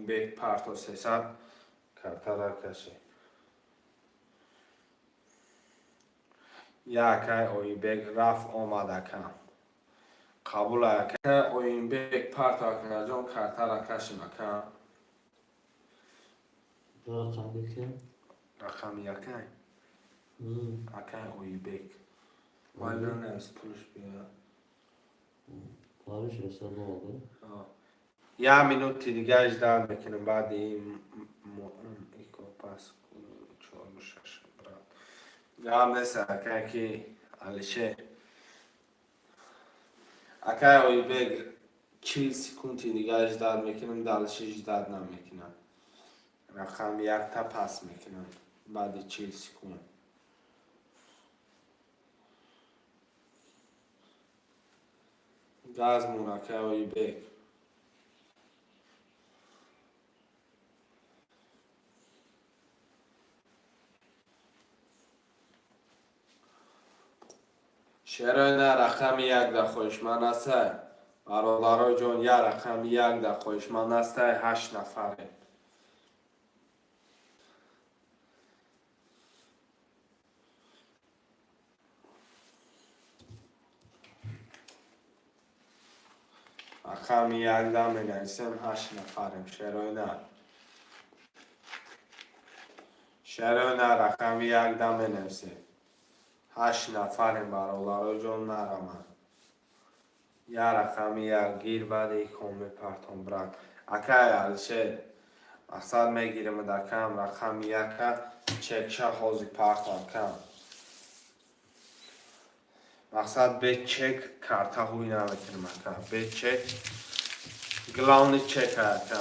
بیگ پرتو 300 کارتر را کشیم یا اکای اوین بیگ رفت آمد اکام قبول اکای اوین بیگ پرتو اکای جان کارتر را کشیم اکام رقم بکن رقم 1 اکای اوین بیگ وایلون از پولش بیا پارش رسال بابا یه مینوت دیگه اجدار میکنم بعد این ایکو پاس 4 و 6 برات هم نیست اکای که علیشه اکای اوی بگ 40 سکونتی دیگه اجدار میکنم دلش اجدار نمیکنم رقم 1 تا پاس میکنم بعد 40 سکون گاز مونکه اوی بیک شیرین رقم یک ده خوشمند است برادرای جان یک رقم یک ده خوشمند است 8 نفره رقم یک ده می نویسیم 8 نفریم شیرین رقم یک ده می نویسیم 8 نفریم برادرای جان مرمن یک رقم یک گیر بعد یک کمی پرتون برک اکه الشه مقصد میگیریم دکم رقم یک چکشه حوزی پرتون کم مقصد به چک کارتا هوی نمیتونیم اکه به چک گلاونی چک اکه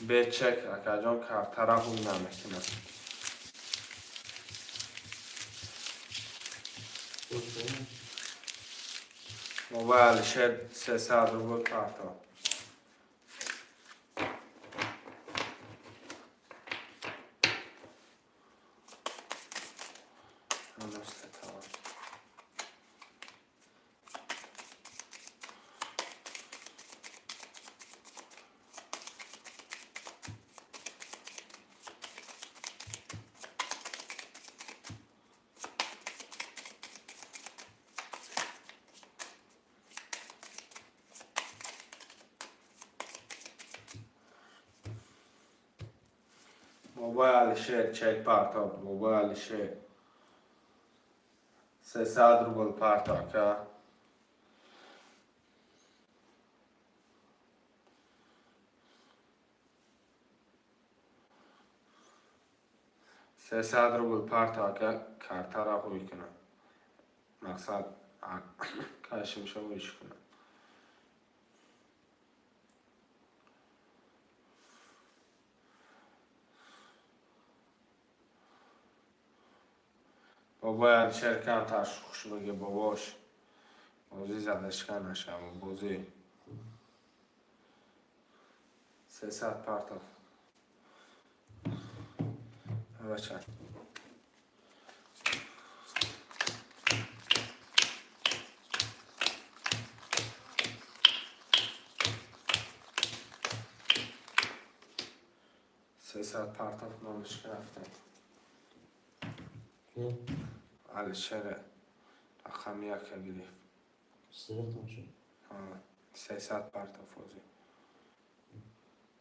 به چک اکه جان کارتا را هوی نمیتونیم موبایل شد 300 روبل پرتا موبایل شد چک پرتا موبایل شد 300 روبل پرتا که 300 روبل پرتا که کارتا را هوی کنم مقصد کشم شو هویش کنم بابا شرکم تشخص بگه باباش بازی زدش کن نشم بازی 300 پرتا بچه 300 پرتا نامش گرفتم الشره رقم یک گرفت 300 پرتا فوزی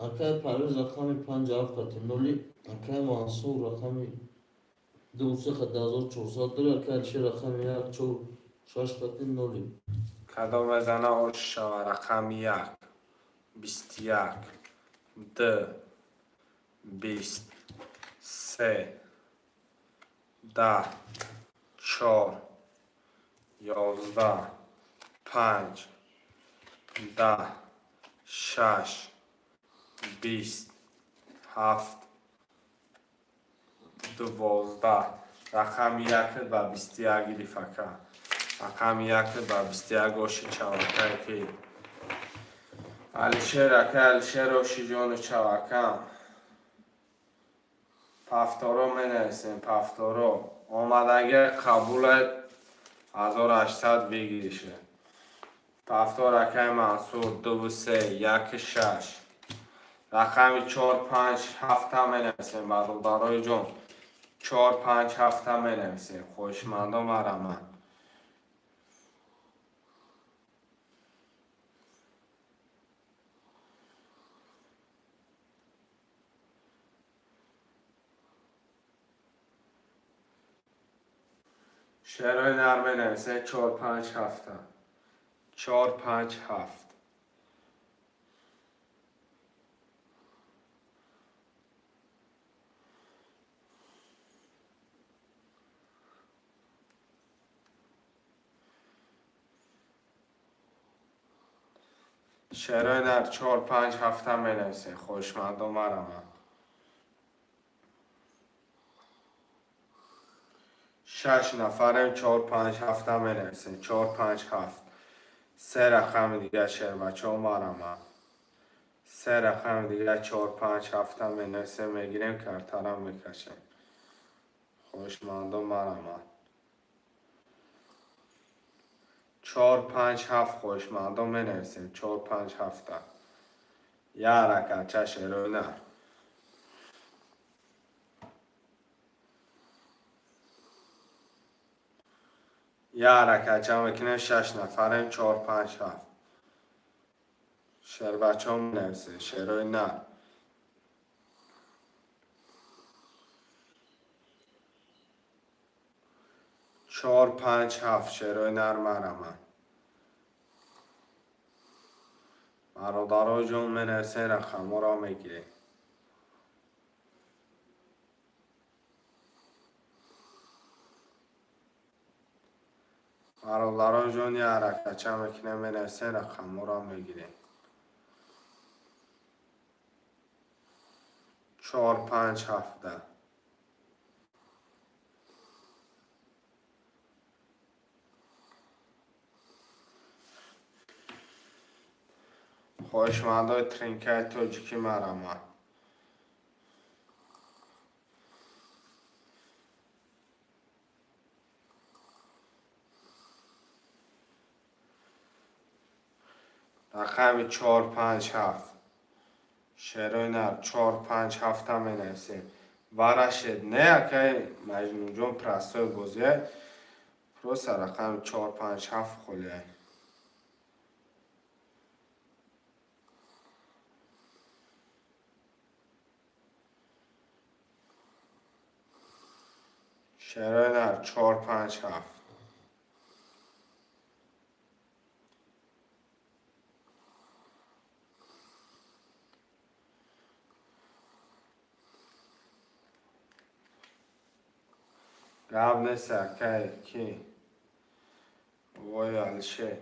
اکه پرویز رقم 57 خط نولی اکه منصور رقم 2400 داره اکه الشه رقم 146 خط نولی کدام زنه آش شوه رقم 1 21 2 20 3 10 4 11 5 10 6 20 7 12 رقم 1 با 21 گرفته رقم 1 با 21 آشی چوکه که الشیر آشی جان چوکه پفتارا می نویسیم پفتارا آمدگه قبول 1800 بگیریشه پفتار اکه منصور 2 3 1 6 رقم 4 5 7 می نویسیم برای جان 4 5 7 می نویسیم خوشمندا مرمن شعرهای نرمه نویسه 4 5 7 4 5 7 شعرهای نر 4 5 7 می نویسه خوشمندا مرمن 6 نفریم 4 5 7 هم بنویسیم 4 5 7 3 رقم دیگه شعر بچه ها مارم 3 رقم دیگه 4 5 7 هم بنویسیم میگیریم کرترم میکشیم خوشمندم مارم 4 5 7 خوشمندم بنویسیم 4 5 7 یه حرکت چه شعر نه یه حرکت چه میکنیم 6 نفریم 4 5 7 شعر بچه هم بنویسیم شعر نه 4 5 7 شعر نر مرمه برادرها جون بنویسیم رقم را میگیریم برادرها جون یه حرکت چه میکنیم بنویسیم رقم را میگیریم 4 5 7 خوشمندای ترینکای توجیکی مرمه رقم 4 5 7 شعر نر 4 5 7 هم بنویسیم ورشد نه که مجنون جون پرستوی بوزیه پروس رقم 4 5 7 خوله شعر نر 4 5 7 قبل سکه کی وای الشه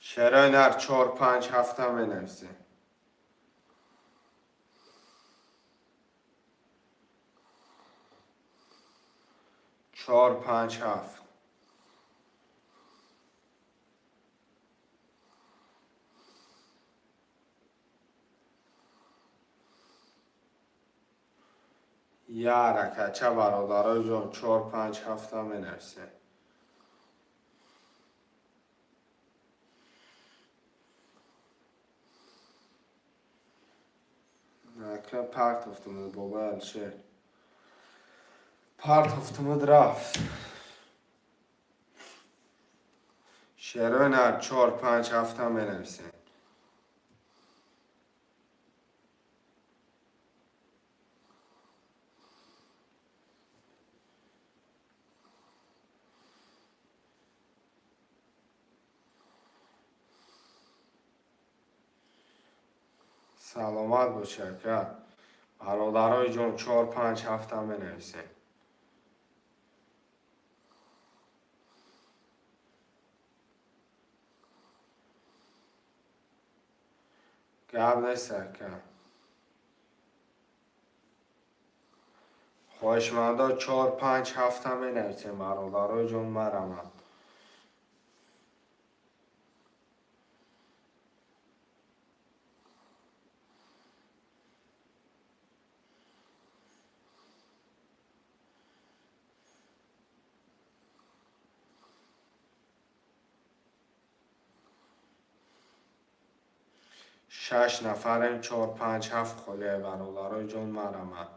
شعر نر 4 5 7 هم بنویسیم 4 5 7 یه حرکت چه برادرای جون 4 5 7 هم بنویسیم نکه پرت افتمود بابا الشه پرت افتمود رفت شعر نر 4 5 7 هم بنویسیم سلامت باشه که برادرای جون 4 5 7 هم بنویسیم قبل سکه خوشمندا 4 5 7 هم بنویسیم برادرای جون مرمم شش نفریم 4 5 7 خوله برادرای جون مرمم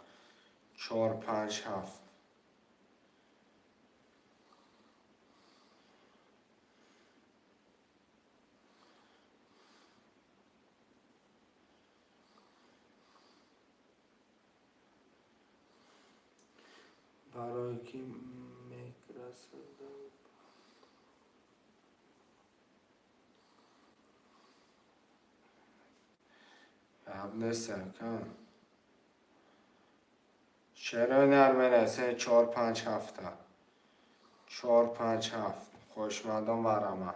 4 5 7 برای کی میکرسه قبل سکن شعر نرمنسه 4 5 7 4 5 7 خوشمندم ورمم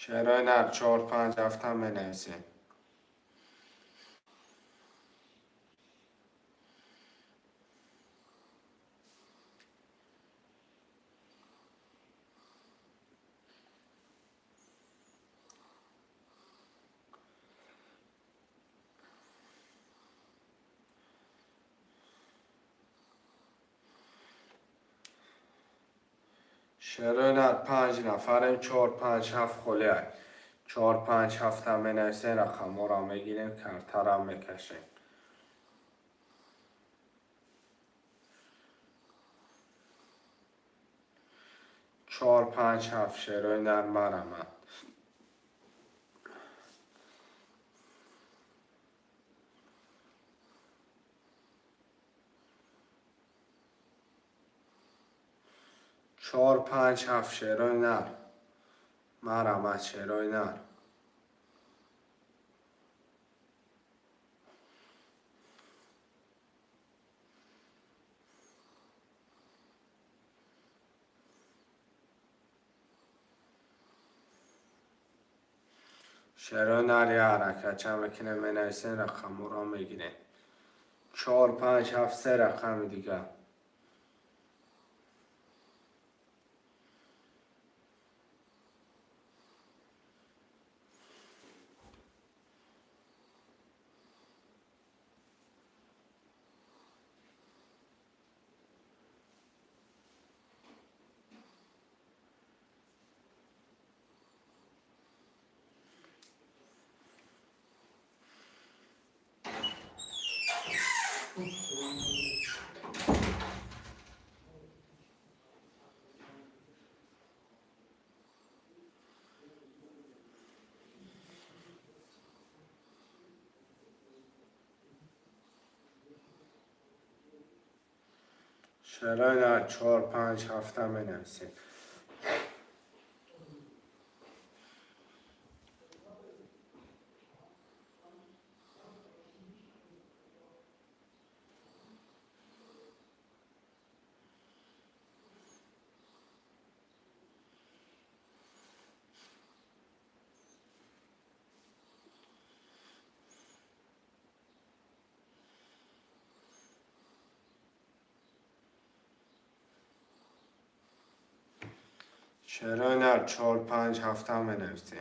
شعرهای نر 4 5 7 هم بنویسین. شعرهای نر 5 نفریم 4 5 7 خلی 4 5 7 هم بنویسین، رقم ها را میگیریم، کرتر هم میکشیم. 4 5 7 شعرهای نر مرمت. 4 5 7 شعرهای نر مرمت. شعرهای نر شعرهای نر یه حرکت چند بکنه بنویسین، رقم ها را میگیریم. 4 5 7 3 رقم دیگه. شعرهای نر 4 5 7 هم بنویسین. شعرهای نر 4 5 7 هم بنویسین.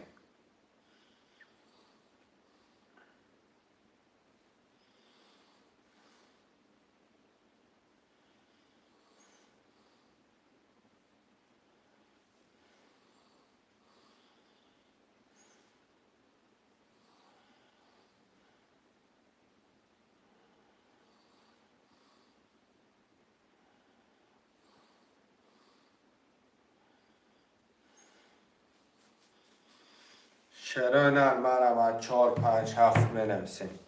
شعرهای نر مرمت 4 5 7 بنویسین.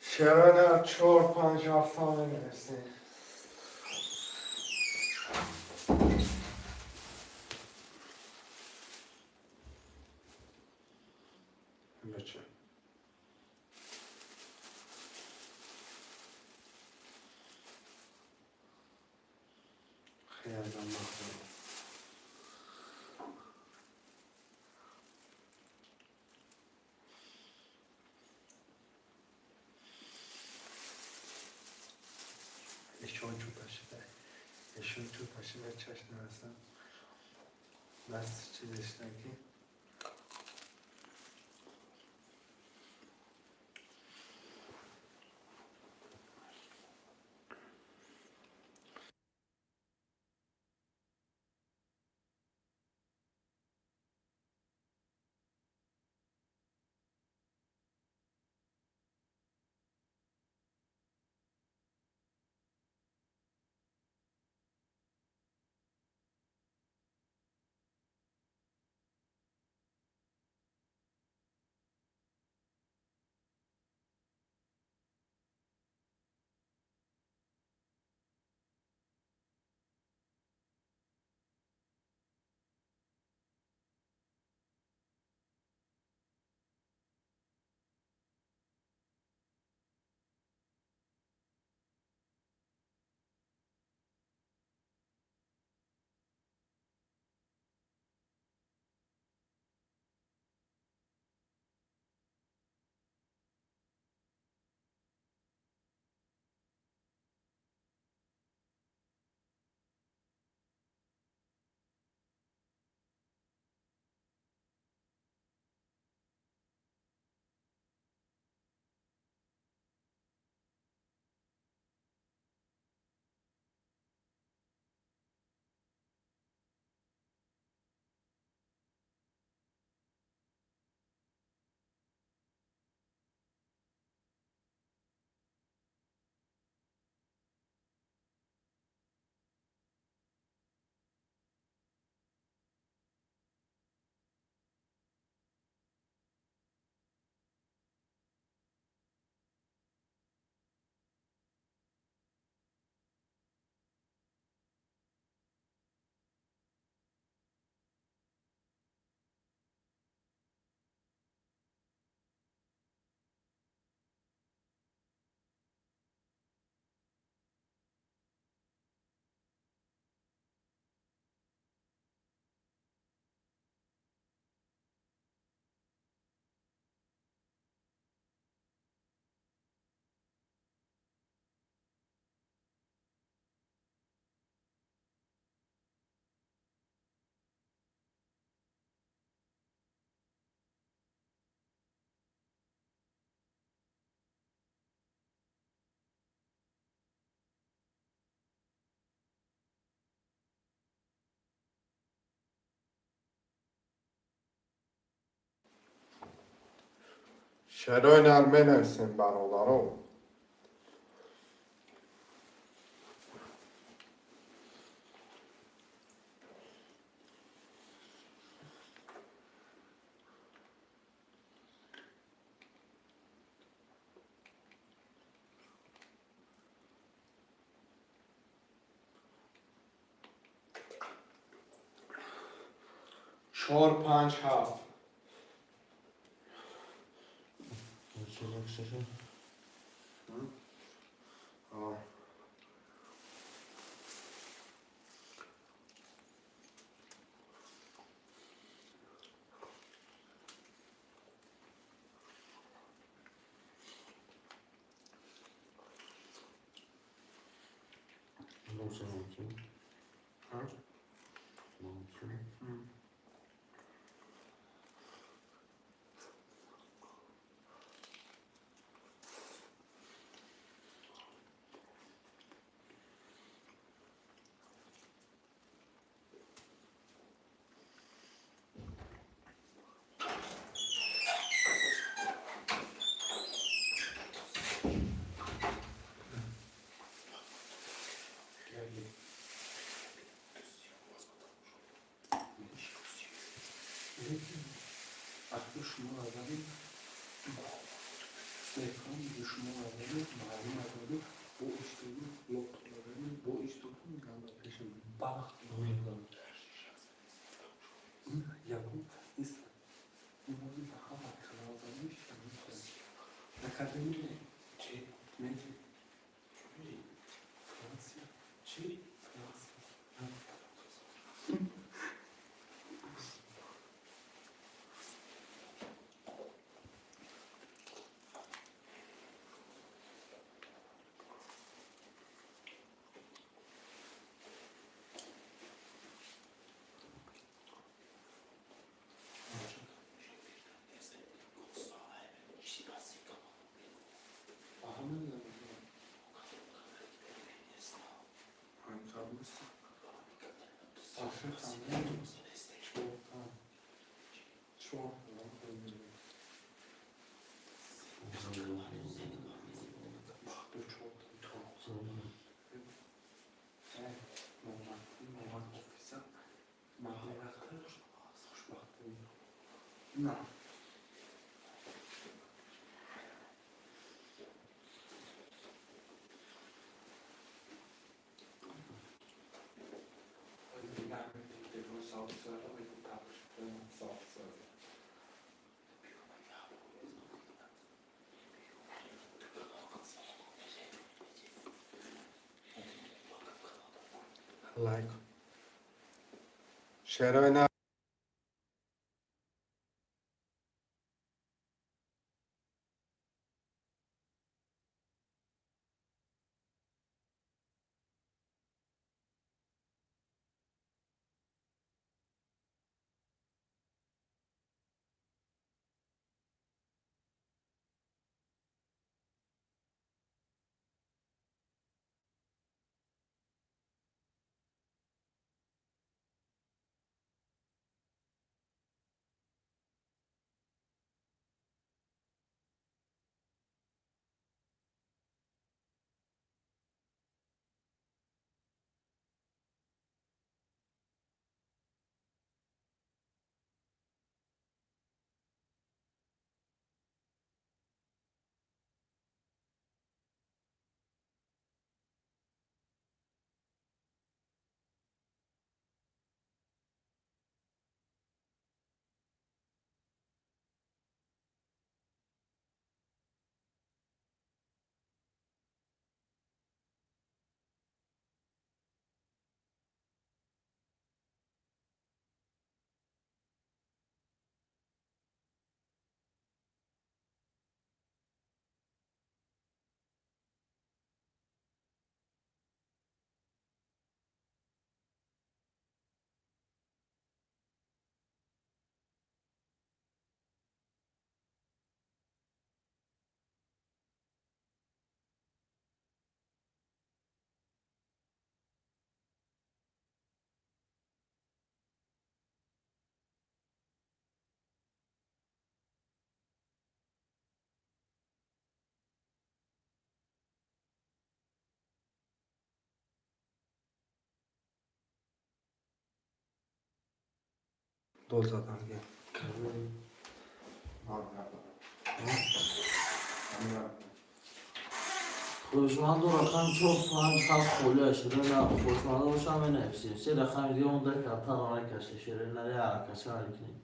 شعرهای نر 4 5 7 هم بنویسین. بچه خیلی ممنون. ایشون تو پاشیده چشم هستم بس چیزش نگی. شعر oynar benersin baroları. چهار پنج هفت آه. ها؟ وقتی شما اولین استحکام به شما اولین معلوم اولین با اشتباه لطف اولین با اشتباه میگم و پیشم بخت میگم یکم نیست اونایی به هم اطلاع دارمیش نکردیم چی؟ نجی فرانسیا چی؟ فرانسیا نه لایک شعر oynar دو زدم گه خوشمند و رقم 4 5 7 خله شیرین نه خوشمند باشه همه نفسی 3 رقم دیگه اون در کارتان آنها کشه شیرین نه یا کشه نکنیم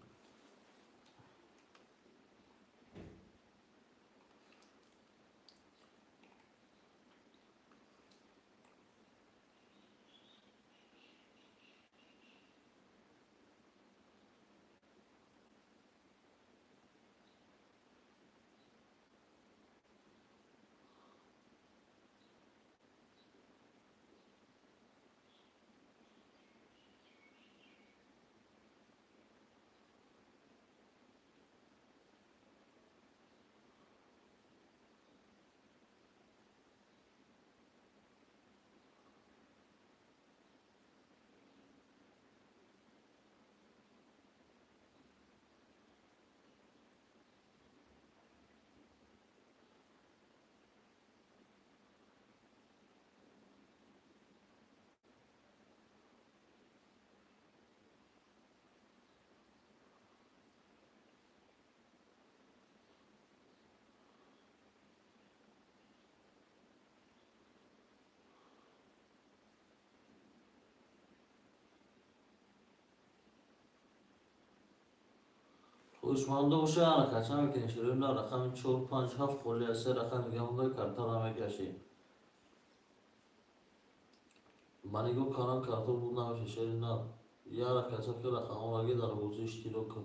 خوشمند باشه همه کشه نکنیم شیرین نه رقم 4 5 7 خله 3 رقم دیگه اون در کارتان همه کشه من گو کارم کارتون بود نمیشه شیرین نه یا کشه که رقم آماگی در بوزی اشتراک کن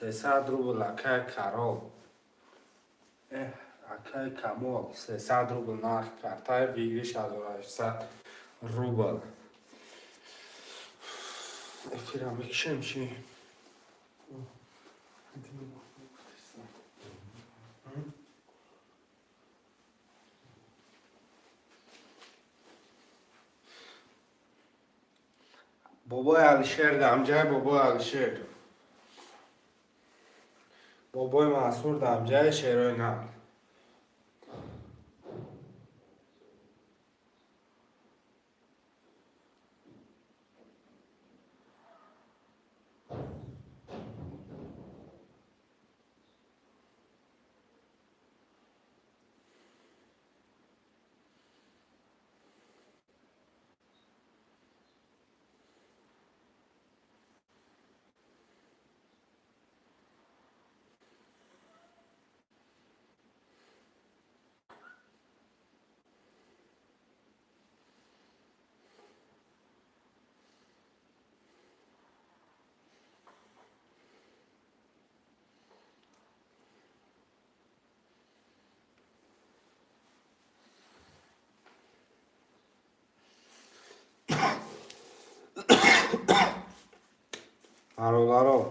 300 روبل اکای کارول اکای کمال 300 روبل نرخ کارتای ویگری 6800 روبل افیرم میکشم چی؟ بابای علیشیر دمجای بابای علیشیر بابای منصور دمجای شیرای نقل برادران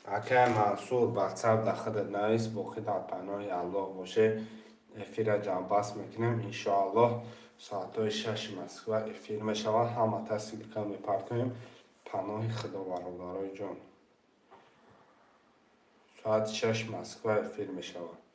اکای منصور واتساپ در خودت نویس باقی در پناه الله باشه افیر جنبست میکنم انشاءالله ساعت 6 مسکو افیر میشود همه تصویل کم میپرد کنیم پناه خدا برادرای جان ساعت 6 مسکو افیر میشود